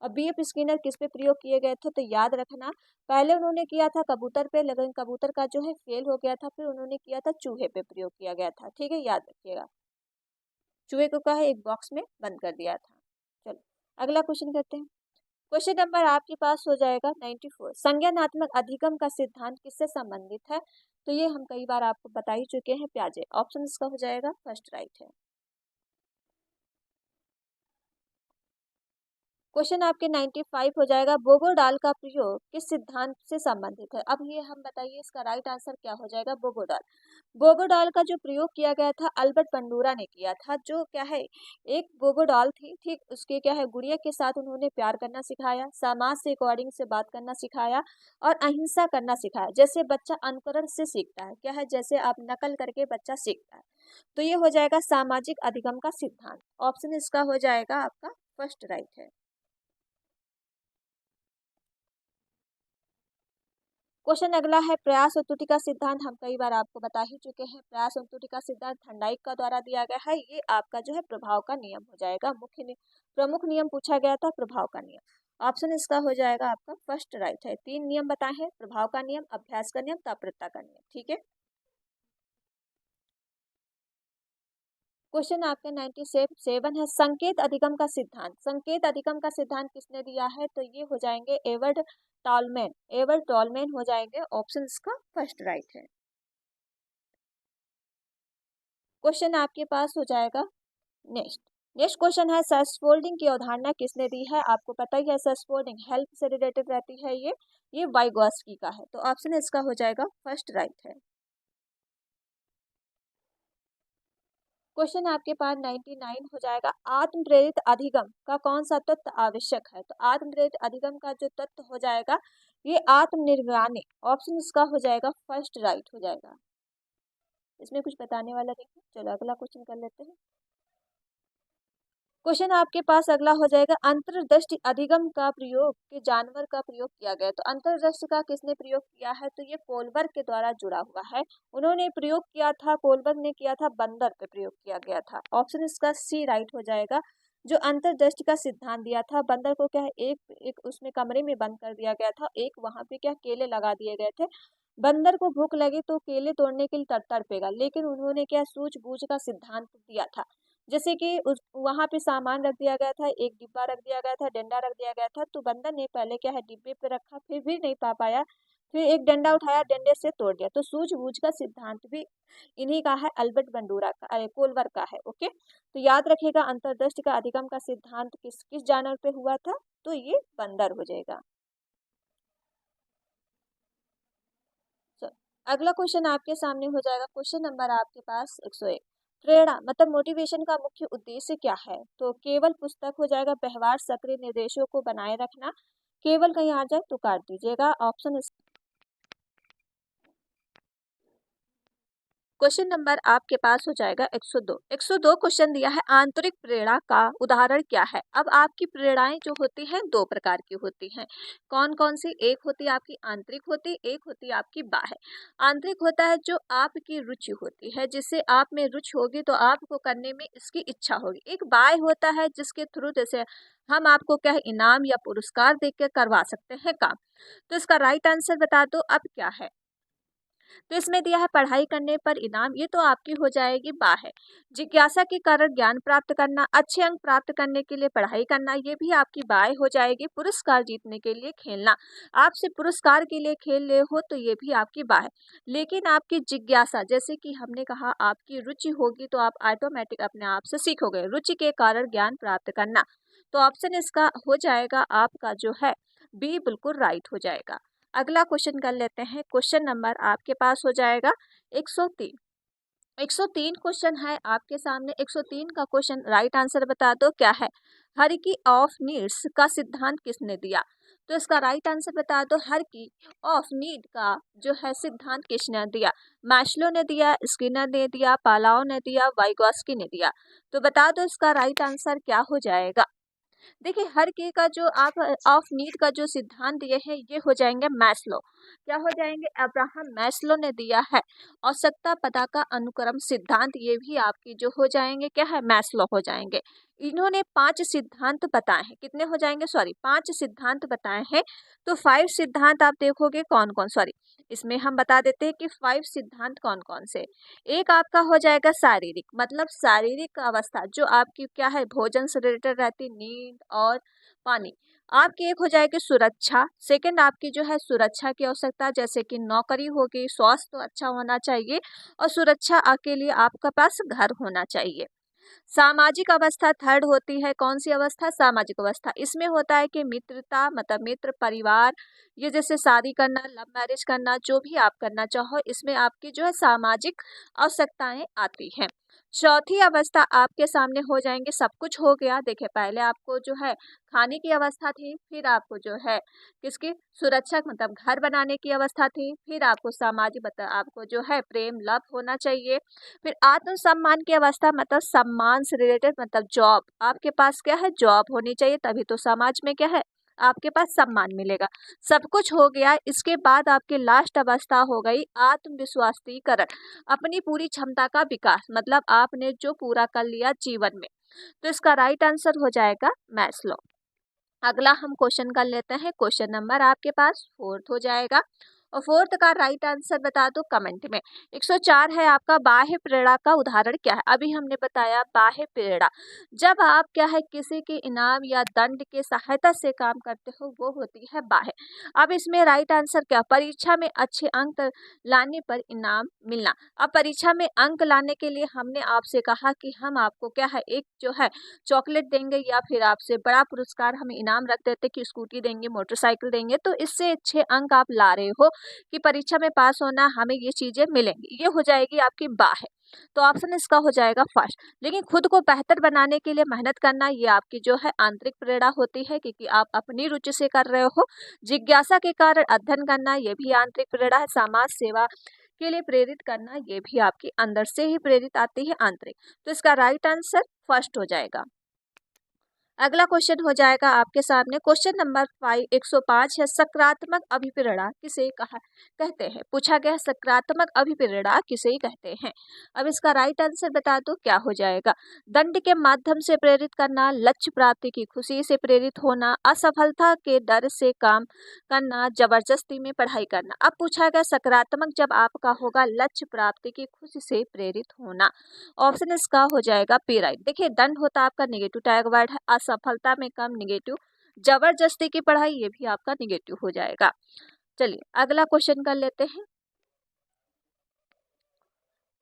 और बीएफ स्किनर किस पे प्रयोग किए गए थे, तो याद रखना पहले उन्होंने किया था कबूतर पे, लेकिन कबूतर का जो है फेल हो गया था, फिर उन्होंने किया था चूहे पे प्रयोग किया गया था। ठीक है, याद रखिएगा। चूहे को कहा एक बॉक्स में बंद कर दिया था। चलो अगला क्वेश्चन करते हैं। क्वेश्चन नंबर आपके पास हो जाएगा 94। संज्ञानात्मक अधिगम का सिद्धांत किससे संबंधित है, तो ये हम कई बार आपको बता ही चुके हैं, प्याजे। ऑप्शन इसका हो जाएगा फर्स्ट राइट है। क्वेश्चन आपके 95 हो जाएगा। बोगोडाल का प्रयोग किस सिद्धांत से संबंधित है। अब ये हम बताइए इसका राइट आंसर क्या हो जाएगा। बोगोडाल। बोगोडाल का जो प्रयोग किया गया था अल्बर्ट बंडूरा ने किया था। जो क्या है, एक बोगोडाल थी, ठीक, उसके क्या है गुड़िया के साथ उन्होंने प्यार करना सिखाया, समाज से अकॉर्डिंग से बात करना सिखाया और अहिंसा करना सिखाया। जैसे बच्चा अनुकरण से सीखता है, क्या है, जैसे आप नकल करके बच्चा सीखता है। तो ये हो जाएगा सामाजिक अधिगम का सिद्धांत। ऑप्शन इसका हो जाएगा आपका फर्स्ट राइट है। क्वेश्चन अगला है प्रयास और त्रुटि का सिद्धांत। हम कई बार आपको बता ही चुके हैं। प्रयास और त्रुटि का सिद्धांत थर्नडाइक का द्वारा दिया गया है। ये आपका जो है प्रभाव का नियम हो जाएगा। प्रमुख नियम पूछा गया था, प्रभाव का नियम। ऑप्शन इसका हो जाएगा आपका फर्स्ट राइट है। 3 नियम बताए हैं, प्रभाव का नियम, अभ्यास का नियम, तात्पर्यता का नियम। ठीक है, क्वेश्चन आपके 97 है। संकेत अधिगम का सिद्धांत। संकेत अधिगम का सिद्धांत किसने दिया है, तो ये हो जाएंगे एवर्ड टॉलमैन। एवर्ड टॉलमैन हो जाएंगे। ऑप्शन इसका फर्स्ट राइट है। क्वेश्चन आपके पास हो जाएगा नेक्स्ट। नेक्स्ट क्वेश्चन है सेल्फ फोल्डिंग की अवधारणा किसने दी है। आपको पता ही है सेल्फ फोल्डिंग हेल्थ से रिलेटेड रहती है। ये वाइगॉस्की का है। तो ऑप्शन इसका हो जाएगा फर्स्ट राइट है। क्वेश्चन आपके पास 99 हो जाएगा। आत्म प्रेरित अधिगम का कौन सा तत्व आवश्यक है, तो आत्म प्रेरित अधिगम का जो तत्व हो जाएगा ये आत्मनिर्गामी। ऑप्शन इसका हो जाएगा फर्स्ट राइट हो जाएगा। इसमें कुछ बताने वाला नहीं है। चलो अगला क्वेश्चन कर लेते हैं। क्वेश्चन आपके पास अगला हो जाएगा। अंतर्दृष्टि अधिगम का प्रयोग के जानवर का प्रयोग किया गया। तो अंतर्दृष्टि का किसने प्रयोग किया है, तो ये कोलबर्ग के द्वारा जुड़ा हुआ है। उन्होंने प्रयोग किया था, कोलबर्ग ने किया था, बंदर पे प्रयोग किया गया था। ऑप्शन इसका सी राइट हो जाएगा। जो अंतर्दृष्टि का सिद्धांत दिया था, बंदर को क्या है एक एक उसमें कमरे में बंद कर दिया गया था, एक वहां पे क्या केले लगा दिए गए थे। बंदर को भूख लगी तो केले तोड़ने के लिए तड़पेगा, लेकिन उन्होंने क्या सूझबूझ का सिद्धांत दिया था। जैसे कि उस वहां पे सामान रख दिया गया था, एक डिब्बा रख दिया गया था, डंडा रख दिया गया था, तो बंदर ने पहले क्या है डिब्बे पे रखा, फिर भी नहीं पा पाया, फिर एक डंडा उठाया, डंडे से तोड़ दिया। तो सूझबूझ का सिद्धांत भी इन्हीं का है, अल्बर्ट बंडूरा का, अरे कोलवर का है। ओके, तो याद रखिएगा अंतर्दृष्टि का अधिगम का सिद्धांत किस किस जानवर पे हुआ था, तो ये बंदर हो जाएगा। चलो अगला क्वेश्चन आपके सामने हो जाएगा। क्वेश्चन नंबर आपके पास 101। प्रेरणा मतलब मोटिवेशन का मुख्य उद्देश्य क्या है, तो केवल पुस्तक हो जाएगा, व्यवहार सक्रिय निर्देशों को बनाए रखना, केवल कहीं आ जाए तो काट दीजिएगा। ऑप्शन क्वेश्चन नंबर आपके पास हो जाएगा 102। 102 क्वेश्चन दिया है आंतरिक प्रेरणा का उदाहरण क्या है। अब आपकी प्रेरणाएं जो होती हैं 2 प्रकार की होती हैं। कौन कौन सी, एक होती है आपकी आंतरिक होती, एक होती है आपकी बाह्य। आंतरिक होता है जो आपकी रुचि होती है, जिससे आप में रुचि होगी तो आपको करने में इसकी इच्छा होगी। एक बाह्य होता है जिसके थ्रू जैसे हम आपको क्या है इनाम या पुरस्कार देकर करवा सकते हैं काम। तो इसका राइट आंसर बता दो अब क्या है। तो इसमें दिया है पढ़ाई करने पर इनाम, ये तो आपकी हो जाएगी बाह्य। जिज्ञासा के कारण ज्ञान प्राप्त करना, अच्छे अंक प्राप्त करने के लिए पढ़ाई करना, ये भी आपकी बाह्य हो जाएगी। पुरस्कार जीतने के लिए खेलना, आपसे पुरस्कार के लिए खेल ले हो तो ये भी आपकी बाह्य। लेकिन आपकी जिज्ञासा, जैसे कि हमने कहा आपकी रुचि होगी तो आप ऑटोमेटिक अपने आप से सीखोगे। रुचि के कारण ज्ञान प्राप्त करना, तो ऑप्शन इसका हो जाएगा आपका जो है बी बिल्कुल राइट हो जाएगा। अगला क्वेश्चन कर लेते हैं। क्वेश्चन नंबर आपके पास हो जाएगा 103। 103 क्वेश्चन है आपके सामने। 103 का क्वेश्चन राइट आंसर बता दो क्या है। हायरार्की ऑफ नीड्स का सिद्धांत किसने दिया, तो इसका राइट आंसर बता दो। हायरार्की ऑफ नीड का जो है सिद्धांत किसने दिया। मैस्लो ने दिया, स्किनर ने दिया, पालाओ ने दिया, वाइगॉस्की ने दिया। तो बता दो इसका राइट आंसर क्या हो जाएगा। देखिए हर की का जो आप ऑफ नीड का जो सिद्धांत दिए हैं ये हो जाएंगे मैस्लो। क्या हो जाएंगे? अब्राहम मैस्लो ने दिया है। आवश्यकता पता का अनुक्रम सिद्धांत ये भी आपकी जो हो जाएंगे क्या है? मैस्लो हो जाएंगे। इन्होंने 5 सिद्धांत बताए हैं। कितने हो जाएंगे? सॉरी 5 सिद्धांत बताए हैं। तो 5 सिद्धांत आप देखोगे कौन कौन, सॉरी इसमें हम बता देते हैं कि 5 सिद्धांत कौन कौन से। एक आपका हो जाएगा शारीरिक, मतलब शारीरिक अवस्था जो आपकी क्या है? भोजन से रिलेटेड रहती, नींद और पानी। आपकी एक हो जाएगी सुरक्षा। सेकंड आपकी जो है सुरक्षा की आवश्यकता, जैसे कि नौकरी होगी, स्वास्थ्य तो अच्छा होना चाहिए और सुरक्षा के लिए आपके पास घर होना चाहिए। सामाजिक अवस्था थर्ड होती है। कौन सी अवस्था? सामाजिक अवस्था। इसमें होता है कि मित्रता, मतलब मित्र परिवार, ये जैसे शादी करना, लव मैरिज करना, जो भी आप करना चाहो, इसमें आपकी जो है सामाजिक आवश्यकताएं आती हैं। चौथी अवस्था आपके सामने हो जाएंगे, सब कुछ हो गया। देखिए पहले आपको जो है खाने की अवस्था थी, फिर आपको जो है किसकी? सुरक्षा, मतलब घर बनाने की अवस्था थी, फिर आपको सामाजिक, मतलब आपको जो है प्रेम लव होना चाहिए, फिर आत्मसम्मान की अवस्था, मतलब सम्मान से रिलेटेड, मतलब जॉब, आपके पास क्या है? जॉब होनी चाहिए, तभी तो समाज में क्या है? आपके पास सम्मान मिलेगा। सब कुछ हो गया। इसके बाद आपकी लास्ट अवस्था हो गई आत्मविश्वासीकरण, अपनी पूरी क्षमता का विकास, मतलब आपने जो पूरा कर लिया जीवन में। तो इसका राइट आंसर हो जाएगा मैस्लो। अगला हम क्वेश्चन कर लेते हैं। क्वेश्चन नंबर आपके पास 4th हो जाएगा और 4th का राइट आंसर बता दो कमेंट में। 104 है आपका, बाह्य प्रेरणा का उदाहरण क्या है? अभी हमने बताया बाह्य प्रेरणा, जब आप क्या है किसी के इनाम या दंड के सहायता से काम करते हो, वो होती है बाह्य। अब इसमें राइट आंसर क्या? परीक्षा में अच्छे अंक लाने पर इनाम मिलना। अब परीक्षा में अंक लाने के लिए हमने आपसे कहा कि हम आपको क्या है, एक जो है चॉकलेट देंगे या फिर आपसे बड़ा पुरस्कार हम इनाम रख देते कि स्कूटी देंगे, मोटरसाइकिल देंगे, तो इससे अच्छे अंक आप ला रहे हो कि परीक्षा में पास होना, हमें ये चीजें मिलेंगी, ये हो जाएगी आपकी बाह्य। तो ऑप्शन इसका हो जाएगा फर्स्ट। लेकिन खुद को बेहतर बनाने के लिए मेहनत करना, ये आपकी जो है आंतरिक प्रेरणा होती है, क्योंकि आप अपनी रुचि से कर रहे हो। जिज्ञासा के कारण अध्ययन करना, ये भी आंतरिक प्रेरणा है। समाज सेवा के लिए प्रेरित करना, ये भी आपकी अंदर से ही प्रेरित आती है, आंतरिक। तो इसका राइट आंसर फर्स्ट हो जाएगा। अगला क्वेश्चन हो जाएगा आपके सामने। क्वेश्चन नंबर 105 है, सकारात्मक अभिप्रेरणा किसे कहते हैं? पूछा गया है सकारात्मक अभिप्रेरणा किसे कहते हैं। अब इसका राइट आंसर बता दो क्या हो जाएगा। दंड के माध्यम से प्रेरित करना, लक्ष्य प्राप्ति की खुशी से प्रेरित होना, असफलता के डर से काम करना, जबरदस्ती में पढ़ाई करना। अब पूछा गया सकारात्मक जब आपका होगा लक्ष्य प्राप्ति की खुशी से प्रेरित होना। ऑप्शन इसका हो जाएगा पी राइट। देखिए दंड होता है आपका निगेटिव टैग वर्ड है, असफलता में कम निगेटिव, जबरदस्ती की पढ़ाई ये भी आपका निगेटिव हो जाएगा। चलिए अगला क्वेश्चन कर लेते हैं।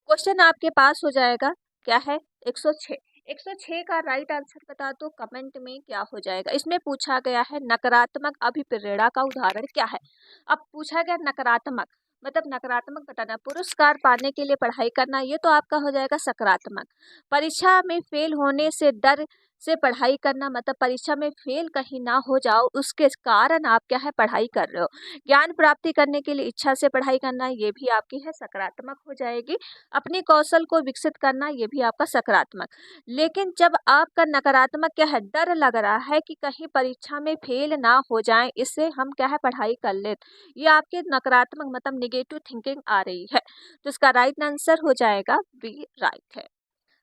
क्वेश्चन आपके पास हो जाएगा क्या है? 106। 106 का राइट आंसर बता दो कमेंट में क्या हो जाएगा। इसमें पूछा गया है नकारात्मक अभिप्रेरणा का उदाहरण क्या है। अब पूछा गया नकारात्मक, मतलब नकारात्मक बताना, पुरस्कार पाने के लिए पढ़ाई करना, ये तो आपका हो जाएगा सकारात्मक। परीक्षा में फेल होने से डर से पढ़ाई करना, मतलब परीक्षा में फेल कहीं ना हो जाओ उसके कारण आप क्या है पढ़ाई कर रहे हो। ज्ञान प्राप्ति करने के लिए इच्छा से पढ़ाई करना, ये भी आपकी है सकारात्मक हो जाएगी। अपने कौशल को विकसित करना, ये भी आपका सकारात्मक। लेकिन जब आपका नकारात्मक क्या है, डर लग रहा है कि कहीं परीक्षा में फेल ना हो जाए, इससे हम क्या है पढ़ाई कर ले, ये आपके नकारात्मक मतलब निगेटिव थिंकिंग आ रही है। तो इसका राइट आंसर हो जाएगा बी राइट है।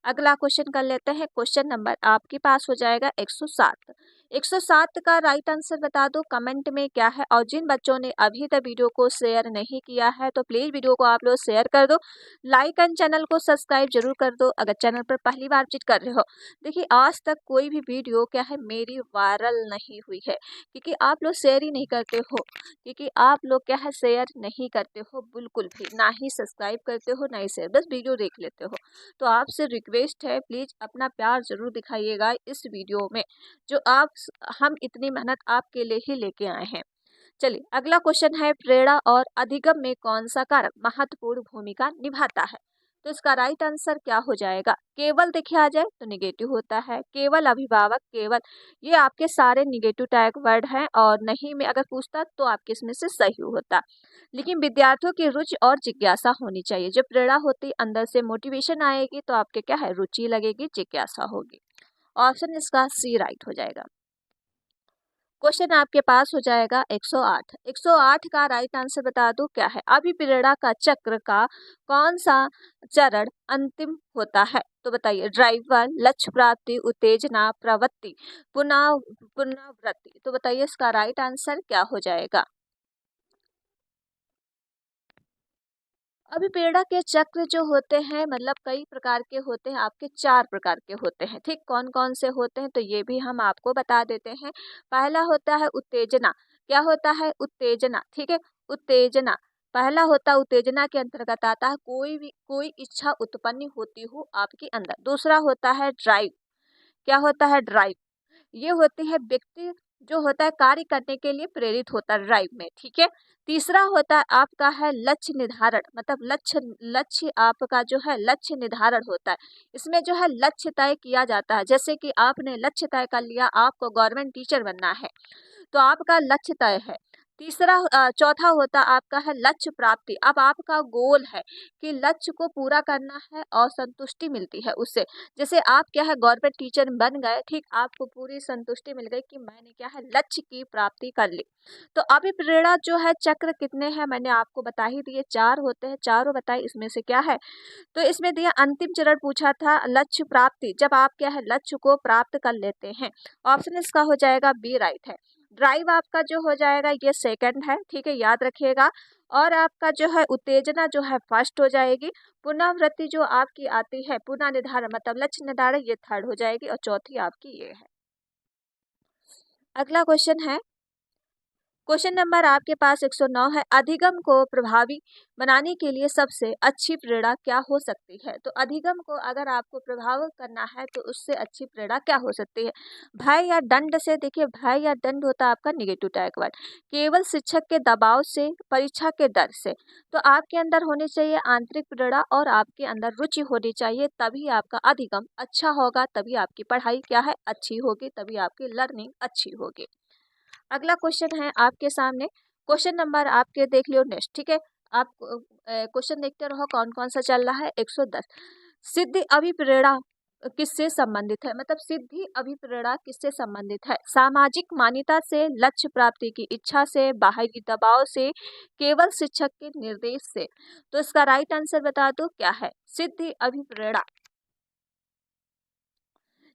अगला क्वेश्चन कर लेते हैं। क्वेश्चन नंबर आपके पास हो जाएगा 107। 107 का राइट आंसर बता दो कमेंट में क्या है। और जिन बच्चों ने अभी तक वीडियो को शेयर नहीं किया है तो प्लीज वीडियो को आप लोग शेयर कर दो, लाइक एंड चैनल को सब्सक्राइब जरूर कर दो अगर चैनल पर पहली बार विजिट कर रहे हो। देखिए आज तक कोई भी वीडियो क्या है मेरी वायरल नहीं हुई है, क्योंकि आप लोग शेयर ही नहीं करते हो, क्योंकि आप लोग क्या है शेयर नहीं करते हो बिल्कुल भी, ना ही सब्सक्राइब करते हो ना ही शेयर, बस वीडियो देख लेते हो। तो आपसे रिक्वेस्ट है प्लीज अपना प्यार जरूर दिखाइएगा इस वीडियो में, जो हम इतनी मेहनत आपके लिए ही लेके आए हैं। चलिए अगला क्वेश्चन है, प्रेरणा और अधिगम में कौन सा कारक महत्वपूर्ण भूमिका निभाता है। तो इसका राइट आंसर क्या हो जाएगा। केवल देखिए आ जाए तो निगेटिव होता है, केवल अभिभावक, केवल, ये आपके सारे निगेटिव टैग वर्ड हैं और नहीं में अगर पूछता तो आपके इसमें से सही होता। लेकिन विद्यार्थियों की रुचि और जिज्ञासा होनी चाहिए। जब प्रेरणा होती अंदर से मोटिवेशन आएगी तो आपके क्या है रुचि लगेगी, जिज्ञासा होगी। ऑप्शन इसका सी राइट हो जाएगा। क्वेश्चन आपके पास हो जाएगा 108। 108 का राइट आंसर बता दो क्या है। अभिप्रेरणा का चक्र का कौन सा चरण अंतिम होता है? तो बताइए, ड्राइवर, लक्ष्य प्राप्ति, उत्तेजना, प्रवृत्ति, पुनरावृत्ति। तो बताइए इसका राइट आंसर क्या हो जाएगा। अभिप्रेरणा के चक्र जो होते हैं मतलब कई प्रकार के होते हैं, आपके 4 प्रकार के होते हैं। ठीक, कौन कौन से होते हैं तो ये भी हम आपको बता देते हैं। पहला होता है उत्तेजना। क्या होता है? उत्तेजना। ठीक है, उत्तेजना पहला होता है, उत्तेजना के अंतर्गत आता है कोई इच्छा उत्पन्न होती हो आपके अंदर। दूसरा होता है ड्राइव। क्या होता है? ड्राइव। ये होती है व्यक्ति जो होता है कार्य करने के लिए प्रेरित होता है ड्राइव में। ठीक है, तीसरा होता है आपका है लक्ष्य निर्धारण, मतलब लक्ष्य लक्ष्य आपका जो है लक्ष्य निर्धारण होता है। इसमें जो है लक्ष्य तय किया जाता है, जैसे कि आपने लक्ष्य तय कर लिया, आपको गवर्नमेंट टीचर बनना है तो आपका लक्ष्य तय है। चौथा होता आपका है लक्ष्य प्राप्ति। अब आपका गोल है कि लक्ष्य को पूरा करना है और संतुष्टि मिलती है उससे। जैसे आप क्या है गवर्नमेंट टीचर बन गए, ठीक, आपको पूरी संतुष्टि मिल गई कि मैंने क्या है लक्ष्य की प्राप्ति कर ली। तो अभिप्रेरणा जो है चक्र कितने हैं मैंने आपको बता ही दिए, 4 होते हैं। चारों बताइए इसमें से क्या है। तो इसमें दिया अंतिम चरण पूछा था लक्ष्य प्राप्ति, जब आप क्या है लक्ष्य को प्राप्त कर लेते हैं। ऑप्शन इसका हो जाएगा बी राइट है। ड्राइव आपका जो हो जाएगा ये सेकंड है। ठीक है, याद रखिएगा। और आपका जो है उत्तेजना जो है फर्स्ट हो जाएगी। पुनरावृत्ति जो आपकी आती है, पुनः निर्धारण मतलब लक्ष्य निर्धारण, ये थर्ड हो जाएगी और चौथी आपकी ये है। अगला क्वेश्चन है, क्वेश्चन नंबर आपके पास 109 है। अधिगम को प्रभावी बनाने के लिए सबसे अच्छी प्रेरणा क्या हो सकती है? तो अधिगम को अगर आपको प्रभावित करना है तो उससे अच्छी प्रेरणा क्या हो सकती है? भय या दंड से। देखिए, भय या दंड होता है आपका निगेटिव टैग वर्ड। केवल शिक्षक के दबाव से, परीक्षा के डर से। तो आपके अंदर होनी चाहिए आंतरिक प्रेरणा और आपके अंदर रुचि होनी चाहिए, तभी आपका अधिगम अच्छा होगा, तभी आपकी पढ़ाई क्या है अच्छी होगी, तभी आपकी लर्निंग अच्छी होगी। अगला क्वेश्चन है आपके सामने, क्वेश्चन नंबर आपके देख लियो नेक्स्ट। ठीक है, आप क्वेश्चन देखते रहो कौन कौन सा चल रहा है। 110, सिद्धि अभिप्रेरणा किससे संबंधित है? मतलब सिद्धि अभिप्रेरणा किससे संबंधित है? सामाजिक मान्यता से, लक्ष्य प्राप्ति की इच्छा से, बाहरी दबाव से, केवल शिक्षक के निर्देश से। तो इसका राइट आंसर बता दो क्या है। सिद्धि अभिप्रेरणा,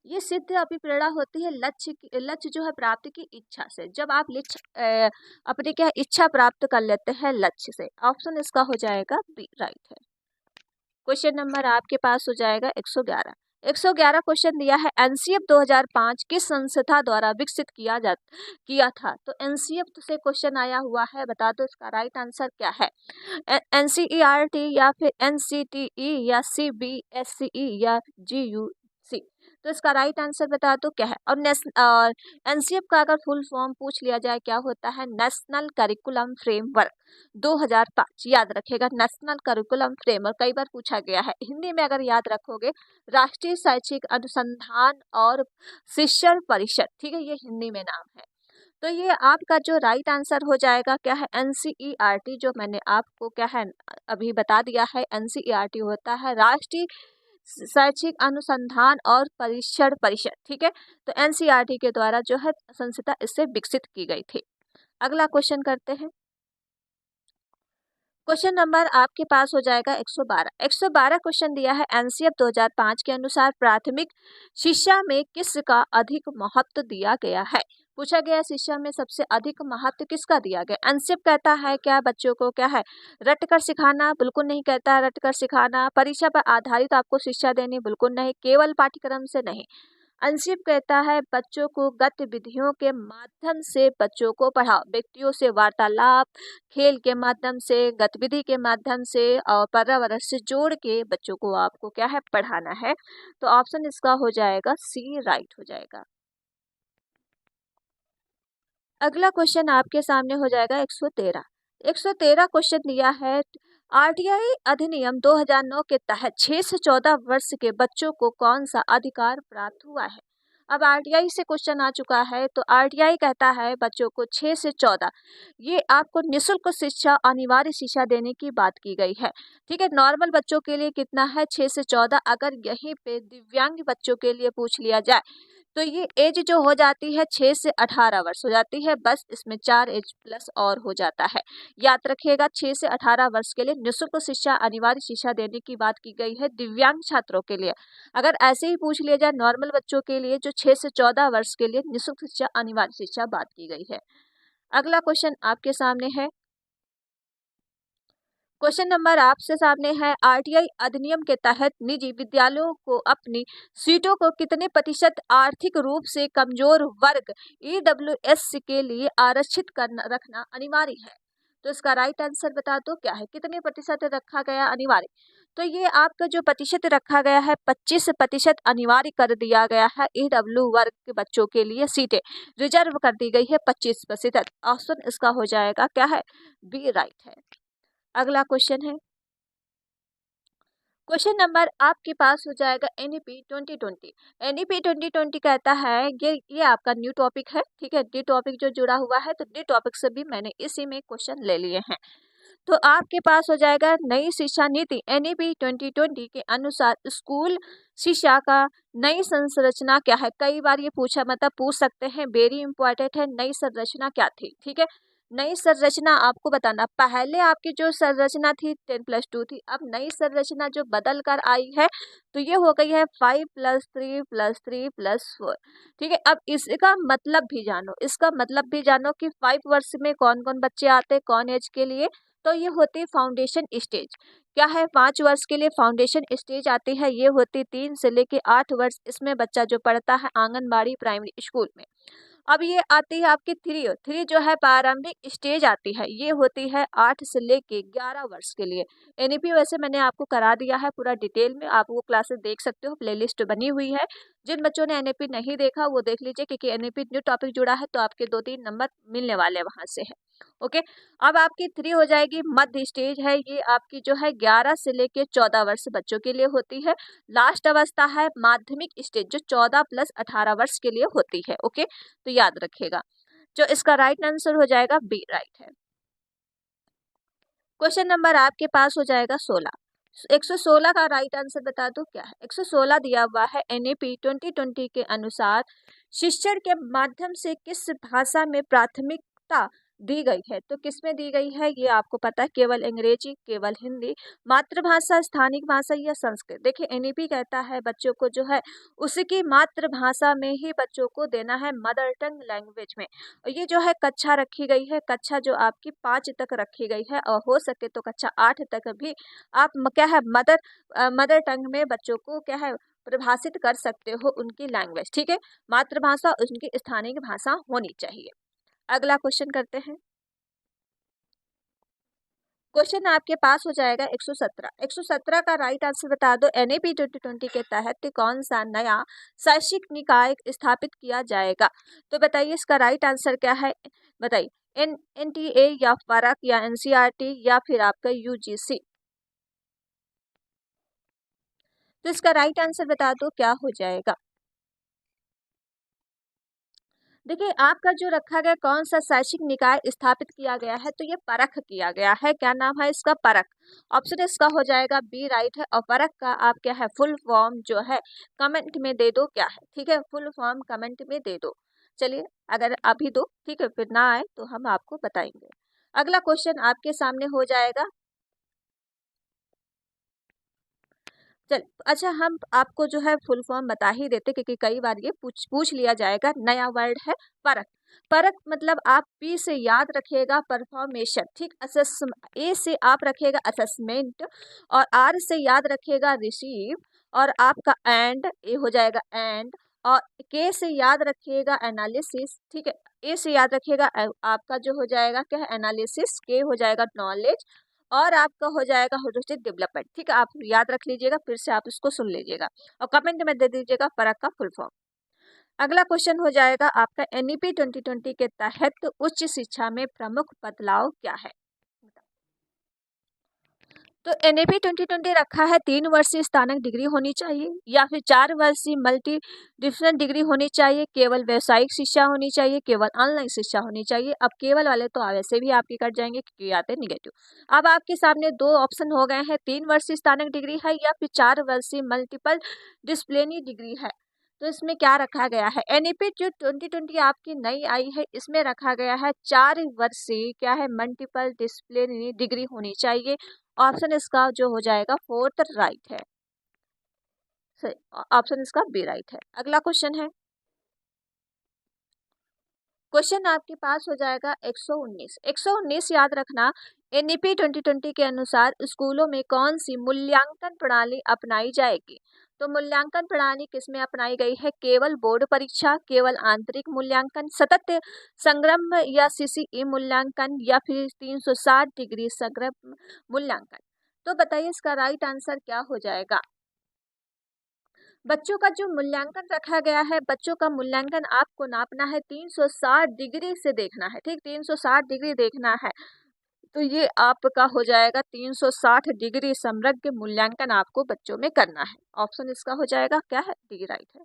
ये सिद्ध अभिप्रेरणा होती है लक्ष्य जो है प्राप्ति की इच्छा से। जब आप अपनी क्या इच्छा प्राप्त कर लेते हैं लक्ष्य से। ऑप्शन इसका हो जाएगा बी राइट है। क्वेश्चन नंबर आपके पास हो जाएगा 111। 111 क्वेश्चन दिया है, एनसीएफ 2005 किस संस्था द्वारा विकसित किया था? तो एनसीएफ से क्वेश्चन आया हुआ है, बता दो इसका राइट आंसर क्या है। एनसीईआरटी या फिर एनसीटीई या सीबीएसई या जीयूसी। तो इसका राइट आंसर बता दो क्या है। और एनसीएफ का अगर फुल फॉर्म पूछ लिया जाए क्या होता है? National curriculum framework 2005। याद रखेगा, नेशनल करिकुलम फ्रेमवर्क कई बार पूछा गया है। हिंदी में अगर याद रखोगे, राष्ट्रीय शैक्षिक अनुसंधान और शिक्षण परिषद। ठीक है, ये हिंदी में नाम है। तो ये आपका जो राइट आंसर हो जाएगा क्या है? एनसीईआरटी, जो मैंने आपको क्या है अभी बता दिया है। एनसीईआरटी होता है राष्ट्रीय शैक्षिक अनुसंधान और परिक्षण परिषद। ठीक है, तो एनसीईआरटी के द्वारा जो है संस्था इससे विकसित की गई थी। अगला क्वेश्चन करते हैं। क्वेश्चन नंबर आपके पास हो जाएगा 112। 112 क्वेश्चन दिया है, एनसीएफ 2005 के अनुसार प्राथमिक शिक्षा में किसका अधिक महत्व दिया गया है? पूछा गया शिक्षा में सबसे अधिक महत्व किसका दिया गया? एनसीएफ कहता है क्या बच्चों को क्या है रटकर सिखाना? बिल्कुल नहीं कहता है रटकर सिखाना। परीक्षा पर आधारित आपको शिक्षा देनी? बिल्कुल नहीं। केवल पाठ्यक्रम से नहीं। अंशिप कहता है बच्चों को गतिविधियों के माध्यम से बच्चों को पढ़ाओ, व्यक्तियों से वार्तालाप, खेल के माध्यम से, गतिविधि के माध्यम से और पर्यावरण से जोड़ के बच्चों को आपको क्या है पढ़ाना है। तो ऑप्शन इसका हो जाएगा सी राइट हो जाएगा। अगला क्वेश्चन आपके सामने हो जाएगा 113। 113 क्वेश्चन दिया है, आरटीआई अधिनियम 2009 के तहत 6 से 14 वर्ष के बच्चों को कौन सा अधिकार प्राप्त हुआ है? अब आरटीआई से क्वेश्चन आ चुका है, तो आरटीआई कहता है बच्चों को 6 से 14, ये आपको निःशुल्क शिक्षा, अनिवार्य शिक्षा देने की बात की गई है। ठीक है, नॉर्मल बच्चों के लिए कितना है 6 से 14। अगर यहीं पे दिव्यांग बच्चों के लिए पूछ लिया जाए तो ये एज जो हो जाती है 6 से 18 वर्ष हो जाती है, बस इसमें 4 एज प्लस और हो जाता है। याद रखिएगा 6 से 18 वर्ष के लिए निःशुल्क शिक्षा, अनिवार्य शिक्षा देने की बात की गई है दिव्यांग छात्रों के लिए। अगर ऐसे ही पूछ लिया जाए नॉर्मल बच्चों के लिए जो 6 से 14 वर्ष के लिए निःशुल्क शिक्षा, अनिवार्य शिक्षा बात की गई है। अगला क्वेश्चन आपके सामने है। क्वेश्चन नंबर आपसे सामने है, आरटीआई अधिनियम के तहत निजी विद्यालयों को अपनी सीटों को कितने प्रतिशत आर्थिक रूप से कमजोर वर्ग ईडब्ल्यूएस के लिए आरक्षित करना रखना अनिवार्य है? तो इसका राइट आंसर बता दो क्या है, कितने प्रतिशत रखा गया अनिवार्य? तो ये आपका जो प्रतिशत रखा गया है 25% अनिवार्य कर दिया गया है। ईडब्ल्यू वर्ग के बच्चों के लिए सीटें रिजर्व कर दी गई है 25%। ऑप्शन इसका हो जाएगा क्या है, बी राइट है। अगला क्वेश्चन है। क्वेश्चन नंबर आपके पास हो जाएगा एनईपी 2020। एनईपी 2020 कहता है ये आपका न्यू टॉपिक है, ठीक है। न्यू टॉपिक जो जुड़ा हुआ है तो न्यू टॉपिक से भी मैंने इसी में क्वेश्चन ले लिए हैं। तो आपके पास हो जाएगा नई शिक्षा नीति एनईपी 2020 के अनुसार स्कूल शिक्षा का नई संरचना क्या है? कई बार ये पूछा मतलब पूछ सकते हैं, वेरी इंपॉर्टेंट है। नई संरचना क्या थी, ठीक है। नई संरचना आपको बताना, पहले आपकी जो संरचना थी 10+2 थी, अब नई संरचना जो बदल कर आई है तो ये हो गई है 5+3+3+4, ठीक है। अब इसका मतलब भी जानो, इसका मतलब भी जानो कि 5 वर्ष में कौन कौन बच्चे आते हैं, कौन एज के लिए? तो ये होती है फाउंडेशन स्टेज। क्या है, 5 वर्ष के लिए फाउंडेशन स्टेज आती है, ये होती 3 से लेके 8 वर्ष, इसमें बच्चा जो पढ़ता है आंगनबाड़ी प्राइमरी स्कूल में। अब ये आती है आपकी 3 जो है प्रारंभिक स्टेज आती है, ये होती है 8 से लेके 11 वर्ष के लिए। एनईपी वैसे मैंने आपको करा दिया है पूरा डिटेल में, आप वो क्लासेस देख सकते हो, प्लेलिस्ट बनी हुई है। जिन बच्चों ने एनईपी नहीं देखा वो देख लीजिए, क्योंकि एनईपी न्यू टॉपिक जुड़ा है तो आपके 2-3 नंबर मिलने वाले वहां से है। ओके, अब आपकी 3 हो जाएगी मध्य स्टेज है, ये आपकी जो है 11 से लेके 14 वर्ष बच्चों के लिए होती है। लास्ट अवस्था है माध्यमिक स्टेज, जो 14+18 वर्ष के लिए होती है। ओके, तो याद रखिएगा, जो इसका राइट आंसर हो जाएगा बी राइट है। क्वेश्चन नंबर आपके पास हो जाएगा 16। 116 का राइट आंसर बता दो क्या है। 116 दिया हुआ है एनईपी 2020 के अनुसार शिक्षण के माध्यम से किस भाषा में प्राथमिकता दी गई है? तो किस में दी गई है ये आपको पता है, केवल अंग्रेजी, केवल हिंदी, मातृभाषा, स्थानिक भाषा या संस्कृत। देखिए एनईपी कहता है बच्चों को जो है उसकी मातृभाषा में ही बच्चों को देना है, मदर टंग लैंग्वेज में। और ये जो है कक्षा रखी गई है, कक्षा जो आपकी 5 तक रखी गई है, और हो सके तो कक्षा 8 तक भी आप क्या है मदर टंग में बच्चों को क्या है परिभाषित कर सकते हो उनकी लैंग्वेज, ठीक है। मातृभाषा उनकी स्थानीय भाषा होनी चाहिए। अगला क्वेश्चन करते हैं। क्वेश्चन आपके पास हो जाएगा 117। 117 का राइट आंसर बता दो, एनईपी 2020 के तहत कौन सा नया शैक्षिक निकाय स्थापित किया जाएगा? तो बताइए इसका राइट आंसर क्या है, बताइए। एनटीए या फरक या एनसीईआरटी या फिर आपका यूजीसी? तो इसका राइट आंसर बता दो क्या हो जाएगा। देखिए आपका जो रखा गया कौन सा शैक्षिक निकाय स्थापित किया गया है, तो ये परख किया गया है। क्या नाम है इसका? परख। ऑप्शन इसका हो जाएगा बी राइट है। और परख का आप क्या है फुल फॉर्म जो है कमेंट में दे दो क्या है, ठीक है। फुल फॉर्म कमेंट में दे दो। चलिए अगर अभी दो, ठीक है, फिर ना आए तो हम आपको बताएंगे। अगला क्वेश्चन आपके सामने हो जाएगा। चल अच्छा, हम आपको जो है फुल फॉर्म बता ही देते, क्योंकि कई बार ये पूछ लिया जाएगा। नया वर्ड है परख। परख मतलब आप पी से याद रखिएगा परफॉर्मेशन, ठीक। असेस ए से आप रखिएगा असेसमेंट, और आर से याद रखिएगा रिसीव, और आपका एंड ए हो जाएगा एंड, और के से याद रखिएगा एनालिसिस, ठीक है। ए से याद रखिएगा आपका जो हो जाएगा क्या है एनालिसिस, के हो जाएगा नॉलेज, और आपका हो जाएगा होलिस्टिक डेवलपमेंट, ठीक है। आप याद रख लीजिएगा, फिर से आप इसको सुन लीजिएगा और कमेंट में दे दीजिएगा फर्क का फुल फॉर्म। अगला क्वेश्चन हो जाएगा आपका एनईपी 2020 के तहत उच्च शिक्षा में प्रमुख बदलाव क्या है? तो एनईपी 2020 रखा है 3 वर्षीय स्नातक डिग्री होनी चाहिए, या फिर 4 वर्षीय मल्टी डिफरेंट डिग्री होनी चाहिए, केवल व्यावसायिक शिक्षा होनी चाहिए, केवल ऑनलाइन शिक्षा होनी चाहिए। अब केवल वाले तो वैसे भी आपके कट जाएंगे क्योंकि आते निगेटिव। अब आपके सामने 2 ऑप्शन हो गए हैं, 3 वर्षीय स्नातक डिग्री है या फिर 4 वर्षीय मल्टीपल डिसिप्लिनरी डिग्री है। तो इसमें क्या रखा गया है, एनईपी जो 2020 आपकी नई आई है इसमें रखा गया है 4 वर्षीय क्या है मल्टीपल डिसिप्लिनरी डिग्री होनी चाहिए। ऑप्शन इसका जो हो जाएगा फोर्थ राइट है, ऑप्शन इसका बी राइट है। अगला क्वेश्चन है, क्वेश्चन आपके पास हो जाएगा 119। 119 याद रखना, एनईपी 2020 के अनुसार स्कूलों में कौन सी मूल्यांकन प्रणाली अपनाई जाएगी। तो मूल्यांकन प्रणाली किसमें अपनाई गई है, केवल बोर्ड परीक्षा, केवल आंतरिक मूल्यांकन, सतत संग्रम या सीसीई मूल्यांकन, या फिर 360 डिग्री संग्रम मूल्यांकन। तो बताइए इसका राइट आंसर क्या हो जाएगा। बच्चों का जो मूल्यांकन रखा गया है, बच्चों का मूल्यांकन आपको नापना है 360 डिग्री से देखना है, ठीक 360 डिग्री देखना है। तो ये आपका हो जाएगा 360 डिग्री समग्र मूल्यांकन आपको बच्चों में करना है। ऑप्शन इसका हो जाएगा क्या है, डी राइट है।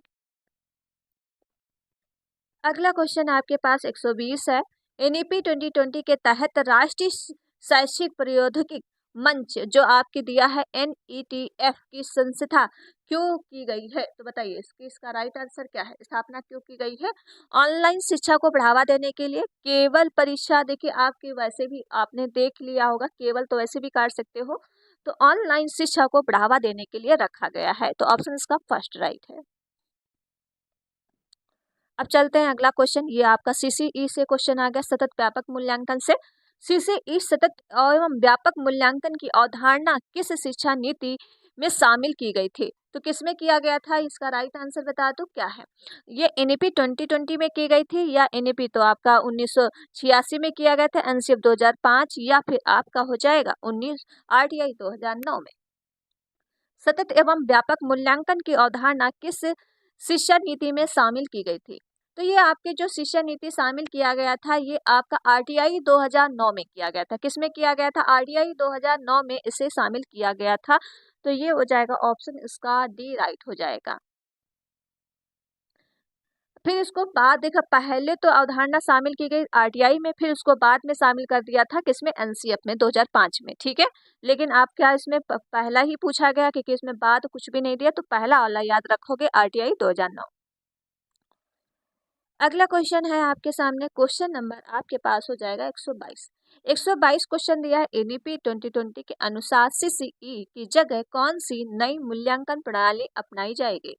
अगला क्वेश्चन आपके पास 120 है, एनईपी 2020 के तहत राष्ट्रीय शैक्षिक प्रौद्योगिकी मंच जो आपके दिया है एनईटीएफ की संस्था क्यों की गई है। तो बताइए इसका राइट आंसर क्या है, स्थापना क्यों की गई है। ऑनलाइन शिक्षा को बढ़ावा देने के लिए, केवल परीक्षा, देखिए आपके वैसे भी आपने देख लिया होगा, केवल तो वैसे भी काट सकते हो, तो ऑनलाइन शिक्षा को बढ़ावा देने के लिए रखा गया है। तो ऑप्शन इसका फर्स्ट राइट है। अब चलते हैं अगला क्वेश्चन, ये आपका सीसीई से क्वेश्चन आ गया, सतत व्यापक मूल्यांकन से। सीसीई सतत एवं व्यापक मूल्यांकन की अवधारणा किस शिक्षा नीति में शामिल की गई थी। तो किसमें किया गया था, इसका राइट आंसर बता दो क्या है। ये एनईपी 2020 में की गई थी, या एनईपी तो आपका 1986 में किया गया था, एनसीएफ 2005, या फिर आपका हो जाएगा 19 आरटीआई 2009 में। सतत एवं व्यापक मूल्यांकन की अवधारणा किस शिक्षा नीति में शामिल की गई थी। तो ये आपके जो शिक्षा नीति शामिल किया गया था, ये आपका आरटीआई 2009 में किया गया था। किसमें किया गया था, आरटीआई 2009 में इसे शामिल किया गया था। तो ये हो जाएगा ऑप्शन इसका डी राइट हो जाएगा। फिर इसको बाद देखा, पहले तो अवधारणा शामिल की गई आरटीआई में, फिर उसको बाद में शामिल कर दिया था किसमें, एनसीएफ में 2005 में, ठीक है। लेकिन आप क्या इसमें पहला ही पूछा गया कि इसमें बाद कुछ भी नहीं दिया, तो पहला वाला याद रखोगे आरटीआई 2009। अगला क्वेश्चन है आपके सामने, क्वेश्चन नंबर आपके पास हो जाएगा 122। 122 क्वेश्चन दिया है, एनईपी 2020 के अनुसार सीसीई की जगह कौन सी नई मूल्यांकन प्रणाली अपनाई जाएगी।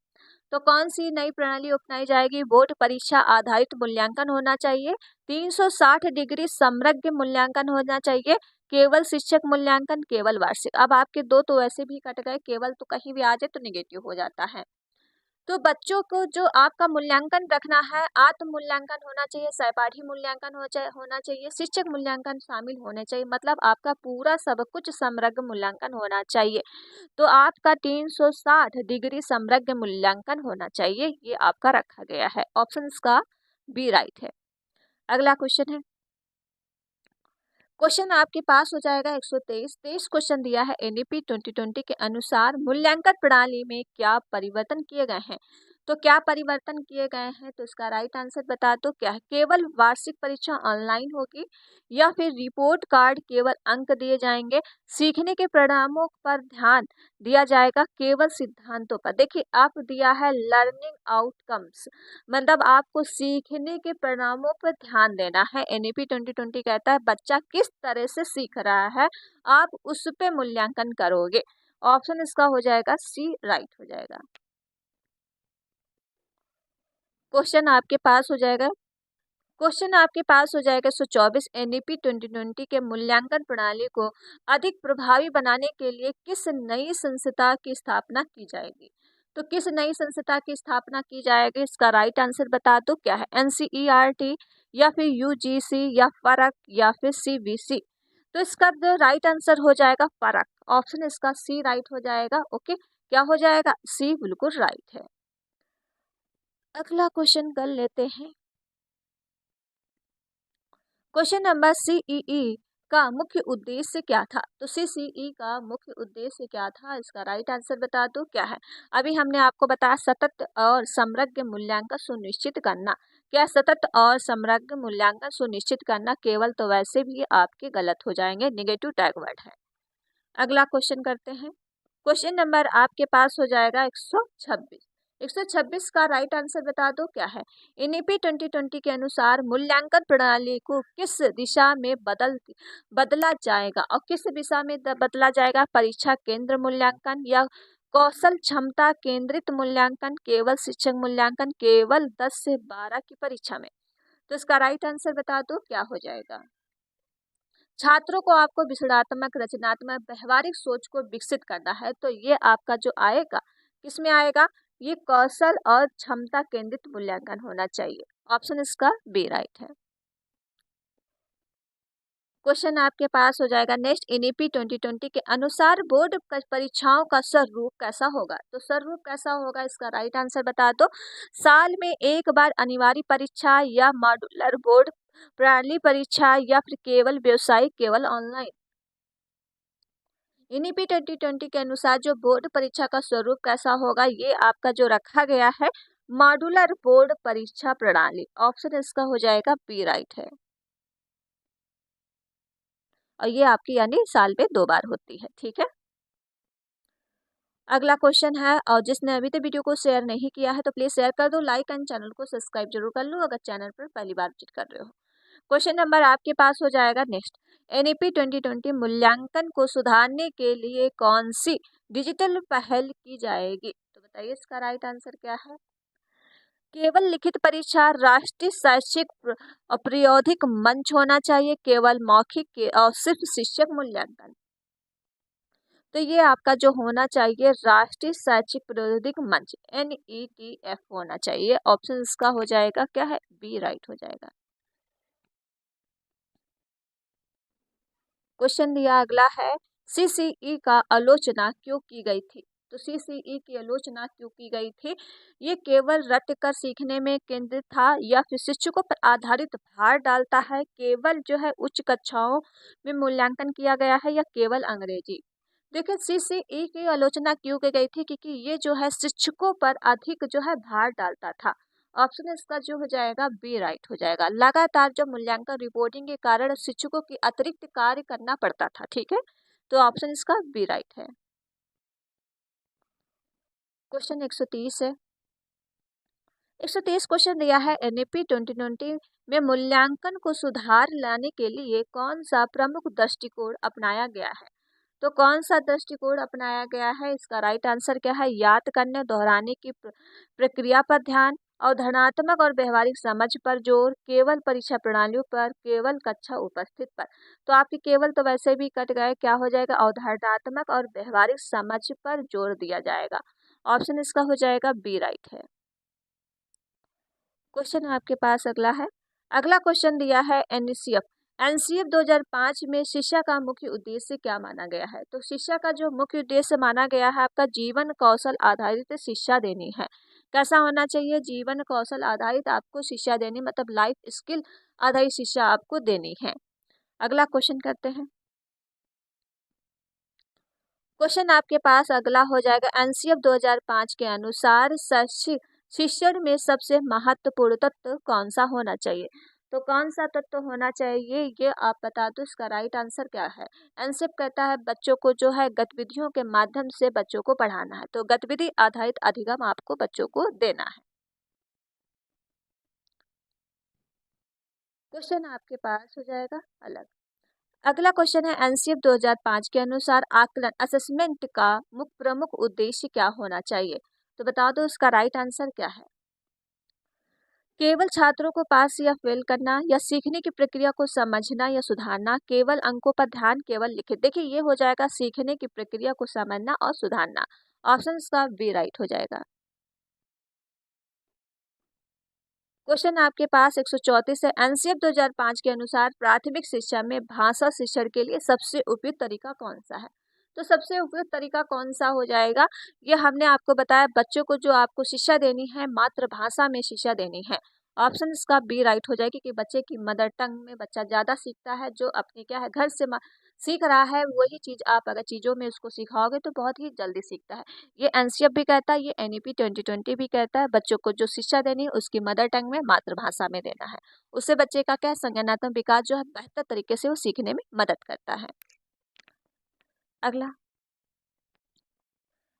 तो कौन सी नई प्रणाली अपनाई जाएगी, बोर्ड परीक्षा आधारित मूल्यांकन होना चाहिए, 360 डिग्री समग्र मूल्यांकन होना चाहिए, केवल शिक्षक मूल्यांकन, केवल वार्षिक। अब आपके दो तो वैसे भी कट गए, केवल तो कहीं भी आ जाए तो निगेटिव हो जाता है। तो बच्चों को जो आपका मूल्यांकन रखना है, आत्म मूल्यांकन होना चाहिए, सहपाठी मूल्यांकन होना चाहिए, शिक्षक मूल्यांकन शामिल होने चाहिए, मतलब आपका पूरा सब कुछ समग्र मूल्यांकन होना चाहिए। तो आपका 360 डिग्री समग्र मूल्यांकन होना चाहिए, ये आपका रखा गया है। ऑप्शन इसका बी राइट है। अगला क्वेश्चन है, क्वेश्चन आपके पास हो जाएगा 123। 23 क्वेश्चन दिया है, एनईपी 2020 के अनुसार मूल्यांकन प्रणाली में क्या परिवर्तन किए गए हैं। तो क्या परिवर्तन किए गए हैं, तो इसका राइट आंसर बता दो क्या है। केवल वार्षिक परीक्षा ऑनलाइन होगी, या फिर रिपोर्ट कार्ड केवल अंक दिए जाएंगे, सीखने के परिणामों पर ध्यान दिया जाएगा, केवल सिद्धांतों पर। देखिए आप दिया है लर्निंग आउटकम्स, मतलब आपको सीखने के परिणामों पर ध्यान देना है। एनईपी 2020 कहता है बच्चा किस तरह से सीख रहा है, आप उस पे मूल्यांकन करोगे। ऑप्शन इसका हो जाएगा सी राइट हो जाएगा। क्वेश्चन आपके पास हो जाएगा, क्वेश्चन आपके पास हो जाएगा 124। एनईपी 2020 के मूल्यांकन प्रणाली को अधिक प्रभावी बनाने के लिए किस नई संस्था की स्थापना की जाएगी। तो किस नई संस्था की स्थापना की जाएगी, इसका राइट आंसर बता दो क्या है। एनसीईआरटी, या फिर यूजीसी, या फरक, या फिर सीबीसी। तो इसका जो राइट आंसर हो जाएगा फरक। ऑप्शन इसका सी राइट हो जाएगा। ओके, क्या हो जाएगा, सी बिल्कुल राइट है। अगला क्वेश्चन कर लेते हैं, क्वेश्चन नंबर सीईई का मुख्य उद्देश्य क्या था। तो सीसीई का मुख्य उद्देश्य क्या था, इसका राइट आंसर बता दो क्या है। अभी हमने आपको बताया सतत और समग्र मूल्यांकन सुनिश्चित करना। क्या सतत और समग्र मूल्यांकन सुनिश्चित करना, केवल तो वैसे भी आपके गलत हो जाएंगे, निगेटिव टैग वर्ड है। अगला क्वेश्चन करते हैं, क्वेश्चन नंबर आपके पास हो जाएगा 126। 126 का राइट आंसर बता दो क्या है। एनईपी 2020 के अनुसार मूल्यांकन प्रणाली को किस दिशा में बदला जाएगा और किस दिशा में बदला जाएगा? परीक्षा केंद्र मूल्यांकन या कौशल क्षमता केंद्रित मूल्यांकन, केवल शिक्षक मूल्यांकन, केवल 10 से 12 की परीक्षा में। तो इसका राइट आंसर बता दो क्या हो जाएगा। छात्रों को आपको विश्लेषणात्मक, रचनात्मक, व्यवहारिक सोच को विकसित करना है, तो ये आपका जो आएगा किसमें आएगा? ये कौशल और क्षमता केंद्रित मूल्यांकन होना चाहिए। ऑप्शन इसका बी राइट है। क्वेश्चन आपके पास हो जाएगा नेक्स्ट। एनईपी 2020 के अनुसार बोर्ड परीक्षाओं का स्वरूप कैसा होगा? तो स्वरूप कैसा होगा इसका राइट आंसर बता दो। साल में एक बार अनिवार्य परीक्षा या मॉड्यूलर बोर्ड प्रणाली परीक्षा या फिर केवल व्यावसायिक, केवल ऑनलाइन। एनईपी 2020 के अनुसार जो बोर्ड परीक्षा का स्वरूप कैसा होगा, ये आपका जो रखा गया है मॉड्यूलर बोर्ड परीक्षा प्रणाली। ऑप्शन इसका हो जाएगा बी राइट है। और ये आपकी यानी साल में 2 बार होती है, ठीक है। अगला क्वेश्चन है, और जिसने अभी तक वीडियो को शेयर नहीं किया है तो प्लीज शेयर कर दो, लाइक एंड चैनल को सब्सक्राइब जरूर कर लो अगर चैनल पर पहली बार विजिट कर रहे हो। क्वेश्चन नंबर आपके पास हो जाएगा नेक्स्ट। एनईपी 2020 मूल्यांकन को सुधारने के लिए कौन सी डिजिटल पहल की जाएगी? तो बताइए इसका राइट आंसर क्या है। केवल लिखित परीक्षा, राष्ट्रीय शैक्षिक प्रायोगिक मंच होना चाहिए, केवल मौखिक के और सिर्फ शिक्षक मूल्यांकन। तो ये आपका जो होना चाहिए राष्ट्रीय शैक्षिक प्रायोगिक मंच NETF होना चाहिए। ऑप्शन इसका हो जाएगा क्या है, बी राइट हो जाएगा। क्वेश्चन दिया अगला है, CCE का आलोचना क्यों की गई थी? तो CCE की आलोचना क्यों की गई थी? ये केवल रट कर सीखने में केंद्रित था या फिर शिक्षकों पर आधारित भार डालता है, केवल जो है उच्च कक्षाओं में मूल्यांकन किया गया है, या केवल अंग्रेजी। देखिए CCE की आलोचना क्यों की गई थी, क्योंकि ये जो है शिक्षकों पर अधिक जो है भार डालता था। ऑप्शन इसका जो हो जाएगा बी राइट हो जाएगा। लगातार जो मूल्यांकन रिपोर्टिंग के कारण शिक्षकों की अतिरिक्त कार्य करना पड़ता था, ठीक है। तो ऑप्शन इसका बी राइट है। क्वेश्चन 130 है। 130 क्वेश्चन दिया है, एनईपी 2020 में मूल्यांकन को सुधार लाने के लिए कौन सा प्रमुख दृष्टिकोण अपनाया गया है? तो कौन सा दृष्टिकोण अपनाया गया है? इसका राइट आंसर क्या है। याद करने, दोहराने की प्रक्रिया पर ध्यान, अवधारणात्मक और व्यवहारिक समझ पर जोर, केवल परीक्षा प्रणालियों पर, केवल कक्षा उपस्थित पर। तो आपके केवल तो वैसे भी कट गए, क्या हो जाएगा, अवधारणात्मक और व्यवहारिक समझ पर जोर दिया जाएगा। ऑप्शन इसका हो जाएगा बी राइट है। क्वेश्चन आपके पास अगला है। अगला क्वेश्चन दिया है एनसीएफ 2005 में शिक्षा का मुख्य उद्देश्य क्या माना गया है? तो शिक्षा का जो मुख्य उद्देश्य माना गया है आपका जीवन कौशल आधारित शिक्षा देनी है। कैसा होना चाहिए? जीवन कौशल आधारित आपको शिक्षा देनी, मतलब लाइफ स्किल आधारित शिक्षा आपको देनी है। अगला क्वेश्चन करते हैं। क्वेश्चन आपके पास अगला हो जाएगा, एनसीएफ 2005 के अनुसार शिक्षण में सबसे महत्वपूर्ण तत्व कौन सा होना चाहिए? तो कौन सा तत्व होना चाहिए ये आप बता दो, इसका राइट आंसर क्या है। एनसीएफ कहता है बच्चों को जो है गतिविधियों के माध्यम से बच्चों को पढ़ाना है, तो गतिविधि आधारित अधिगम आपको बच्चों को देना है। क्वेश्चन आपके पास हो जाएगा अलग। अगला क्वेश्चन है, एनसीएफ 2005 के अनुसार आकलन असेसमेंट का प्रमुख उद्देश्य क्या होना चाहिए? तो बता दो इसका राइट आंसर क्या है। केवल छात्रों को पास या फेल करना, या सीखने की प्रक्रिया को समझना या सुधारना, केवल अंकों पर ध्यान, केवल लिखित। देखिए ये हो जाएगा सीखने की प्रक्रिया को समझना और सुधारना। ऑप्शन इसका बी राइट हो जाएगा। क्वेश्चन आपके पास 134 है, एनसीएफ 2005 के अनुसार प्राथमिक शिक्षा में भाषा शिक्षण के लिए सबसे उपयुक्त तरीका कौन सा है? तो सबसे उपयुक्त तरीका कौन सा हो जाएगा, ये हमने आपको बताया, बच्चों को जो आपको शिक्षा देनी है मातृभाषा में शिक्षा देनी है। ऑप्शन इसका बी राइट हो जाएगी कि बच्चे की मदर टंग में बच्चा ज़्यादा सीखता है, जो अपनी क्या है घर से सीख रहा है वही चीज़ आप अगर चीज़ों में उसको सिखाओगे तो बहुत ही जल्दी सीखता है। ये एनसीएफ भी कहता है, ये एनईपी 2020 भी कहता है, बच्चों को जो शिक्षा देनी है उसकी मदर टंग में मातृभाषा में देना है। उससे बच्चे का क्या संज्ञानात्मक विकास जो है बेहतर तरीके से वो सीखने में मदद करता है। अगला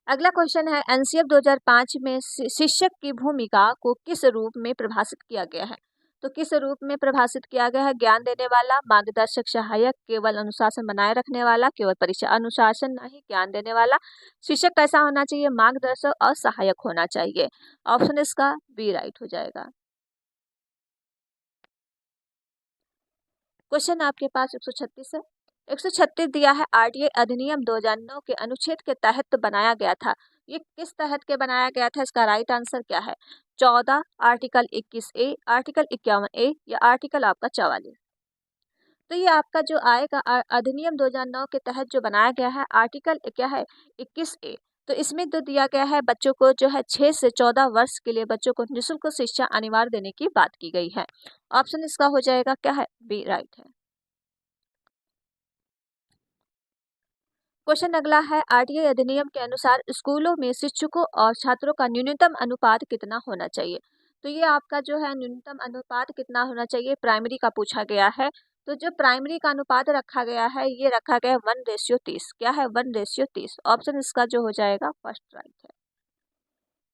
अगला क्वेश्चन है एनसीएफ 2005 में शिक्षक की भूमिका को किस रूप में परिभाषित किया गया है। तो किस रूप में परिभाषित किया गया है। ज्ञान देने वाला, मार्गदर्शक, सहायक, केवल अनुशासन बनाए रखने वाला, केवल परीक्षा। अनुशासन नहीं, ज्ञान देने वाला। शिक्षक कैसा होना चाहिए, मार्गदर्शक और सहायक होना चाहिए। ऑप्शन इसका बी राइट हो जाएगा। क्वेश्चन आपके पास 136 है। 136 दिया है आरटीआई अधिनियम 2009 के अनुच्छेद के तहत बनाया गया था। ये किस तहत के बनाया गया था, इसका राइट आंसर क्या है। 14, आर्टिकल 21A, आर्टिकल 51A या आर्टिकल आपका 44। तो ये आपका जो आएगा अधिनियम 2009 के तहत जो बनाया गया है आर्टिकल क्या है 21A। तो इसमें तो दिया गया है बच्चों को जो है 6 से 14 वर्ष के लिए बच्चों को निःशुल्क शिक्षा अनिवार्य देने की बात की गई है। ऑप्शन इसका हो जाएगा क्या है, बी राइट है। क्वेश्चन अगला है आरटीआई अधिनियम के अनुसार स्कूलों में शिक्षकों और छात्रों का न्यूनतम अनुपात कितना होना चाहिए। तो ये आपका जो है न्यूनतम अनुपात कितना होना चाहिए, प्राइमरी का पूछा गया है। तो जो प्राइमरी का अनुपात रखा गया है ये रखा गया है 1:30। क्या है, 1:30। ऑप्शन इसका जो हो जाएगा फर्स्ट राइट है।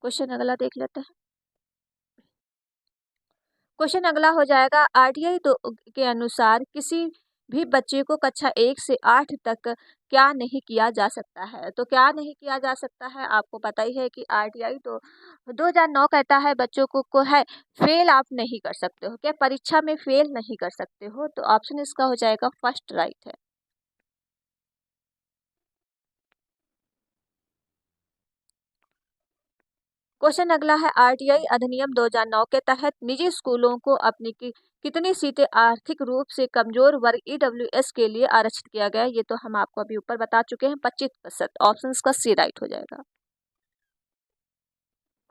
क्वेश्चन अगला देख लेते हैं। क्वेश्चन अगला हो जाएगा आरटीआई के अनुसार किसी भी बच्चे को कक्षा 1 से 8 तक क्या नहीं किया जा सकता है। तो क्या नहीं किया जा सकता है, आपको पता ही है कि आरटीआई तो 2009 कहता है बच्चों को है फेल आप नहीं कर सकते हो, क्या परीक्षा में फेल नहीं कर सकते हो। तो ऑप्शन इसका हो जाएगा फर्स्ट राइट है। क्वेश्चन अगला है आरटीआई अधिनियम 2009 के तहत निजी स्कूलों को अपनी कितनी सीटें आर्थिक रूप से कमजोर वर्ग ईडब्ल्यूएस के लिए आरक्षित किया गया है। ये तो हम आपको अभी ऊपर बता चुके हैं 25%। ऑप्शन का सी राइट हो जाएगा।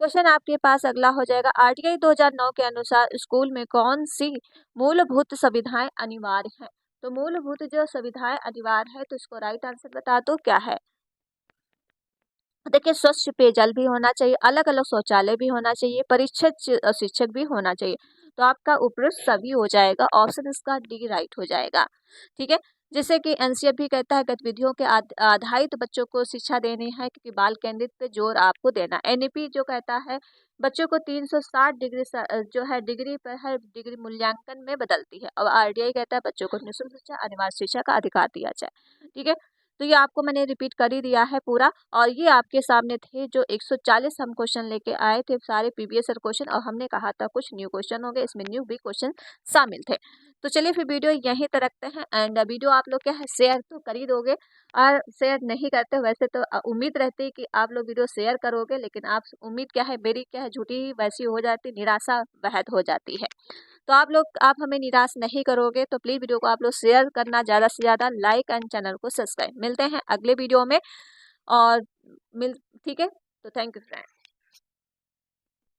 क्वेश्चन आपके पास अगला हो जाएगा आरटीआई 2009 के अनुसार स्कूल में कौन सी मूलभूत सुविधाएं अनिवार्य हैं। तो मूलभूत जो सुविधाएं अनिवार्य है तो इसको राइट आंसर बता दो क्या है। देखिए स्वच्छ पेयजल भी होना चाहिए, अलग अलग शौचालय भी होना चाहिए, परीक्षित शिक्षक भी होना चाहिए। तो आपका उपरोक्त सभी हो जाएगा। ऑप्शन इसका डी राइट हो जाएगा। ठीक है, जैसे कि एनसीएफ भी कहता है गतिविधियों के आधारित बच्चों को शिक्षा देनी है क्योंकि बाल केंद्रित पे जोर आपको देना। एनईपी जो कहता है बच्चों को 360 डिग्री जो है डिग्री पर हर डिग्री मूल्यांकन में बदलती है। और आरटीआई कहता है बच्चों को निःशुल्क शिक्षा अनिवार्य शिक्षा का अधिकार दिया जाए। ठीक है, तो ये आपको मैंने रिपीट कर ही दिया है पूरा। और ये आपके सामने थे जो 140 हम क्वेश्चन लेके आए थे, सारे प्रीवियस ईयर क्वेश्चन। और हमने कहा था कुछ न्यू क्वेश्चन होंगे, इसमें न्यू भी क्वेश्चन शामिल थे। तो चलिए फिर वीडियो यहीं तक रखते हैं। एंड वीडियो आप लोग क्या है शेयर तो कर ही दोगे, और शेयर नहीं करते वैसे तो उम्मीद रहती है कि आप लोग वीडियो शेयर करोगे, लेकिन आप उम्मीद क्या है मेरी क्या है झूठी ही वैसी हो जाती, निराशा वहद हो जाती है। तो आप हमें निराश नहीं करोगे तो प्लीज़ वीडियो को आप लोग शेयर करना, ज़्यादा से ज़्यादा लाइक एंड चैनल को सब्सक्राइब। मिलते हैं अगले वीडियो में और मिल ठीक है, तो थैंक यू फ्रेंड।